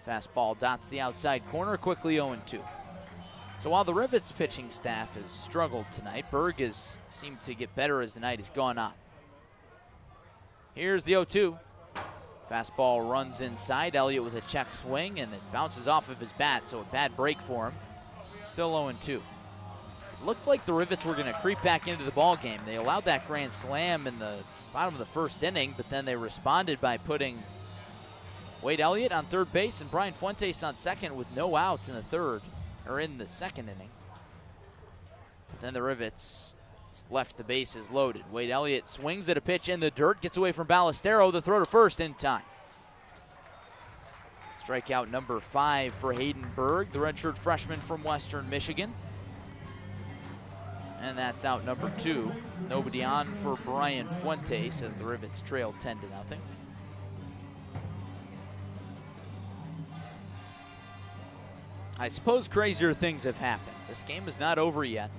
A: Fastball dots the outside corner, quickly 0-2. So while the Rivets pitching staff has struggled tonight, Berg has seemed to get better as the night has gone on. Here's the 0-2. Fastball runs inside. Elliott with a check swing, and it bounces off of his bat, so a bad break for him. Still 0-2. It looked like the Rivets were going to creep back into the ball game. They allowed that grand slam in the bottom of the first inning, but then they responded by putting Wade Elliott on third base and Brian Fuentes on second with no outs in the second inning. But then the Rivets left the bases loaded. Wade Elliott swings at a pitch in the dirt, gets away from Ballestero, the throw to first in time. Strikeout number 5 for Hayden Berg, the redshirt freshman from Western Michigan. And that's out number 2. Nobody on for Brian Fuentes as the Rivets trail 10-0. I suppose crazier things have happened. This game is not over yet.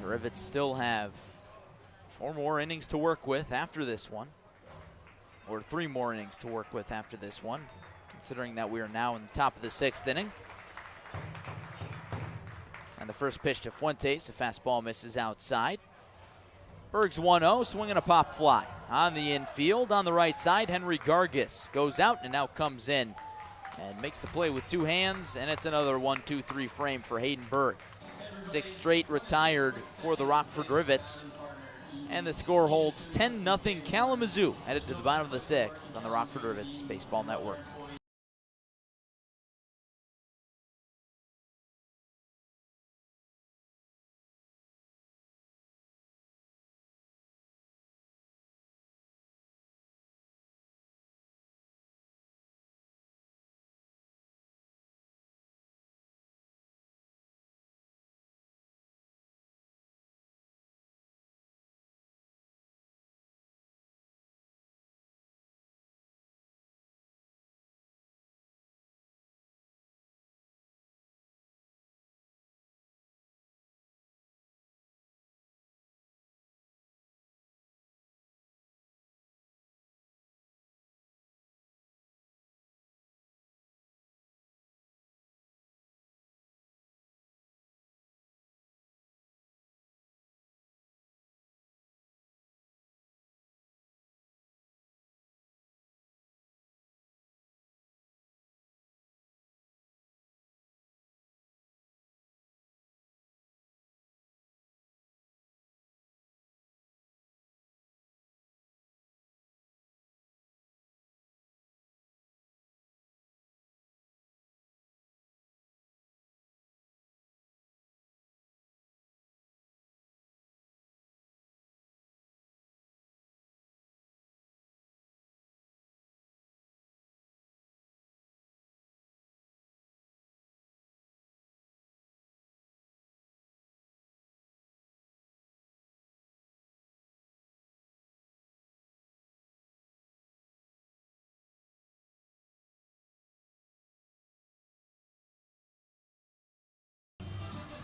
A: The Rivets still have 4 more innings to work with after this one, or 3 more innings to work with after this one, considering that we are now in the top of the 6th inning. And the first pitch to Fuentes, a fastball misses outside. Berg's 1-0, swinging a pop fly. On the infield, on the right side, Henry Gargis goes out and now comes in and makes the play with 2 hands, and it's another 1-2-3 frame for Hayden Berg. 6 straight retired for the Rockford Rivets, and the score holds 10-0 Kalamazoo, headed to the bottom of the 6th on the Rockford Rivets Baseball Network.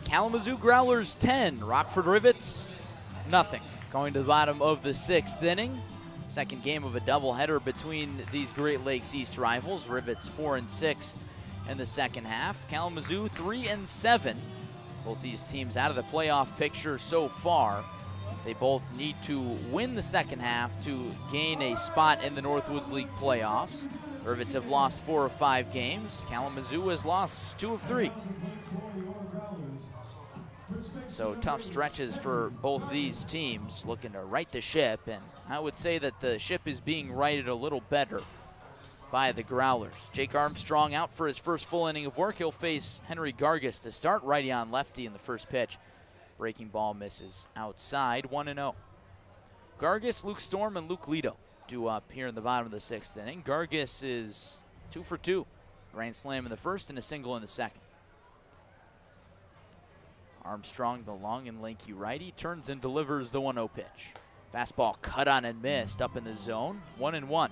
A: Kalamazoo Growlers 10, Rockford Rivets nothing. Going to the bottom of the 6th inning. Second game of a doubleheader between these Great Lakes East rivals. Rivets 4-6 in the second half. Kalamazoo 3-7. Both these teams out of the playoff picture so far. They both need to win the second half to gain a spot in the Northwoods League playoffs. Rivets have lost 4 of 5 games. Kalamazoo has lost 2 of 3. So tough stretches for both these teams, looking to right the ship, and I would say that the ship is being righted a little better by the Growlers. Jake Armstrong out for his first full inning of work. He'll face Henry Gargis to start, righty on lefty in the first pitch. Breaking ball misses outside, 1-0. Gargis, Luke Storm, and Luke Lito due up here in the bottom of the 6th inning. Gargis is 2 for 2. Grand slam in the first and a single in the second. Armstrong, the long and lanky righty, turns and delivers the 1-0 pitch. Fastball cut on and missed up in the zone, 1-1.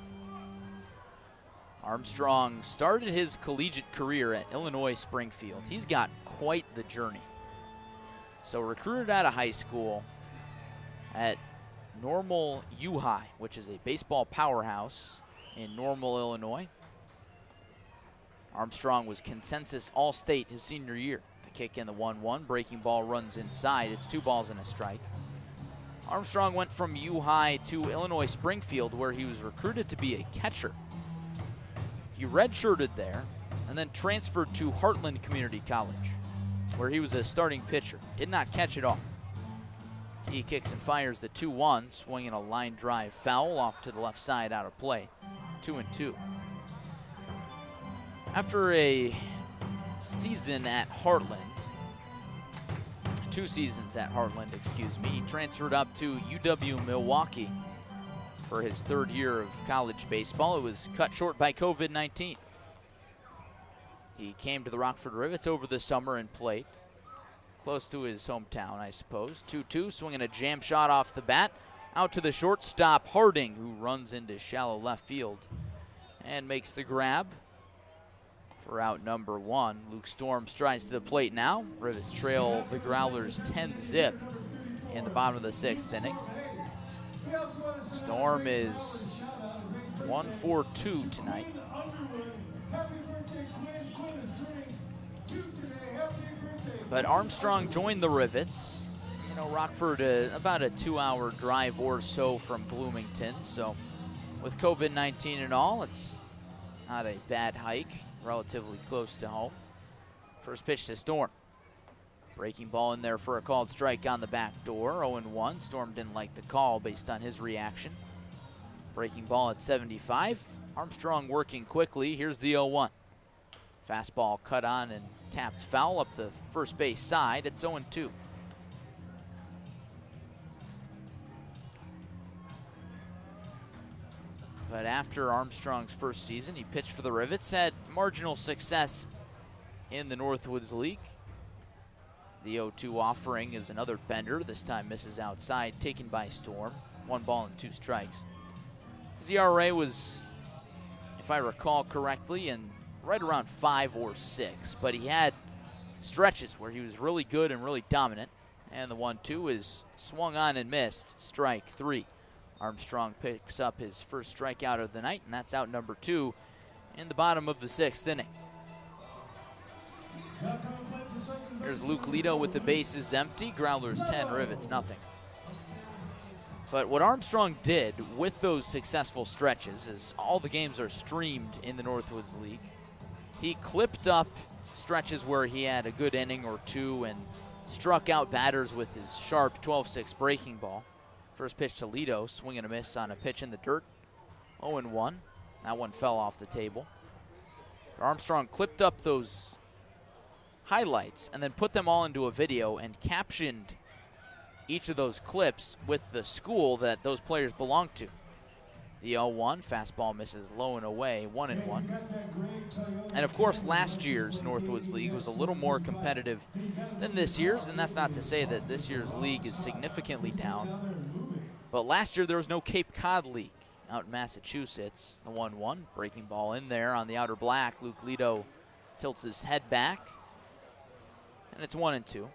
A: Armstrong started his collegiate career at Illinois Springfield. He's got quite the journey. So recruited out of high school at Normal U High, which is a baseball powerhouse in Normal, Illinois. Armstrong was consensus All-State his senior year. The kick in the 1-1, breaking ball runs inside. It's 2 balls and a strike. Armstrong went from U High to Illinois Springfield, where he was recruited to be a catcher. He redshirted there and then transferred to Heartland Community College, where he was a starting pitcher. Did not catch it all. He kicks and fires the 2-1, swinging a line drive foul off to the left side out of play. 2-2. After a season at Heartland, 2 seasons at Heartland, excuse me, he transferred up to UW Milwaukee for his 3rd year of college baseball. It was cut short by COVID-19. He came to the Rockford Rivets over the summer and played close to his hometown, I suppose. 2-2, swinging a jam shot off the bat. Out to the shortstop, Harding, who runs into shallow left field and makes the grab for out number 1. Luke Storm strides to the plate now. Rivets trail the Growlers 10-zip in the bottom of the 6th inning. Storm is 1-for-2 tonight. But Armstrong joined the Rivets. You know, Rockford, about a 2-hour drive or so from Bloomington. So with COVID-19 and all, it's not a bad hike, relatively close to home. First pitch to Storm. Breaking ball in there for a called strike on the back door, 0-1. Storm didn't like the call based on his reaction. Breaking ball at 75. Armstrong working quickly. Here's the 0-1. Fastball cut on and tapped foul up the first base side. It's 0-2. But after Armstrong's first season, he pitched for the Rivets, had marginal success in the Northwoods League. The 0-2 offering is another bender, this time misses outside, taken by Storm. 1 ball and 2 strikes. His ERA was, if I recall correctly, right around 5 or 6, but he had stretches where he was really good and really dominant. And the 1-2 is swung on and missed, strike 3. Armstrong picks up his first strikeout of the night, and that's out number 2 in the bottom of the 6th inning. Here's Luke Lido with the bases empty. Growlers 10, Rivets nothing. But what Armstrong did with those successful stretches is all the games are streamed in the Northwoods League. He clipped up stretches where he had a good inning or 2 and struck out batters with his sharp 12-6 breaking ball. First pitch to Lido, swing and a miss on a pitch in the dirt. 0-1. That one fell off the table. But Armstrong clipped up those highlights and then put them all into a video and captioned each of those clips with the school that those players belong to. The 0-1, fastball misses low and away, 1-1. And of course, last year's Northwoods League was a little more competitive than this year's, and that's not to say that this year's league is significantly down. But last year there was no Cape Cod League out in Massachusetts. The 1-1, breaking ball in there on the outer black. Luke Lido tilts his head back, and it's 1-2.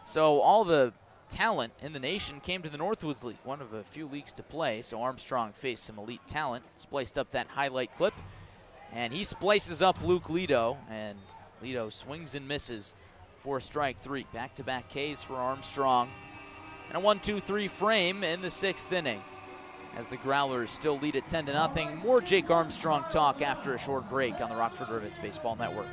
A: So all the talent in the nation came to the Northwoods League, one of a few leagues to play, so Armstrong faced some elite talent, spliced up that highlight clip, and he splices up Luke Lido, and Lido swings and misses for strike 3. Back-to-back Ks for Armstrong, and a 1-2-3 frame in the 6th inning as the Growlers still lead at 10-0. More Jake Armstrong talk after a short break on the Rockford Rivets Baseball Network.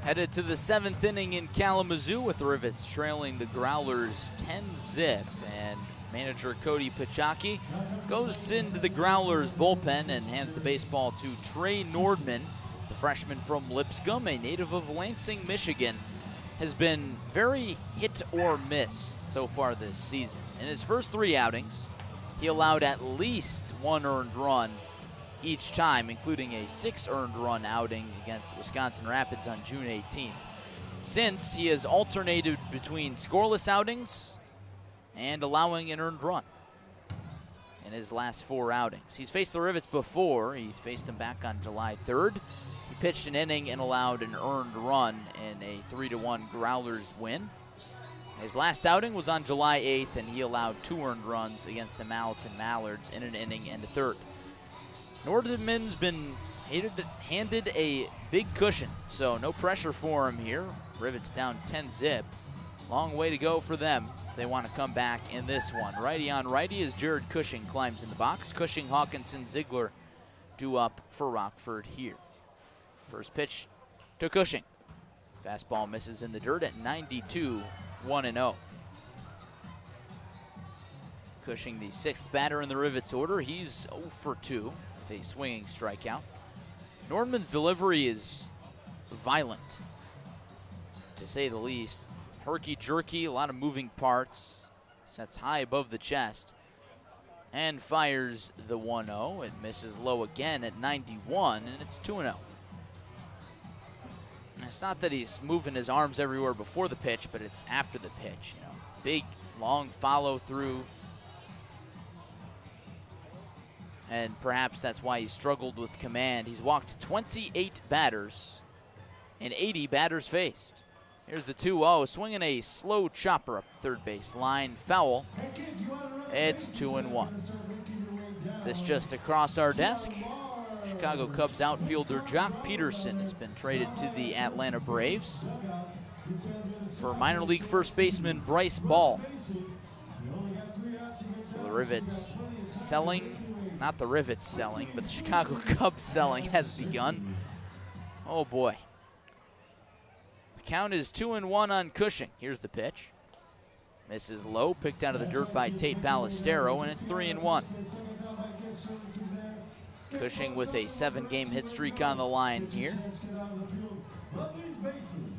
A: Headed to the 7th inning in Kalamazoo with the Rivets trailing the Growlers 10-zip. And manager Cody Pachaki goes into the Growlers bullpen and hands the baseball to Trey Nordman, the freshman from Lipscomb, a native of Lansing, Michigan. Has been very hit or miss so far this season. In his first 3 outings, he allowed at least 1 earned run each time, including a 6 earned run outing against Wisconsin Rapids on June 18th. Since, he has alternated between scoreless outings and allowing an earned run in his last 4 outings. He's faced the Rivets before. He's faced them back on July 3rd. He pitched an inning and allowed an earned run in a 3-1 Growlers win. His last outing was on July 8th, and he allowed 2 earned runs against the Allison Mallards in an inning and a third. Nordman's been handed a big cushion, so no pressure for him here. Rivets down 10-zip. Long way to go for them if they want to come back in this one. Righty on righty as Jared Cushing climbs in the box. Cushing, Hawkinson, Ziegler due up for Rockford here. First pitch to Cushing. Fastball misses in the dirt at 92, 1-0. Cushing, the 6th batter in the Rivets order. He's 0 for 2 with a swinging strikeout. Nordman's delivery is violent, to say the least. Herky-jerky, a lot of moving parts. Sets high above the chest and fires the 1-0. It misses low again at 91, and it's 2-0. It's not that he's moving his arms everywhere before the pitch, but it's after the pitch. You know, big, long follow through. And perhaps that's why he struggled with command. He's walked 28 batters and 80 batters faced. Here's the 2-0, swinging a slow chopper up third base line, foul. It's 2-1. This just across our desk. Chicago Cubs outfielder Jock Peterson has been traded to the Atlanta Braves for minor league first baseman Bryce Ball. So the Rivets selling, not the Rivets selling, but the Chicago Cubs selling has begun. Oh boy. The count is 2-1 on Cushing. Here's the pitch. Misses low, picked out of the dirt by Tate Ballestero, and it's 3-1. Cushing with a 7-game hit streak on the line here.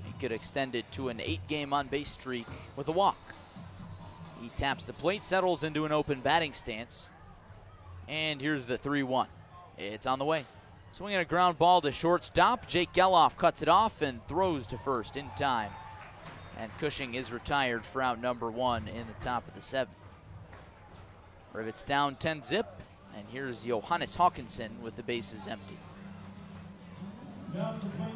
A: He could extend it to an 8-game on-base streak with a walk. He taps the plate, settles into an open batting stance, and here's the 3-1. It's on the way. Swinging a ground ball to shortstop. Jake Geloff cuts it off and throws to first in time. And Cushing is retired for out number 1 in the top of the 7th. Rivets down 10-zip. And here's Johannes Hawkinson with the bases empty.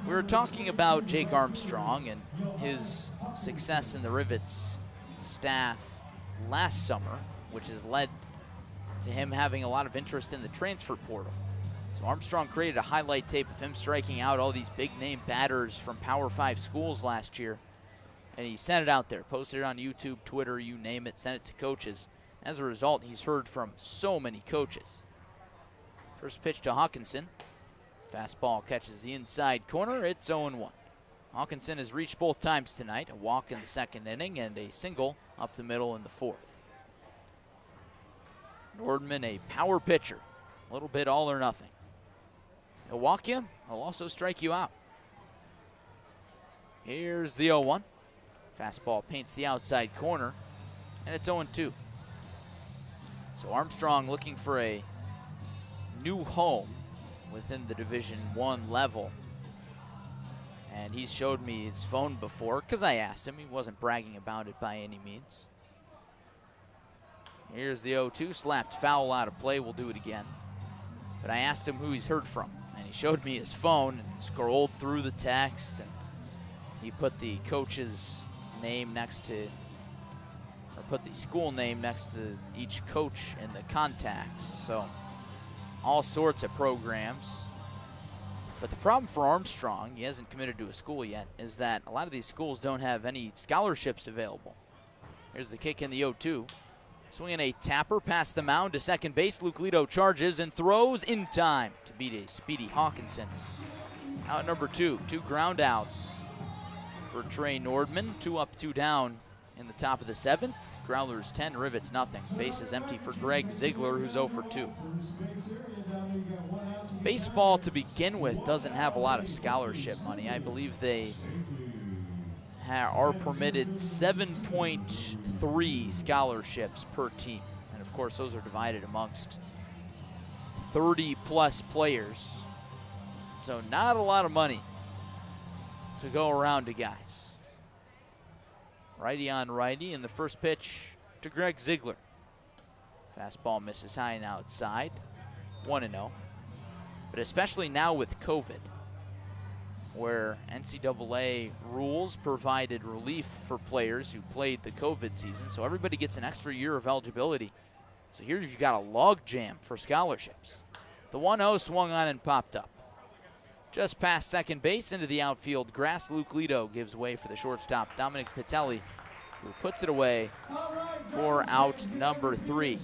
A: We were talking about Jake Armstrong and his success in the Rivets staff last summer, which has led to him having a lot of interest in the transfer portal. So Armstrong created a highlight tape of him striking out all these big-name batters from Power 5 schools last year. And he sent it out there, posted it on YouTube, Twitter, you name it, sent it to coaches. As a result, he's heard from so many coaches. First pitch to Hawkinson. Fastball catches the inside corner. It's 0-1. Hawkinson has reached both times tonight. A walk in the 2nd inning and a single up the middle in the 4th. Nordman, a power pitcher. A little bit all or nothing. He'll walk you. He'll also strike you out. Here's the 0-1. Fastball paints the outside corner. And it's 0-2. So Armstrong looking for a new home within the Division I level. And he's showed me his phone before because I asked him. He wasn't bragging about it by any means. Here's the 0-2, slapped foul out of play. We'll do it again. But I asked him who he's heard from, and he showed me his phone and scrolled through the texts, and he put the coach's name next to, or put the school name next to each coach in the contacts. So all sorts of programs. But the problem for Armstrong, he hasn't committed to a school yet, is that a lot of these schools don't have any scholarships available. Here's the kick in the 0-2. Swinging a tapper past the mound to second base. Luke Lito charges and throws in time to beat a speedy Hawkinson. Out number 2, 2 ground outs for Trey Nordman. 2 up, 2 down in the top of the 7th. Growlers 10, Rivets nothing. Base is empty for Greg Ziegler, who's 0 for 2. Baseball, to begin with, doesn't have a lot of scholarship money. I believe they are permitted 7.3 scholarships per team. And of course, those are divided amongst 30-plus players. So not a lot of money to go around to guys. Righty on righty, and the first pitch to Greg Ziegler. Fastball misses high and outside, 1-0. But especially now with COVID, where NCAA rules provided relief for players who played the COVID season, so everybody gets an extra year of eligibility. So here you've got a log jam for scholarships. The 1-0 swung on and popped up. Just past second base into the outfield grass, Luke Lito gives way for the shortstop, Dominic Pitelli, who puts it away for out number 3.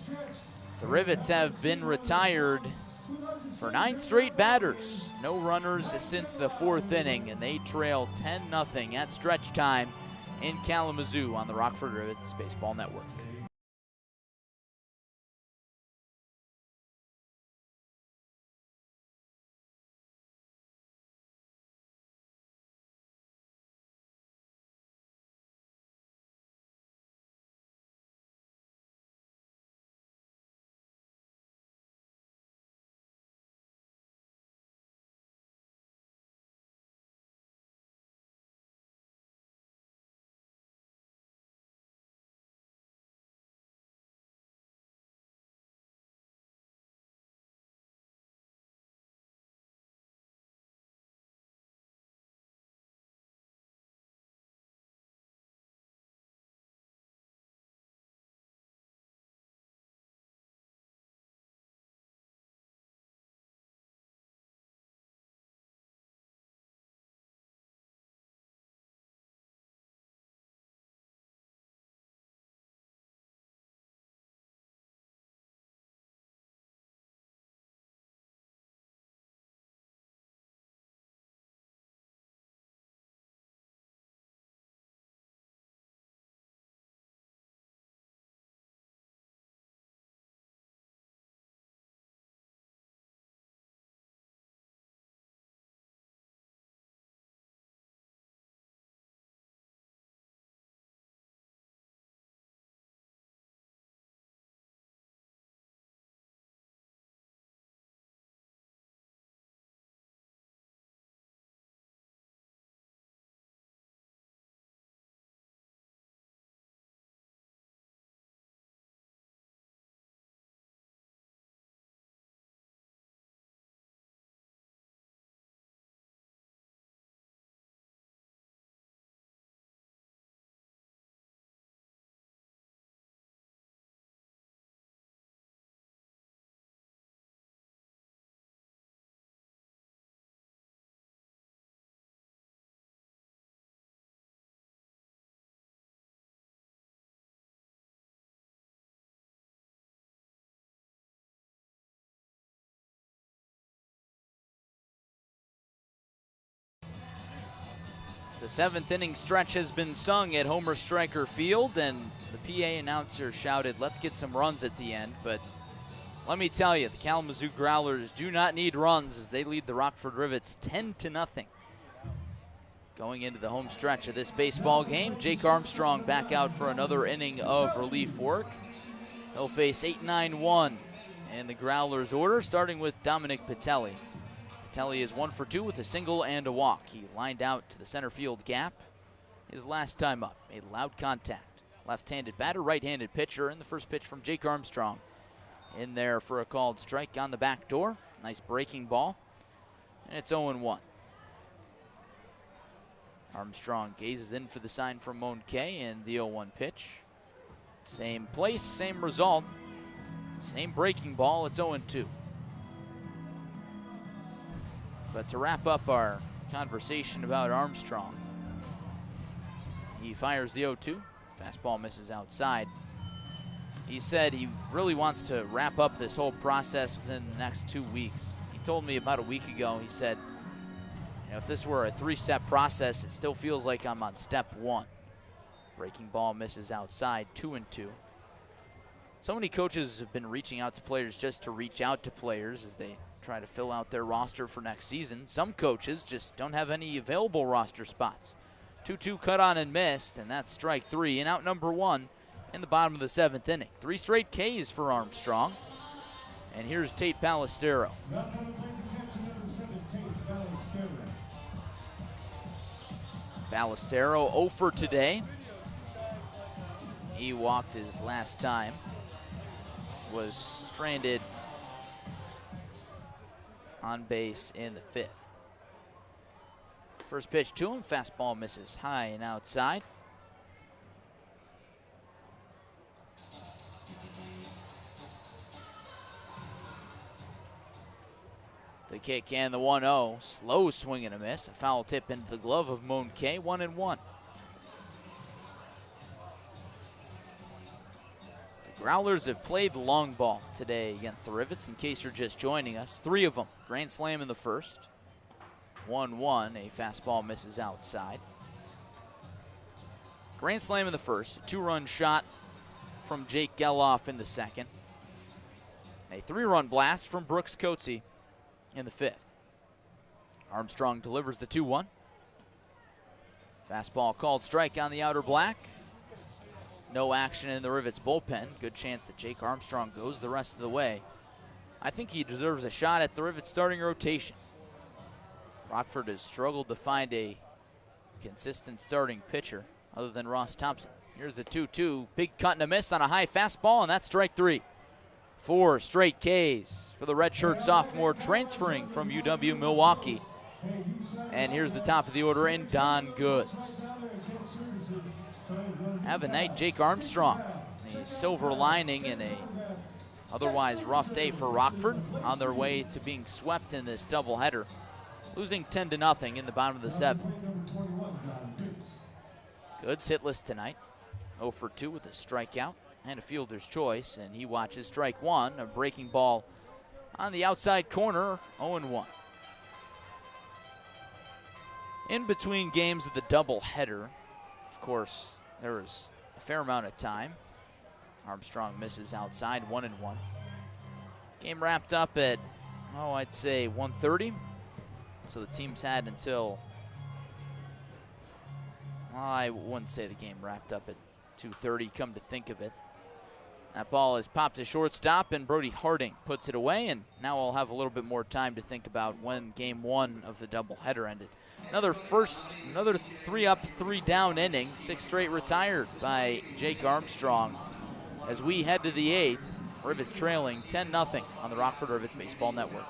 A: The Rivets have been retired for 9 straight batters. No runners since the 4th inning, and they trail 10-0 at stretch time in Kalamazoo on the Rockford Rivets Baseball Network. The 7th inning stretch has been sung at Homer Stryker Field, and the PA announcer shouted, "Let's get some runs at the end." But let me tell you, the Kalamazoo Growlers do not need runs as they lead the Rockford Rivets 10-0. Going into the home stretch of this baseball game, Jake Armstrong back out for another inning of relief work. He'll face 8-9-1 in the Growlers order, starting with Dominic Pitelli. Pitelli is 1 for 2 with a single and a walk. He lined out to the center field gap his last time up. Made loud contact. Left-handed batter, right-handed pitcher, and the first pitch from Jake Armstrong. In there for a called strike on the back door. Nice breaking ball. And it's 0-1. Armstrong gazes in for the sign from Moan K, and the 0-1 pitch. Same place, same result. Same breaking ball, it's 0-2. But to wrap up our conversation about Armstrong, he fires the 0-2. Fastball misses outside. He said he really wants to wrap up this whole process within the next 2 weeks. He told me about a week ago, he said, If this were a 3-step process, it still feels like I'm on step 1. Breaking ball misses outside, 2-2. So many coaches have been reaching out to players just to reach out to players as they try to fill out their roster for next season. Some coaches just don't have any available roster spots. 2-2 cut on and missed, and that's strike 3, and out number 1 in the bottom of the 7th inning. 3 straight Ks for Armstrong. And here's Tate Ballestero. Ballestero 0 for today. He walked his last time. Was stranded on base in the 5th. First pitch to him, fastball misses high and outside. The kick and the 1-0. Slow swing and a miss. A foul tip into the glove of Monke. 1-1. The Growlers have played long ball today against the Rivets, in case you're just joining us. 3 of them. Grand slam in the first. 1-1. A fastball misses outside. Grand slam in the first. A 2-run shot from Jake Geloff in the second. A 3-run blast from Brooks Coetzee in the 5th. Armstrong delivers the 2-1. Fastball called strike on the outer black. No action in the Rivets bullpen. Good chance that Jake Armstrong goes the rest of the way. I think he deserves a shot at the Rivets starting rotation. Rockford has struggled to find a consistent starting pitcher other than Ross Thompson. Here's the 2-2. Big cut and a miss on a high fastball, and that's strike 3. 4 straight Ks for the redshirt sophomore transferring from UW Milwaukee. And here's the top of the order in Don Goods. Have a night, Jake Armstrong. A silver lining in a otherwise rough day for Rockford, on their way to being swept in this doubleheader, losing 10-0 in the bottom of the 7th. Goods hitless tonight, 0 for 2 with a strikeout and a fielder's choice, and he watches strike 1, a breaking ball on the outside corner, 0-1. In between games of the doubleheader, of course, there was a fair amount of time. Armstrong misses outside, 1-1. Game wrapped up at, I'd say 1:30. So the teams had until, I wouldn't say the game wrapped up at 2:30, come to think of it. That ball is popped to shortstop, and Brody Harding puts it away, and now I'll have a little bit more time to think about when game 1 of the doubleheader ended. Another 3-up, 3-down inning, 6 straight retired by Jake Armstrong. As we head to the 8th, Rivets trailing 10-0 on the Rockford Rivets Baseball Network.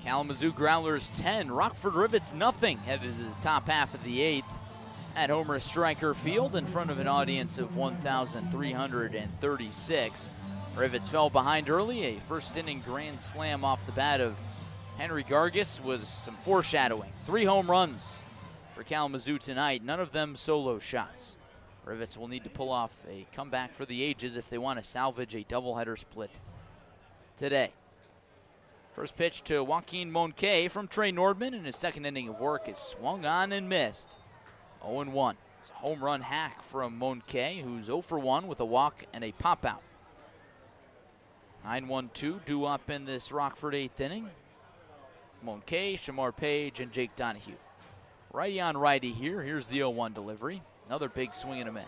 A: Kalamazoo Growlers 10, Rockford Rivets nothing, headed to the top half of the 8th at Homer Stryker Field in front of an audience of 1,336. Rivets fell behind early. A first inning grand slam off the bat of Henry Gargis was some foreshadowing. 3 home runs for Kalamazoo tonight, none of them solo shots. Rivets will need to pull off a comeback for the ages if they want to salvage a doubleheader split today. First pitch to Joaquin Monque from Trey Nordman, and his second inning of work is swung on and missed. 0-1. It's a home run hack from Monque, who's 0 for 1 with a walk and a pop out. 9-1-2 due up in this Rockford 8th inning. Monque, Shamar Page, and Jake Donahue. Righty on righty here. Here's the 0-1 delivery. Another big swing and a miss.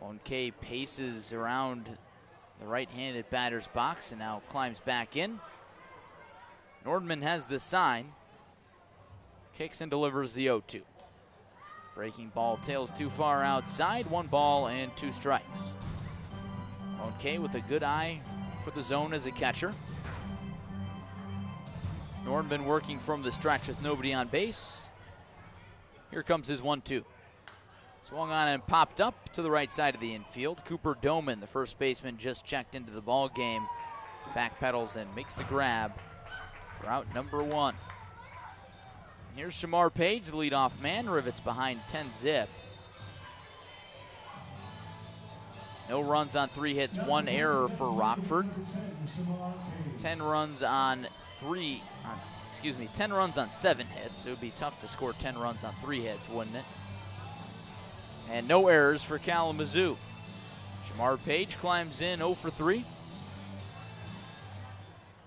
A: Monque paces around the right-handed batter's box and now climbs back in. Nordman has the sign. Kicks and delivers the 0-2. Breaking ball tails too far outside. 1 ball and 2 strikes. Monque with a good eye for the zone as a catcher. Nordman working from the stretch with nobody on base. Here comes his 1-2. Swung on and popped up to the right side of the infield. Cooper Doman, the first baseman, just checked into the ball game. Backpedals and makes the grab for out number 1. Here's Shamar Page, the leadoff man. Rivets behind 10-zip. No runs on 3 hits, 1 error for Rockford. 10 runs on 7 hits. It would be tough to score 10 runs on 3 hits, wouldn't it? And no errors for Kalamazoo. Shamar Page climbs in 0 for 3.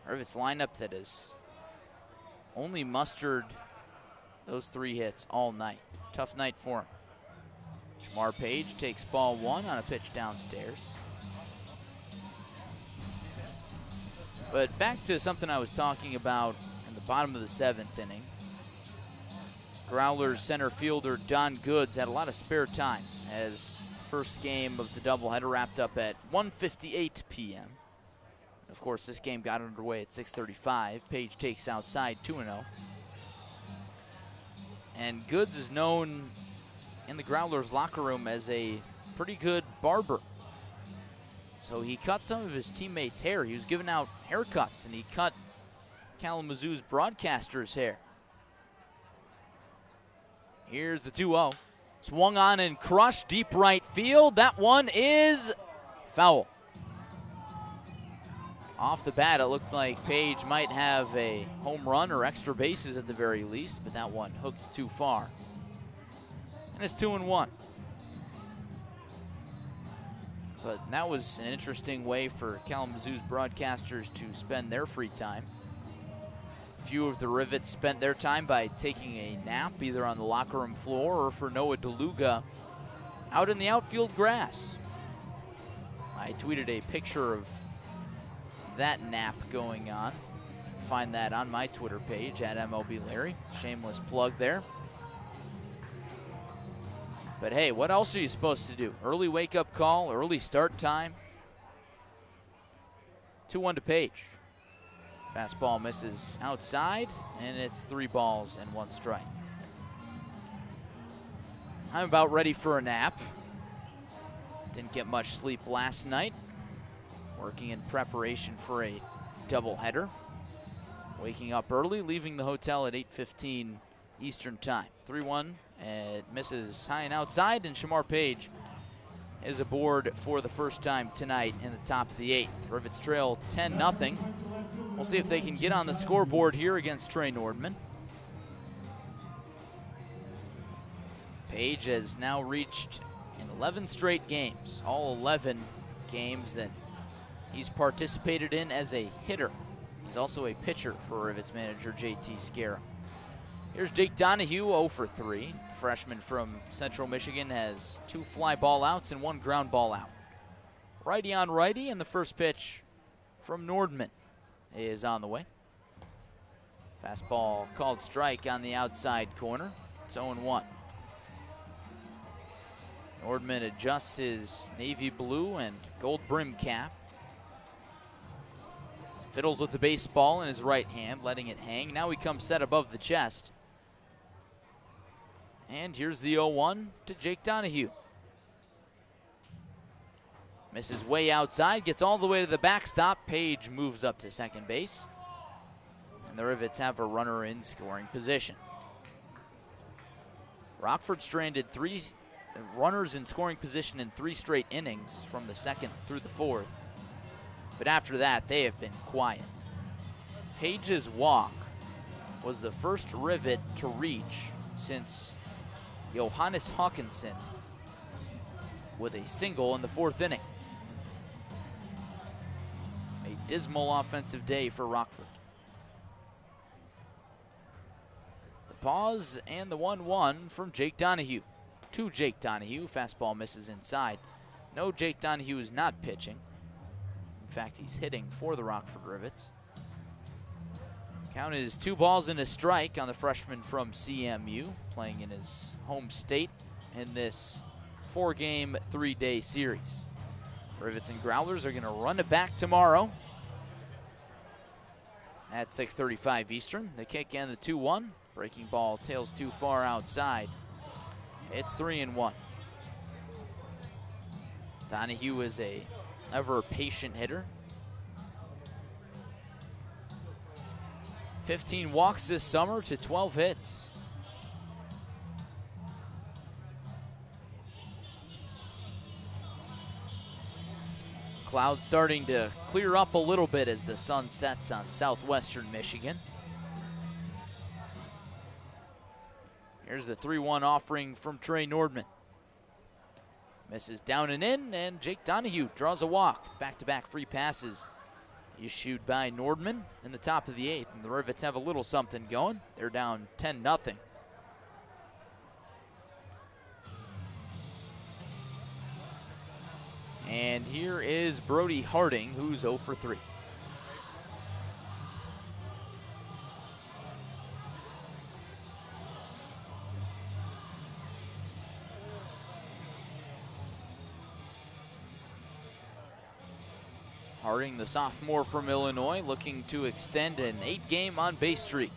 A: Rivets lineup that has only mustered those 3 hits all night. Tough night for him. Shamar Page takes ball 1 on a pitch downstairs. But back to something I was talking about in the bottom of the 7th inning. Growlers center fielder Don Goods had a lot of spare time as first game of the doubleheader wrapped up at 1:58 p.m. Of course, this game got underway at 6:35. Page takes outside 2-0. And Goods is known in the Growlers locker room as a pretty good barber. So he cut some of his teammates' hair. He was giving out haircuts, and he cut Kalamazoo's broadcaster's hair. Here's the 2-0. Swung on and crushed deep right field. That one is foul. Off the bat, it looked like Page might have a home run or extra bases at the very least, but that one hooked too far. And it's 2-1. But that was an interesting way for Kalamazoo's broadcasters to spend their free time. A few of the Rivets spent their time by taking a nap, either on the locker room floor or for Noah DeLuga out in the outfield grass. I tweeted a picture of that nap going on. Find that on my Twitter page at MLB Larry. Shameless plug there. But hey, what else are you supposed to do? Early wake-up call, early start time. 2-1 to Page. Fastball misses outside, and it's 3 balls and 1 strike. I'm about ready for a nap. Didn't get much sleep last night. Working in preparation for a doubleheader. Waking up early, leaving the hotel at 8:15 Eastern time. 3-1, and it misses high and outside, and Shamar Page is aboard for the first time tonight in the top of the 8th. Rivets trail 10-0. We'll see if they can get on the scoreboard here against Trey Nordman. Page has now reached in 11 straight games, all 11 games that he's participated in as a hitter. He's also a pitcher for Rivets manager JT Scarra. Here's Jake Donahue, 0 for 3. The freshman from Central Michigan has 2 fly ball outs and 1 ground ball out. Righty on righty, and the first pitch from Nordman is on the way. Fastball called strike on the outside corner. It's 0-1. Nordman adjusts his navy blue and gold brim cap. Fiddles with the baseball in his right hand, letting it hang. Now he comes set above the chest. And here's the 0-1 to Jake Donahue. Misses way outside, gets all the way to the backstop. Page moves up to second base. And the Rivets have a runner in scoring position. Rockford stranded 3 runners in scoring position in 3 straight innings from the second through the fourth. But after that, they have been quiet. Page's walk was the first Rivet to reach since Johannes Hawkinson with a single in the 4th inning. A dismal offensive day for Rockford. The pause and the 1-1 from Jake Donahue. To Jake Donahue, fastball misses inside. No, Jake Donahue is not pitching. In fact, he's hitting for the Rockford Rivets. Count is 2 balls and a strike on the freshman from CMU, playing in his home state in this 4-game, 3-day series. Rivets and Growlers are going to run it back tomorrow at 6:35 Eastern. The kick and the 2-1. Breaking ball tails too far outside. It's 3-1. Donahue is a ever patient hitter. 15 walks this summer to 12 hits. Clouds starting to clear up a little bit as the sun sets on southwestern Michigan. Here's the 3-1 offering from Trey Nordman. Misses down and in, and Jake Donahue draws a walk. Back-to-back free passes issued by Nordman in the top of the 8th, and the Rivets have a little something going. They're down 10-0. And here is Brody Harding, who's 0 for 3. Harding, the sophomore from Illinois, looking to extend an 8-game on-base streak.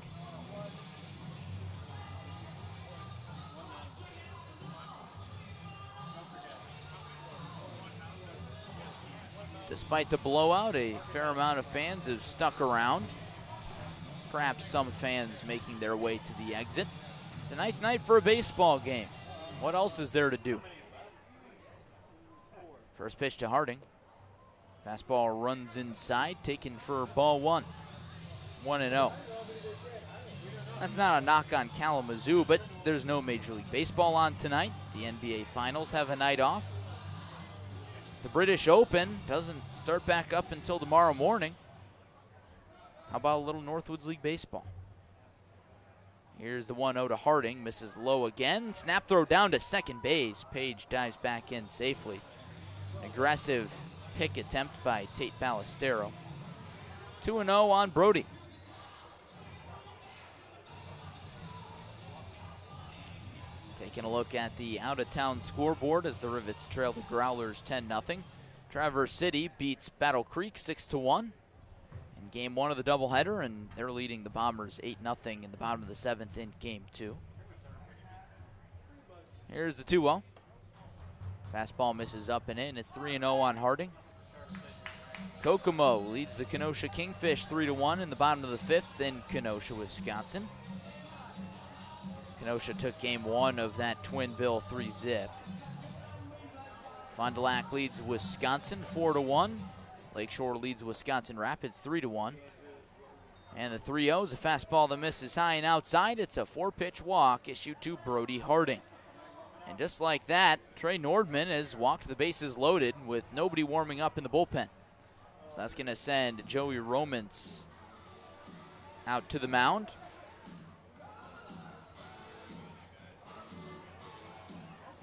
A: Despite the blowout, a fair amount of fans have stuck around. Perhaps some fans making their way to the exit. It's a nice night for a baseball game. What else is there to do? First pitch to Harding. Fastball runs inside, taken for ball 1. 1-0. That's not a knock on Kalamazoo, but there's no Major League Baseball on tonight. The NBA Finals have a night off. The British Open doesn't start back up until tomorrow morning. How about a little Northwoods League Baseball? Here's the 1-0 to Harding. Misses low again. Snap throw down to second base. Page dives back in safely. An aggressive pick attempt by Tate Ballestero. 2-0 on Brody. Taking a look at the out-of-town scoreboard as the Rivets trail the Growlers 10-0. Traverse City beats Battle Creek 6-1 in Game 1 of the doubleheader, and they're leading the Bombers 8-0 in the bottom of the 7th in Game 2. Here's the 2-0. Fastball misses up and in. It's 3-0 on Harding. Kokomo leads the Kenosha Kingfish 3-1 in the bottom of the 5th in Kenosha, Wisconsin. Kenosha took Game 1 of that Twin Bill 3-zip. Fond du Lac leads Wisconsin 4-1. Lakeshore leads Wisconsin Rapids 3-1. And the 3-0 is a fastball that misses high and outside. It's a 4-pitch walk issued to Brody Harding. And just like that, Trey Nordman has walked the bases loaded with nobody warming up in the bullpen. So that's going to send Joey Romans out to the mound.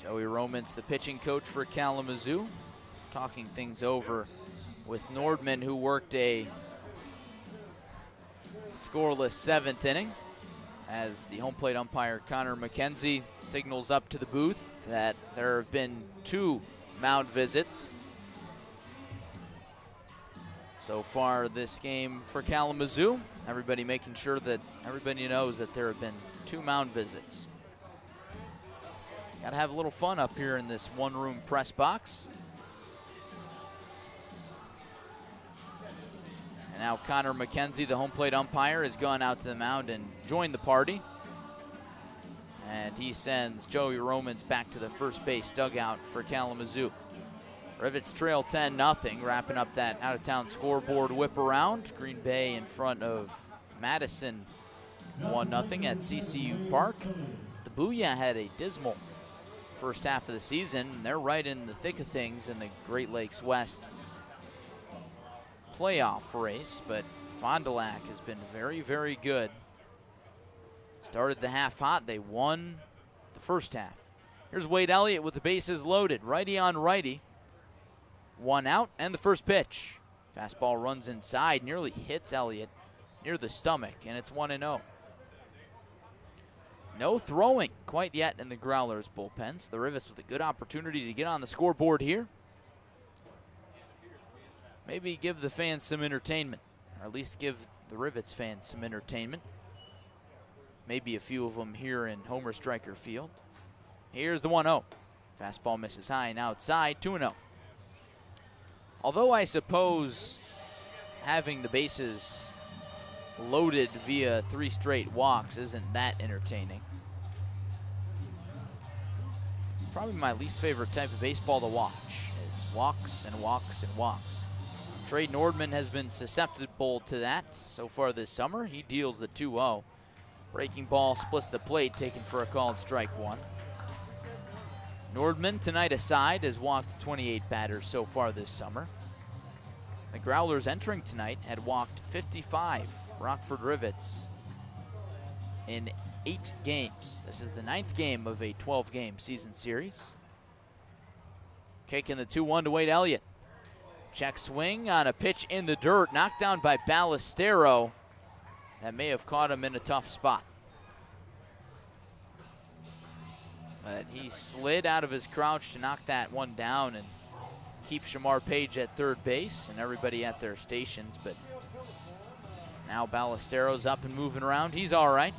A: Joey Romans, the pitching coach for Kalamazoo, talking things over with Nordman, who worked a scoreless 7th inning. as the home plate umpire Connor McKenzie signals up to the booth that there have been 2 mound visits so far this game for Kalamazoo. Everybody making sure that everybody knows that there have been 2 mound visits. Got to have a little fun up here in this one-room press box. And now Connor McKenzie, the home plate umpire, has gone out to the mound and joined the party. And he sends Joey Romans back to the first base dugout for Kalamazoo. Rivets trail 10-0, wrapping up that out-of-town scoreboard whip around. Green Bay in front of Madison 1-0 at CCU Park. The Booyah had a dismal first half of the season. They're right in the thick of things in the Great Lakes West playoff race, but Fond du Lac has been very, very good. Started the half hot. They won the first half. Here's Wade Elliott with the bases loaded. Righty on righty. 1 out and the first pitch. Fastball runs inside, nearly hits Elliott near the stomach, and it's 1-0. No throwing quite yet in the Growlers bullpen. So the Rivets with a good opportunity to get on the scoreboard here. Maybe give the fans some entertainment, or at least give the Rivets fans some entertainment. Maybe a few of them here in Homer Stryker Field. Here's the 1-0. Fastball misses high and outside, 2-0. Although I suppose having the bases loaded via 3 straight walks isn't that entertaining. It's probably my least favorite type of baseball to watch, is walks and walks and walks. Trey Nordman has been susceptible to that so far this summer. He deals the 2-0. Breaking ball splits the plate, taken for a called strike 1. Nordman, tonight aside, has walked 28 batters so far this summer. The Growlers entering tonight had walked 55 Rockford Rivets in 8 games. This is the 9th game of a 12-game season series. Kicking the 2-1 to Wade Elliott. Check swing on a pitch in the dirt, knocked down by Ballestero. That may have caught him in a tough spot. But he slid out of his crouch to knock that one down and keep Shamar Page at third base and everybody at their stations. But now Ballestero's up and moving around. He's all right.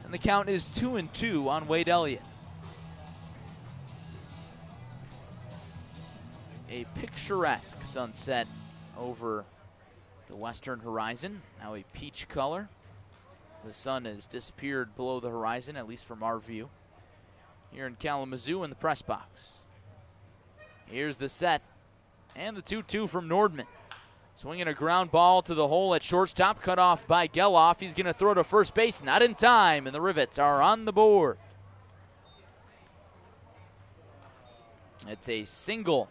A: And the count is 2-2 on Wade Elliott. A picturesque sunset over the western horizon, now a peach color. The sun has disappeared below the horizon, at least from our view. Here in Kalamazoo in the press box. Here's the set, and the 2-2 from Nordman. Swinging a ground ball to the hole at shortstop, cut off by Geloff. He's gonna throw to first base, not in time, and the Rivets are on the board. It's a single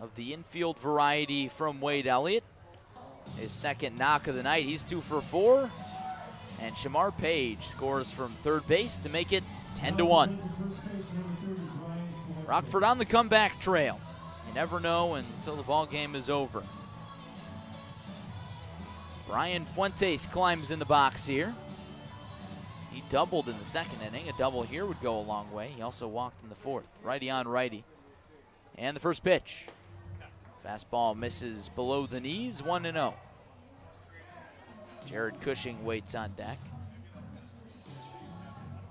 A: of the infield variety from Wade Elliott. His second knock of the night. He's 2 for 4. And Shamar Page scores from third base to make it 10-1. Rockford on the comeback trail. You never know until the ball game is over. Brian Fuentes climbs in the box here. He doubled in the second inning. A double here would go a long way. He also walked in the fourth. Righty on righty. And the first pitch. Fastball misses below the knees, 1-0. Jared Cushing waits on deck.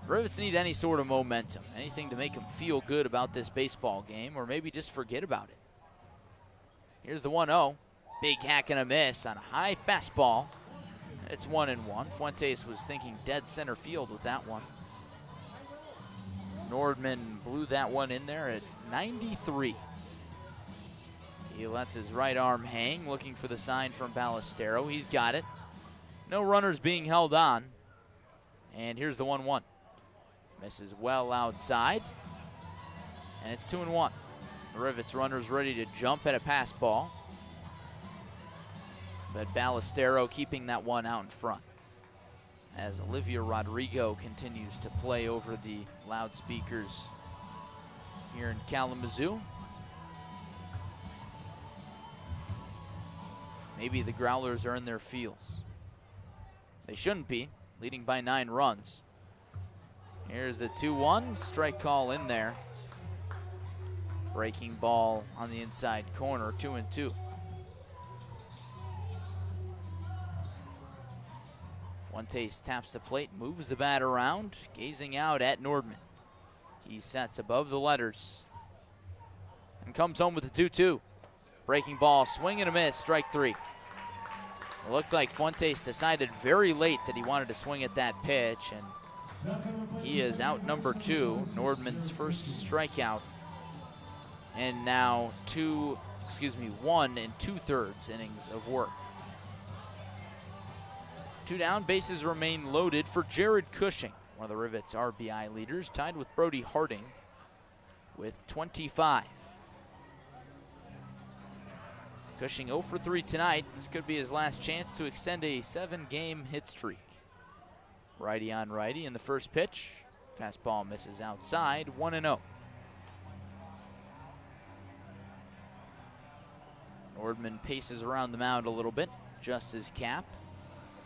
A: Rivets need any sort of momentum, anything to make them feel good about this baseball game, or maybe just forget about it. Here's the 1-0. Big hack and a miss on a high fastball. It's 1-1. Fuentes was thinking dead center field with that one. Nordman blew that one in there at 93. He lets his right arm hang, looking for the sign from Ballestero. He's got it. No runners being held on. And here's the 1-1. Misses well outside. And it's 2-1. The Rivets runners ready to jump at a pass ball. But Ballestero keeping that one out in front. As Olivia Rodrigo continues to play over the loudspeakers here in Kalamazoo. Maybe the Growlers are in their feels. They shouldn't be. leading by 9 runs. Here's the 2-1, strike call in there. Breaking ball on the inside corner, 2-2. Fuentes taps the plate, moves the bat around, gazing out at Nordman. He sets above the letters and comes home with a 2-2. Breaking ball, swing and a miss, strike 3. It looked like Fuentes decided very late that he wanted to swing at that pitch, and he is out number 2, Nordman's first strikeout. And now 1 2/3 innings of work. 2 down, bases remain loaded for Jared Cushing, one of the Rivets' RBI leaders, tied with Brody Harding with 25. Cushing 0 for 3 tonight. This could be his last chance to extend a 7-game hit streak. Righty on righty in the first pitch. Fastball misses outside, 1-0. Nordman paces around the mound a little bit, adjusts his cap.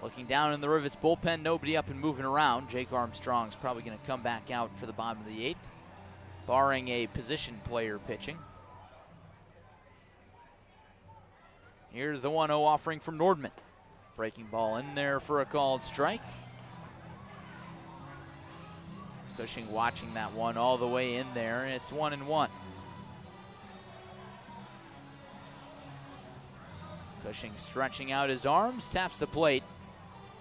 A: Looking down in the Rivets bullpen, nobody up and moving around. Jake Armstrong's probably going to come back out for the bottom of the 8th, barring a position player pitching. Here's the 1-0 offering from Nordman. Breaking ball in there for a called strike. Cushing watching that one all the way in there, and it's 1-1. Cushing stretching out his arms, taps the plate,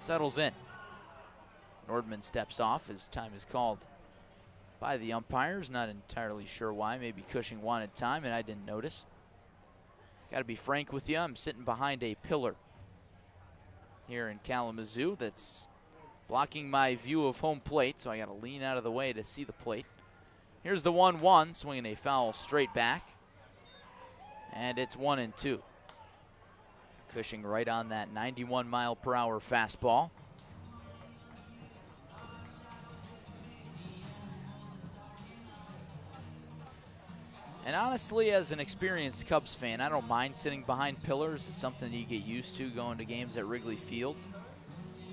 A: settles in. Nordman steps off as time is called by the umpires. Not entirely sure why. Maybe Cushing wanted time and I didn't notice. Got to be frank with you, I'm sitting behind a pillar here in Kalamazoo that's blocking my view of home plate, so I got to lean out of the way to see the plate. Here's the 1-1, swinging a foul straight back, and it's 1-2. Cushing right on that 91-mile-per-hour fastball. And honestly, as an experienced Cubs fan, I don't mind sitting behind pillars. It's something you get used to going to games at Wrigley Field.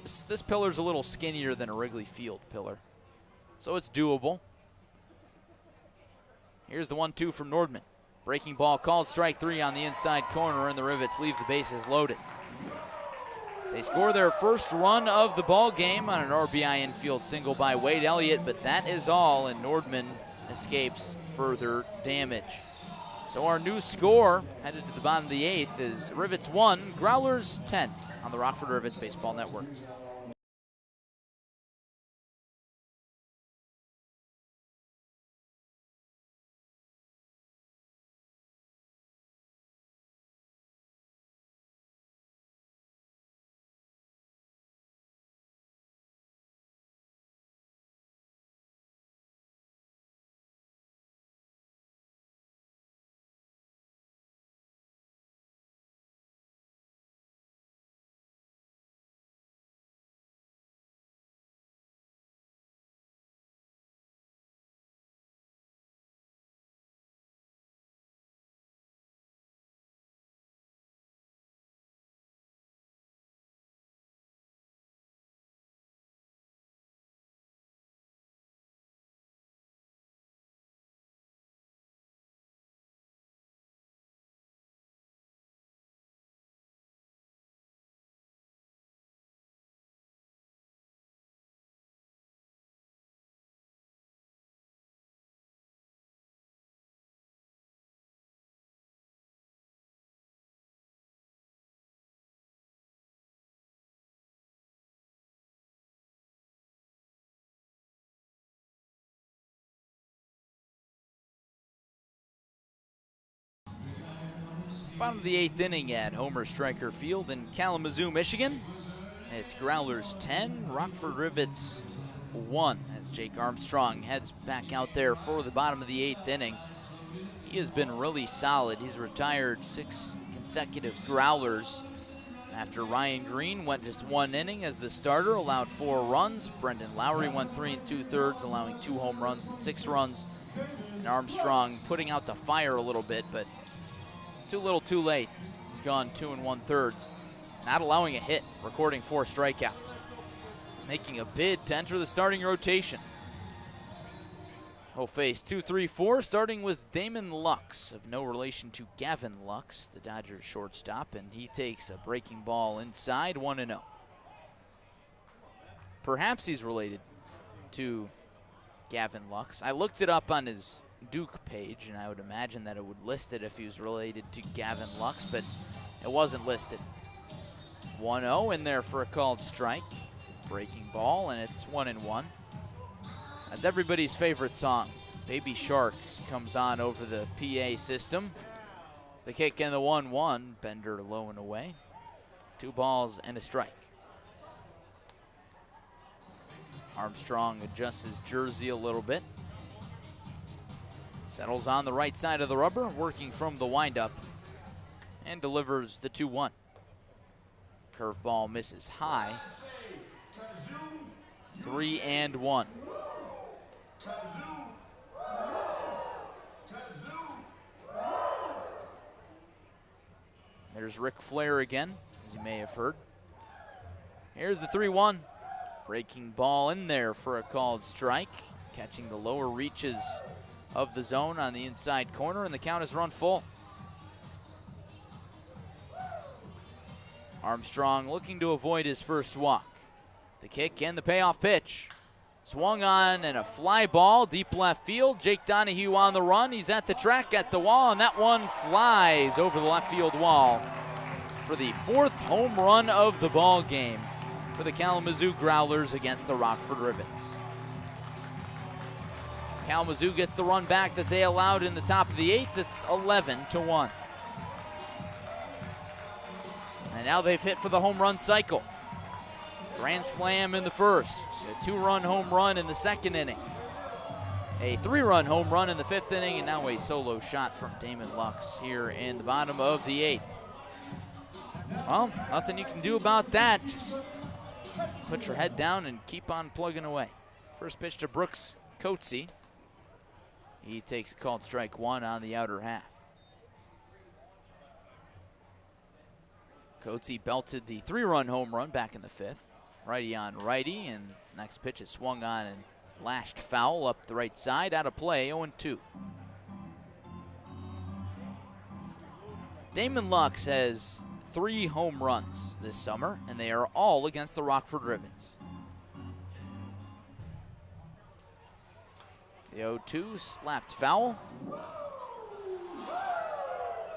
A: This pillar's a little skinnier than a Wrigley Field pillar, so it's doable. Here's the 1-2 from Nordman. Breaking ball called strike 3 on the inside corner, and the Rivets leave the bases loaded. They score their first run of the ball game on an RBI infield single by Wade Elliott, but that is all, and Nordman escapes further damage. So our new score headed to the bottom of the 8th is Rivets 1, Growlers 10 on the Rockford Rivets Baseball Network. Bottom of the 8th inning at Homer Stryker Field in Kalamazoo, Michigan. It's Growlers 10, Rockford Rivets 1, as Jake Armstrong heads back out there for the bottom of the 8th inning. He has been really solid. He's retired 6 consecutive Growlers after Ryan Green went just 1 inning as the starter, allowed 4 runs. Brendan Lowry went 3 2/3, allowing 2 home runs and 6 runs. And Armstrong putting out the fire a little bit, but too little too late. He's gone 2 1/3, not allowing a hit, recording 4 strikeouts. making a bid to enter the starting rotation. He'll face 2, 3, 4, starting with Damon Lux, of no relation to Gavin Lux, the Dodgers shortstop, and he takes a breaking ball inside, 1-0. Perhaps he's related to Gavin Lux. I looked it up on his Duke page, and I would imagine that it would list it if he was related to Gavin Lux, but it wasn't listed. 1-0 in there for a called strike. Breaking ball, and it's 1-1. That's everybody's favorite song. Baby Shark comes on over the PA system. The kick and the 1-1. Bender low and away. 2 balls and a strike. Armstrong adjusts his jersey a little bit. Settles on the right side of the rubber, working from the windup, and delivers the 2-1. Curveball misses high. 3-1. There's Ric Flair again, as you may have heard. Here's the 3-1. Breaking ball in there for a called strike, catching the lower reaches of the zone on the inside corner, and the count is run full. Armstrong looking to avoid his first walk. The kick and the payoff pitch. Swung on and a fly ball, deep left field. Jake Donahue on the run. He's at the track, at the wall, and that one flies over the left field wall for the 4th home run of the ball game for the Kalamazoo Growlers against the Rockford Rivets. Kalamazoo gets the run back that they allowed in the top of the 8th. It's 11-1. And now they've hit for the home run cycle. Grand slam in the first, a 2-run home run in the 2nd inning, a 3-run home run in the 5th inning, and now a solo shot from Damon Lux here in the bottom of the 8th. Well, nothing you can do about that. Just put your head down and keep on plugging away. First pitch to Brooks Coatsy. He takes a called strike 1 on the outer half. Coatsy belted the 3-run home run back in the 5th. Righty on righty, and next pitch is swung on and lashed foul up the right side, out of play, 0-2. Damon Lux has 3 home runs this summer, and they are all against the Rockford Rivets. The 0-2 slapped foul.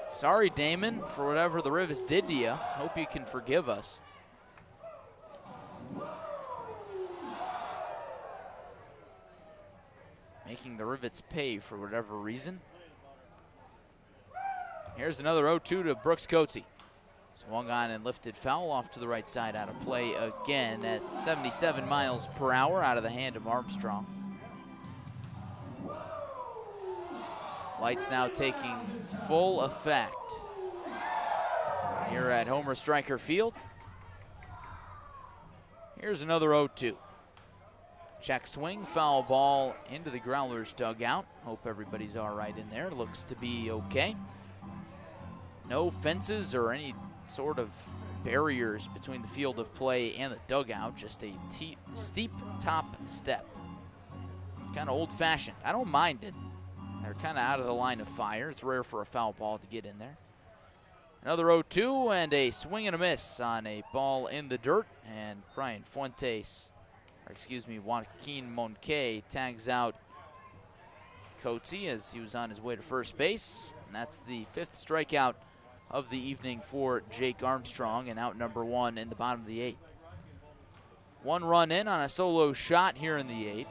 A: Sorry, Damon, for whatever the Rivets did to you. Hope you can forgive us. Making the Rivets pay for whatever reason. Here's another 0-2 to Brooks Coatsy. Swung on and lifted foul off to the right side, out of play again at 77 miles per hour out of the hand of Armstrong. Lights now taking full effect here at Homer Stryker Field. Here's another 0-2. Check swing, foul ball into the Growlers dugout. Hope everybody's all right in there. Looks to be okay. No fences or any sort of barriers between the field of play and the dugout. Just a steep top step. It's kind of old-fashioned. I don't mind it. They're kind of out of the line of fire. It's rare for a foul ball to get in there. Another 0-2 and a swing and a miss on a ball in the dirt. And Brian Fuentes, or excuse me, Joaquin Monque tags out Coatsy as he was on his way to first base. And that's the 5th strikeout of the evening for Jake Armstrong, and out number 1 in the bottom of the 8th. 1 run in on a solo shot here in the 8th.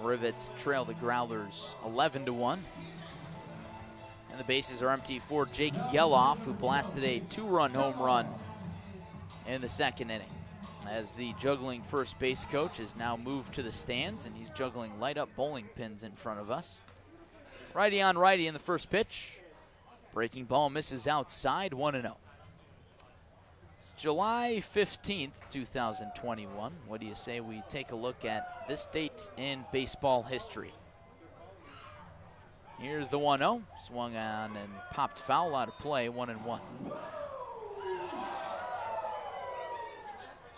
A: Rivets trail the Growlers 11-1. And the bases are empty for Jake Geloff, who blasted a 2-run home run in the 2nd inning. As the juggling first base coach has now moved to the stands, and he's juggling light-up bowling pins in front of us. Righty on righty in the first pitch. Breaking ball misses outside, 1-0. It's July 15th, 2021. What do you say we take a look at this date in baseball history? Here's the 1-0. Swung on and popped foul, out of play, 1-1.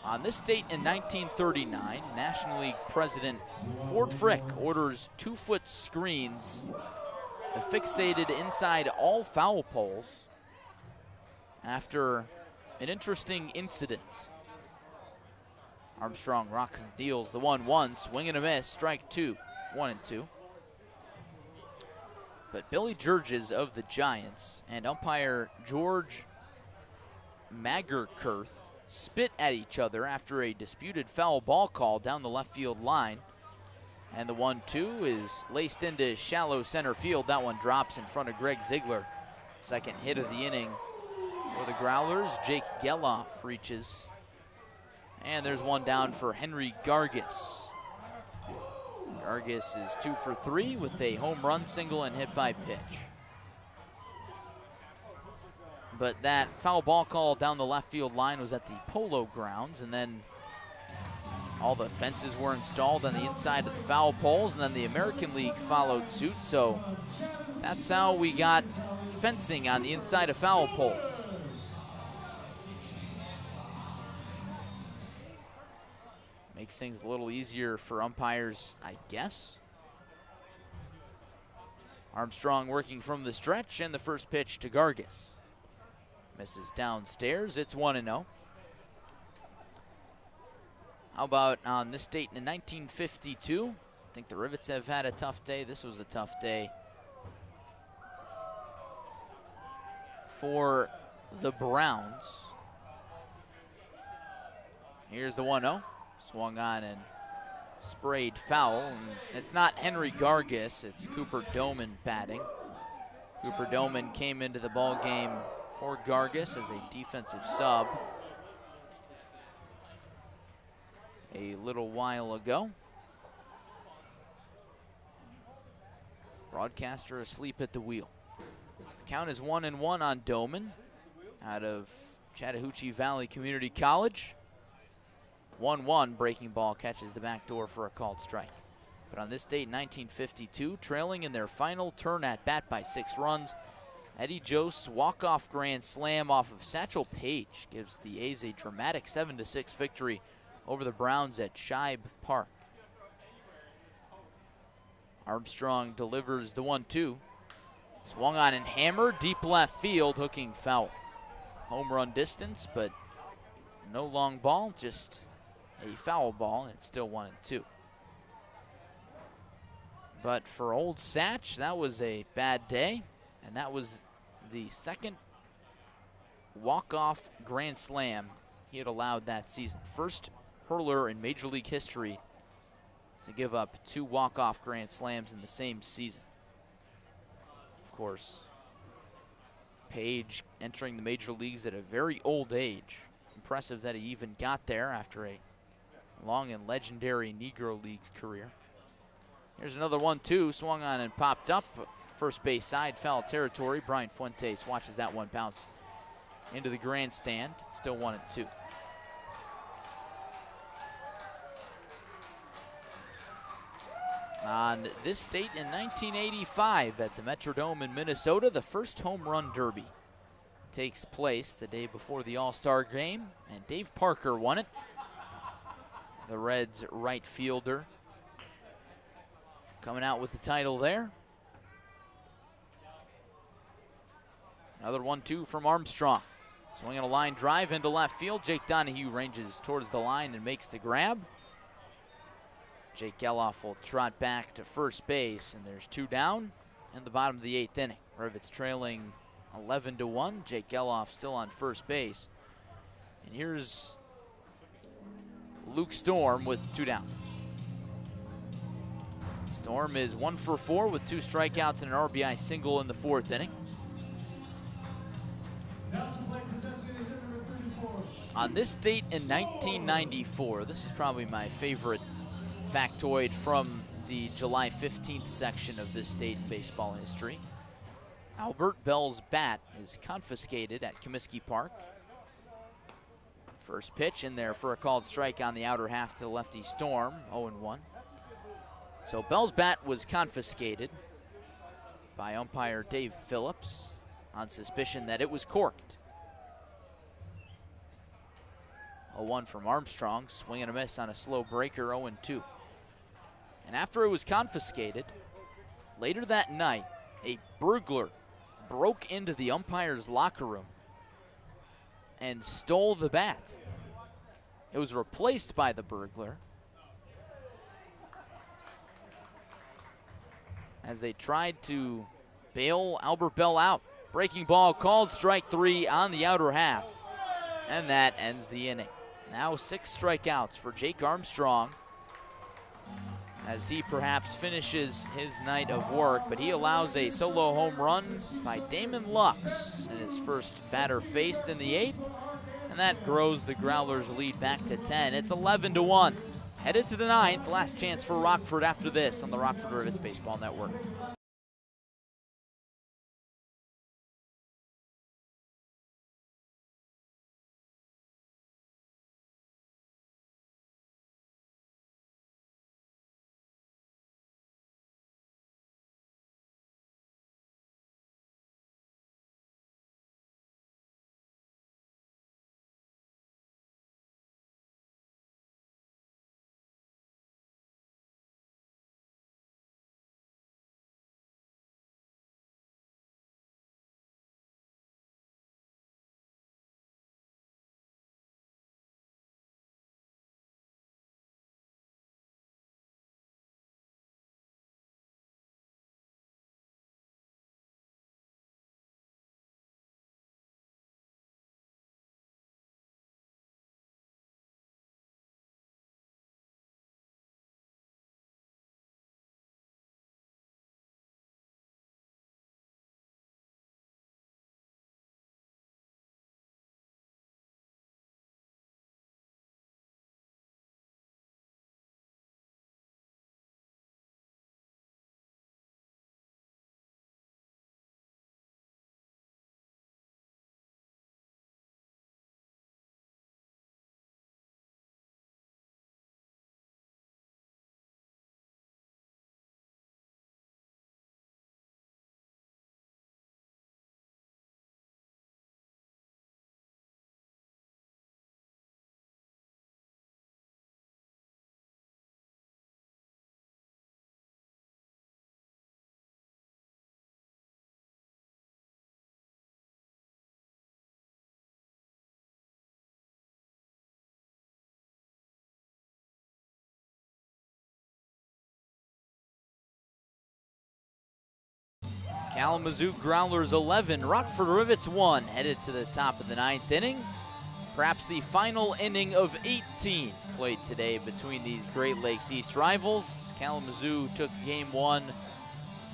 A: On this date in 1939, National League President Ford Frick orders 2-foot screens affixated inside all foul poles after an interesting incident. Armstrong rocks and deals the 1-1, swing and a miss, strike 2, 1-2. But Billy Georges of the Giants and umpire George Magerkurth spit at each other after a disputed foul ball call down the left field line. And the 1-2 is laced into shallow center field. That one drops in front of Greg Ziegler. Second hit of the inning for the Growlers. Jake Geloff reaches. And there's one down for Henry Gargis. Gargis is 2 for 3 with a home run, single, and hit by pitch. But that foul ball call down the left field line was at the Polo Grounds, and then all the fences were installed on the inside of the foul poles, and then the American League followed suit. So that's how we got fencing on the inside of foul poles. Makes things a little easier for umpires, I guess. Armstrong working from the stretch, and the first pitch to Gargis. Misses downstairs, it's 1-0. How about on this date in 1952? I think the Rivets have had a tough day. This was a tough day for the Browns. Here's the 1-0. Swung on and sprayed foul. And it's not Henry Gargis, it's Cooper Doman batting. Cooper Doman came into the ball game for Gargis as a defensive sub a little while ago. Broadcaster asleep at the wheel. The count is 1-1 on Doman out of Chattahoochee Valley Community College. 1-1, breaking ball catches the back door for a called strike. But on this date, 1952, trailing in their final turn at bat by 6 runs, Eddie Jost's walk-off grand slam off of Satchel Paige gives the A's a dramatic 7-6 victory over the Browns at Shibe Park. Armstrong delivers the 1-2. Swung on and hammered, deep left field, hooking foul. Home run distance, but no long ball, just a foul ball, and it's still 1-2. But for old Satch, that was a bad day, and that was the second walk-off grand slam he had allowed that season. First hurler in Major League history to give up 2 walk-off grand slams in the same season. Of course, Page entering the major leagues at a very old age. Impressive that he even got there after a long and legendary Negro Leagues career. Here's another 1-2, swung on and popped up. First base side, foul territory. Brian Fuentes watches that one bounce into the grandstand. Still 1-2. On this date in 1985 at the Metrodome in Minnesota, the first home run derby takes place the day before the All-Star game, and Dave Parker won it. The Reds' right fielder coming out with the title there. Another 1-2 from Armstrong. Swinging a line drive into left field. Jake Donahue ranges towards the line and makes the grab. Jake Geloff will trot back to first base, and there's 2 down in the bottom of the 8th inning. Rivets trailing 11-1. Jake Geloff still on first base. And here's Luke Storm with 2 down. Storm is 1 for 4 with 2 strikeouts and an RBI single in the 4th inning. On this date in 1994, this is probably my favorite factoid from the July 15th section of this date in baseball history. Albert Bell's bat is confiscated at Comiskey Park. First pitch in there for a called strike on the outer half to the lefty Storm, 0-1. So Bell's bat was confiscated by umpire Dave Phillips on suspicion that it was corked. 0-1 from Armstrong, swing and a miss on a slow breaker, 0-2. And after it was confiscated, later that night, a burglar broke into the umpire's locker room and stole the bat. It was replaced by the burglar as they tried to bail Albert Bell out. Breaking ball called, strike 3 on the outer half. And that ends the inning. Now 6 strikeouts for Jake Armstrong as he perhaps finishes his night of work, but he allows a solo home run by Damon Lux in his first batter faced in the 8th, and that grows the Growlers' lead back to 10. It's 11-1. Headed to the 9th, last chance for Rockford after this on the Rockford Rivets Baseball Network. Kalamazoo Growlers 11, Rockford Rivets 1, headed to the top of the 9th inning. Perhaps the final inning of 18 played today between these Great Lakes East rivals. Kalamazoo took game 1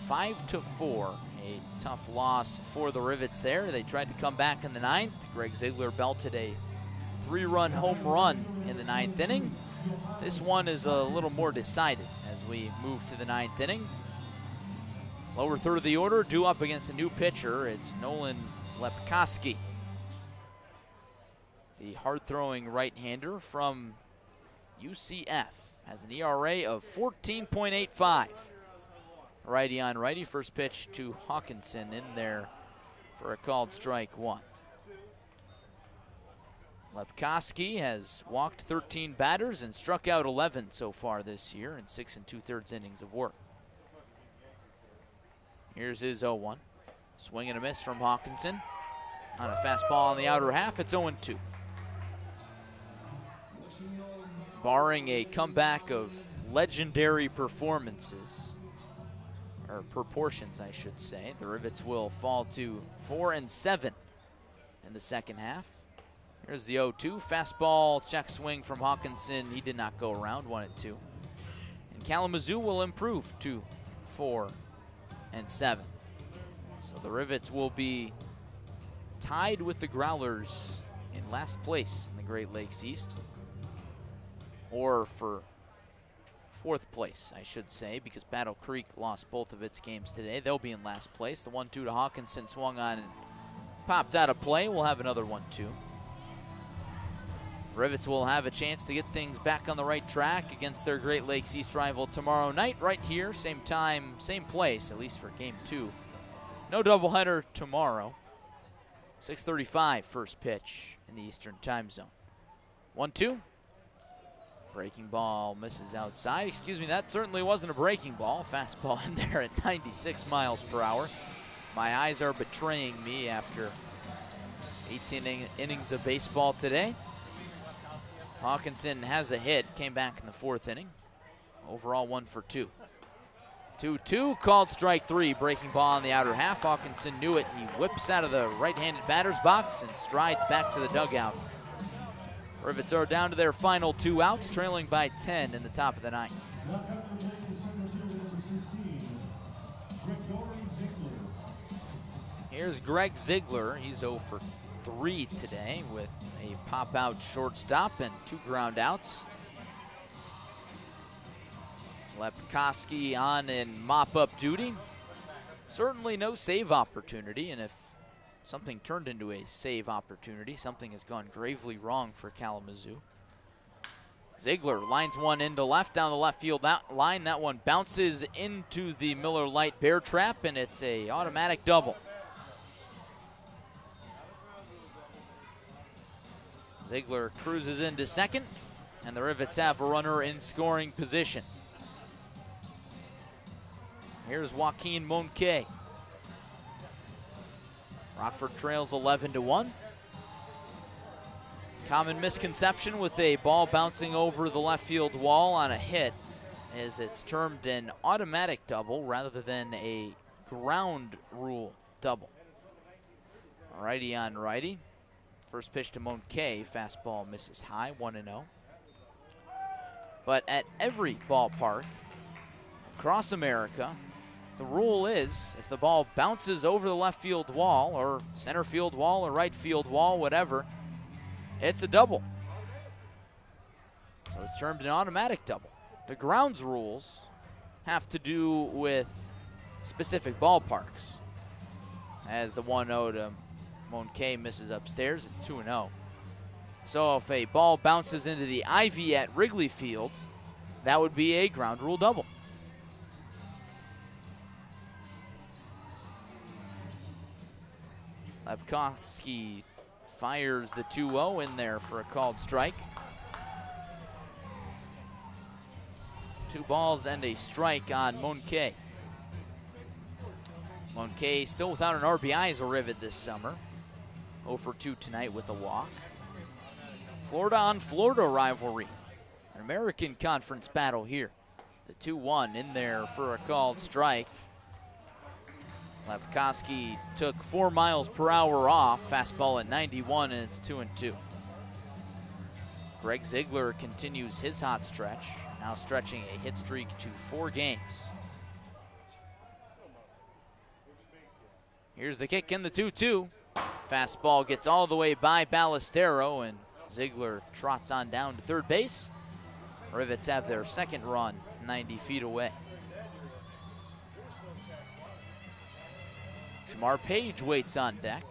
A: 5-4, a tough loss for the Rivets there. They tried to come back in the 9th. Greg Ziegler belted a 3-run home run in the 9th inning. This one is a little more decided as we move to the 9th inning. Lower third of the order, due up against a new pitcher. It's Nolan Lepkoski, the hard-throwing right-hander from UCF. Has an ERA of 14.85. Righty on righty. First pitch to Hawkinson in there for a called strike 1. Lepkoski has walked 13 batters and struck out 11 so far this year in 6 2/3 innings of work. Here's his 0-1. Swing and a miss from Hawkinson. On a fastball on the outer half, it's 0-2. Barring a comeback of legendary performances, or proportions I should say, the Rivets will fall to 4-7 in the second half. Here's the 0-2. Fastball check swing from Hawkinson. He did not go around, 1-2. And Kalamazoo will improve to 4-7. So the Rivets will be tied with the Growlers in last place in the Great Lakes East, or for 4th place, I should say, because Battle Creek lost both of its games today. They'll be in last place. The 1-2 to Hawkinson swung on and popped out of play. We'll have another 1-2. Rivets will have a chance to get things back on the right track against their Great Lakes East rival tomorrow night, right here, same time, same place, at least for game 2. No doubleheader tomorrow. 6:35 first pitch in the Eastern time zone. 1-2. Breaking ball misses outside. Excuse me, that certainly wasn't a breaking ball. Fastball in there at 96 miles per hour. My eyes are betraying me after 18 innings of baseball today. Hawkinson has a hit, came back in the 4th inning. Overall 1 for 2. 2-2, called strike 3. Breaking ball on the outer half. Hawkinson knew it. He whips out of the right-handed batter's box and strides back to the dugout. Rivets are down to their final 2 outs, trailing by 10 in the top of the 9th. Here's Greg Ziegler. He's 0 for 3 today with a pop-out shortstop and 2 ground outs. Lepkoski on in mop-up duty. Certainly no save opportunity, and if something turned into a save opportunity, something has gone gravely wrong for Kalamazoo. Ziegler lines one into left down the left field line. That one bounces into the Miller Lite bear trap, and it's a automatic double. Ziegler cruises into second, and the Rivets have a runner in scoring position. Here's Joaquin Monque. Rockford trails 11-1. Common misconception with a ball bouncing over the left field wall on a hit is it's termed an automatic double rather than a ground rule double. Righty on righty. First pitch to Monque, fastball misses high, 1-0. But at every ballpark across America, the rule is if the ball bounces over the left field wall or center field wall or right field wall, whatever, it's a double. So it's termed an automatic double. The grounds rules have to do with specific ballparks. As the 1-0 to Monque misses upstairs, it's 2-0. So if a ball bounces into the ivy at Wrigley Field, that would be a ground rule double. Lepkoski fires the 2-0 in there for a called strike. 2 balls and a strike on Monque. Monque still without an RBI as a Rivet this summer. 0 for 2 tonight with a walk. Florida on Florida rivalry. An American Conference battle here. The 2-1 in there for a called strike. Lepkoski took 4 miles per hour off. Fastball at 91, and it's 2-2. Greg Ziegler continues his hot stretch, now stretching a hit streak to 4 games. Here's the kick in the 2-2. Fastball gets all the way by Ballestero, and Ziegler trots on down to third base. Rivets have their second run 90 feet away. Shamar Page waits on deck,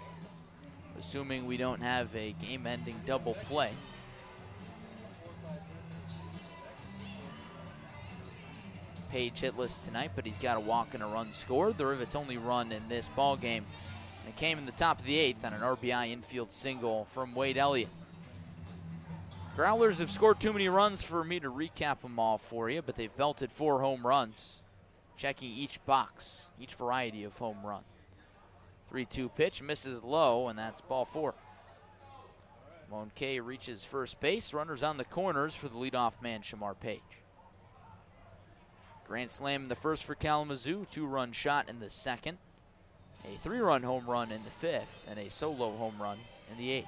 A: assuming we don't have a game-ending double play. Page hitless tonight, but he's got a walk and a run scored. The Rivets' only run in this ball game. And it came in the top of the 8th on an RBI infield single from Wade Elliott. Growlers have scored too many runs for me to recap them all for you, but they've belted 4 home runs, checking each box, each variety of home run. 3-2 pitch, misses low, and that's ball 4. Monque reaches first base. Runners on the corners for the leadoff man, Shamar Page. Grand slam in the first for Kalamazoo, 2-run shot in the second, a 3-run home run in the 5th, and a solo home run in the 8th.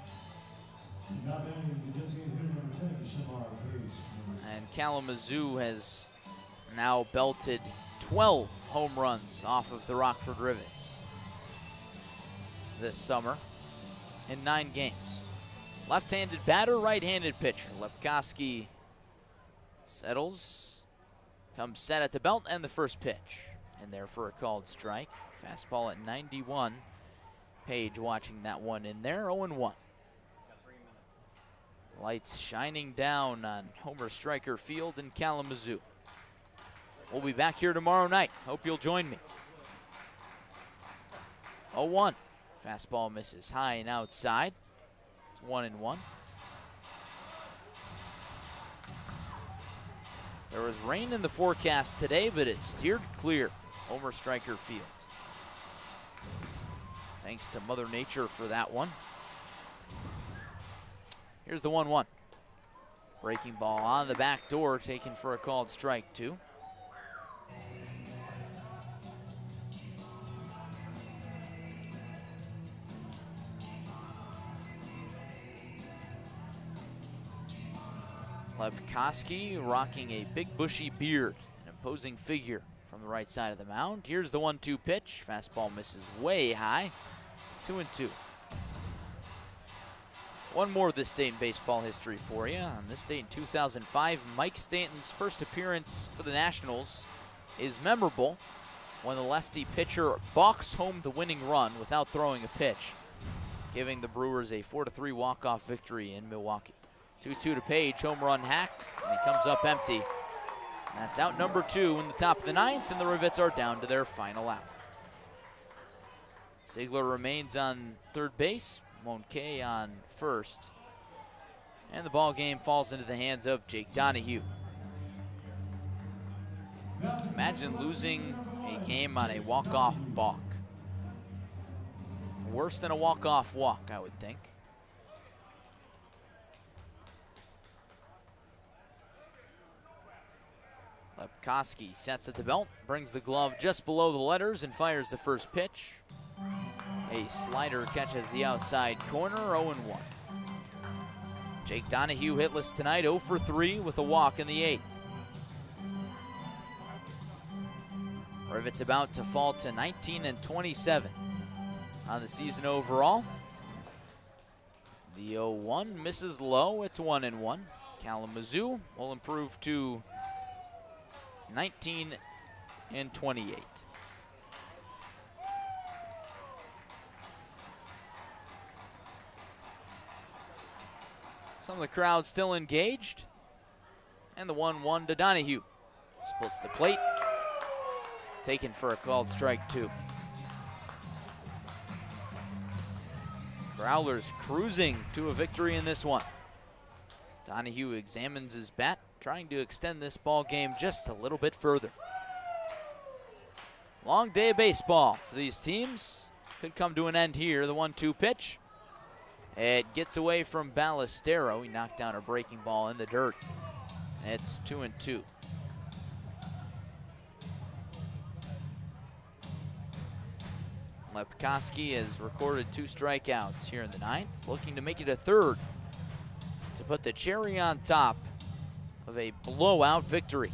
A: And Kalamazoo has now belted 12 home runs off of the Rockford Rivets this summer in 9 games. Left-handed batter, right-handed pitcher. Lepkoski settles, comes set at the belt, and the first pitch in there for a called strike. Fastball at 91. Page watching that one in there, 0-1. Lights shining down on Homer Stryker Field in Kalamazoo. We'll be back here tomorrow night. Hope you'll join me. 0-1. Fastball misses high and outside. It's 1-1. There was rain in the forecast today, but it steered clear over Stryker Field. Thanks to Mother Nature for that one. Here's the 1-1. Breaking ball on the back door, taken for a called strike 2. Lepkoski rocking a big bushy beard, an imposing figure from the right side of the mound. Here's the 1-2 pitch. Fastball misses way high. 2-2. One more of this date in baseball history for you. On this date in 2005, Mike Stanton's first appearance for the Nationals is memorable when the lefty pitcher balks home the winning run without throwing a pitch, giving the Brewers a 4-3 walk-off victory in Milwaukee. 2-2 to Page, home run hack, and he comes up empty. That's out number 2 in the top of the 9th, and the Rivets are down to their final out. Ziegler remains on third base, Monke on first, and the ball game falls into the hands of Jake Donahue. Imagine losing a game on a walk-off balk. Worse than a walk-off walk, I would think. Lepkoski sets at the belt, brings the glove just below the letters and fires the first pitch. A slider catches the outside corner, 0-1. Jake Donahue hitless tonight, 0 for 3 with a walk in the 8th. Rivets about to fall to 19-27 on the season overall. The 0-1 misses low, it's 1-1. Kalamazoo will improve to 19-28. Some of the crowd still engaged. And the 1-1 to Donahue. Splits the plate. Taken for a called strike 2. Growlers cruising to a victory in this one. Donahue examines his bat, trying to extend this ball game just a little bit further. Long day of baseball for these teams. Could come to an end here. The 1-2 pitch. It gets away from Ballestero. He knocked down a breaking ball in the dirt. It's 2-2. Lepkoski has recorded 2 strikeouts here in the 9th, looking to make it a 3rd to put the cherry on top of a blowout victory.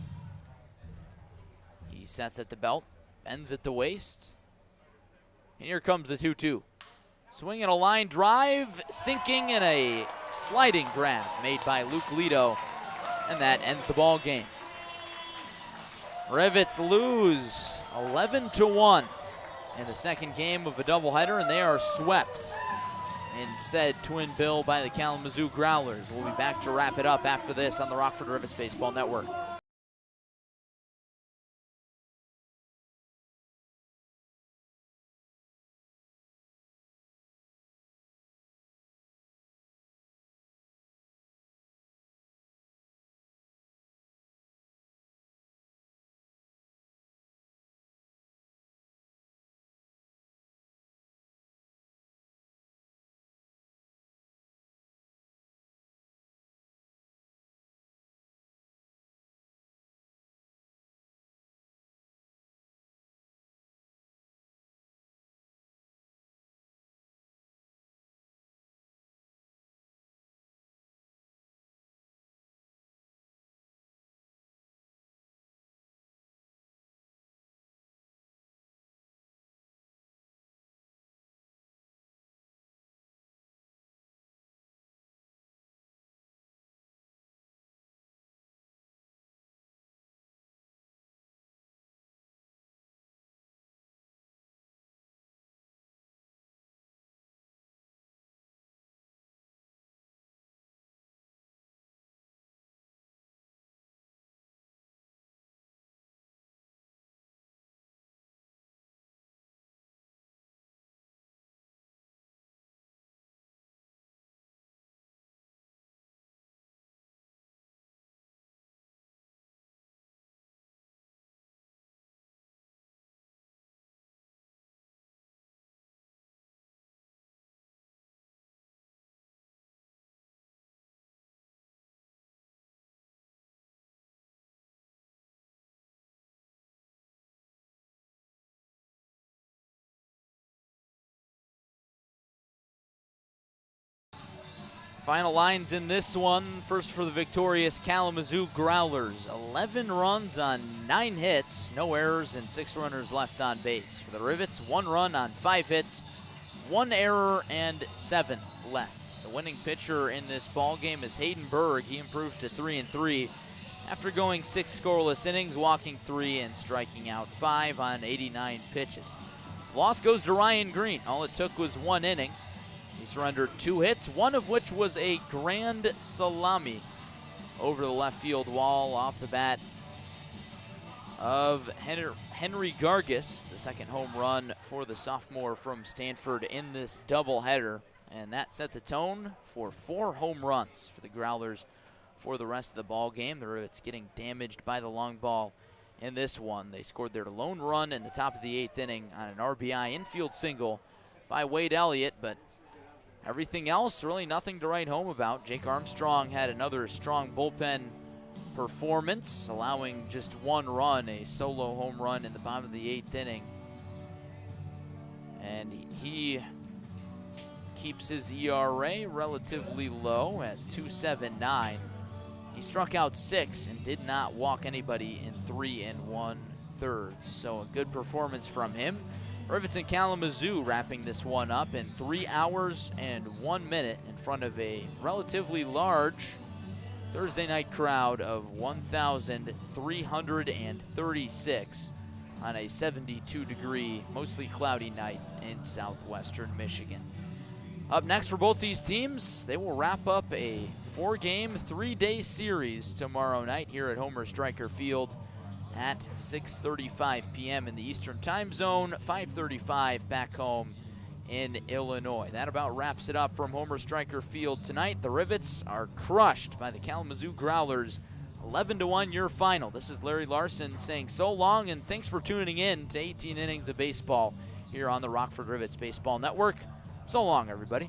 A: He sets at the belt, bends at the waist, and here comes the 2-2. Swinging a line drive, sinking in a sliding grab made by Luke Lito, and that ends the ball game. Rivets lose 11-1 in the second game of a doubleheader, and they are swept in said twin bill by the Kalamazoo Growlers. We'll be back to wrap it up after this on the Rockford Rivets Baseball Network. Final lines in this one. First for the victorious Kalamazoo Growlers. 11 runs on 9 hits, no errors, and 6 runners left on base. For the Rivets, 1 run on 5 hits, 1 error, and 7 left. The winning pitcher in this ball game is Hayden Berg. He improved to 3-3 after going 6 scoreless innings, walking 3 and striking out 5 on 89 pitches. Loss goes to Ryan Green. All it took was 1 inning. He surrendered 2 hits, one of which was a grand salami over the left field wall off the bat of Henry Gargis, the second home run for the sophomore from Stanford in this doubleheader. And that set the tone for 4 home runs for the Growlers for the rest of the ball game. The Rivets getting damaged by the long ball in this one. They scored their lone run in the top of the 8th inning on an RBI infield single by Wade Elliott, but everything else, really nothing to write home about. Jake Armstrong had another strong bullpen performance, allowing just 1 run, a solo home run in the bottom of the 8th inning. And he keeps his ERA relatively low at 2.79. He struck out 6 and did not walk anybody in 3 1/3. So a good performance from him. Rivets and Kalamazoo wrapping this one up in 3 hours and 1 minute in front of a relatively large Thursday night crowd of 1,336 on a 72-degree, mostly cloudy night in southwestern Michigan. Up next for both these teams, they will wrap up a 4-game, 3-day series tomorrow night here at Homer Stryker Field at 6:35 p.m. in the Eastern Time Zone, 5:35 back home in Illinois. That about wraps it up from Homer Stryker Field tonight. The Rivets are crushed by the Kalamazoo Growlers, 11-1 your final. This is Larry Larson saying so long, and thanks for tuning in to 18 innings of baseball here on the Rockford Rivets Baseball Network. So long, everybody.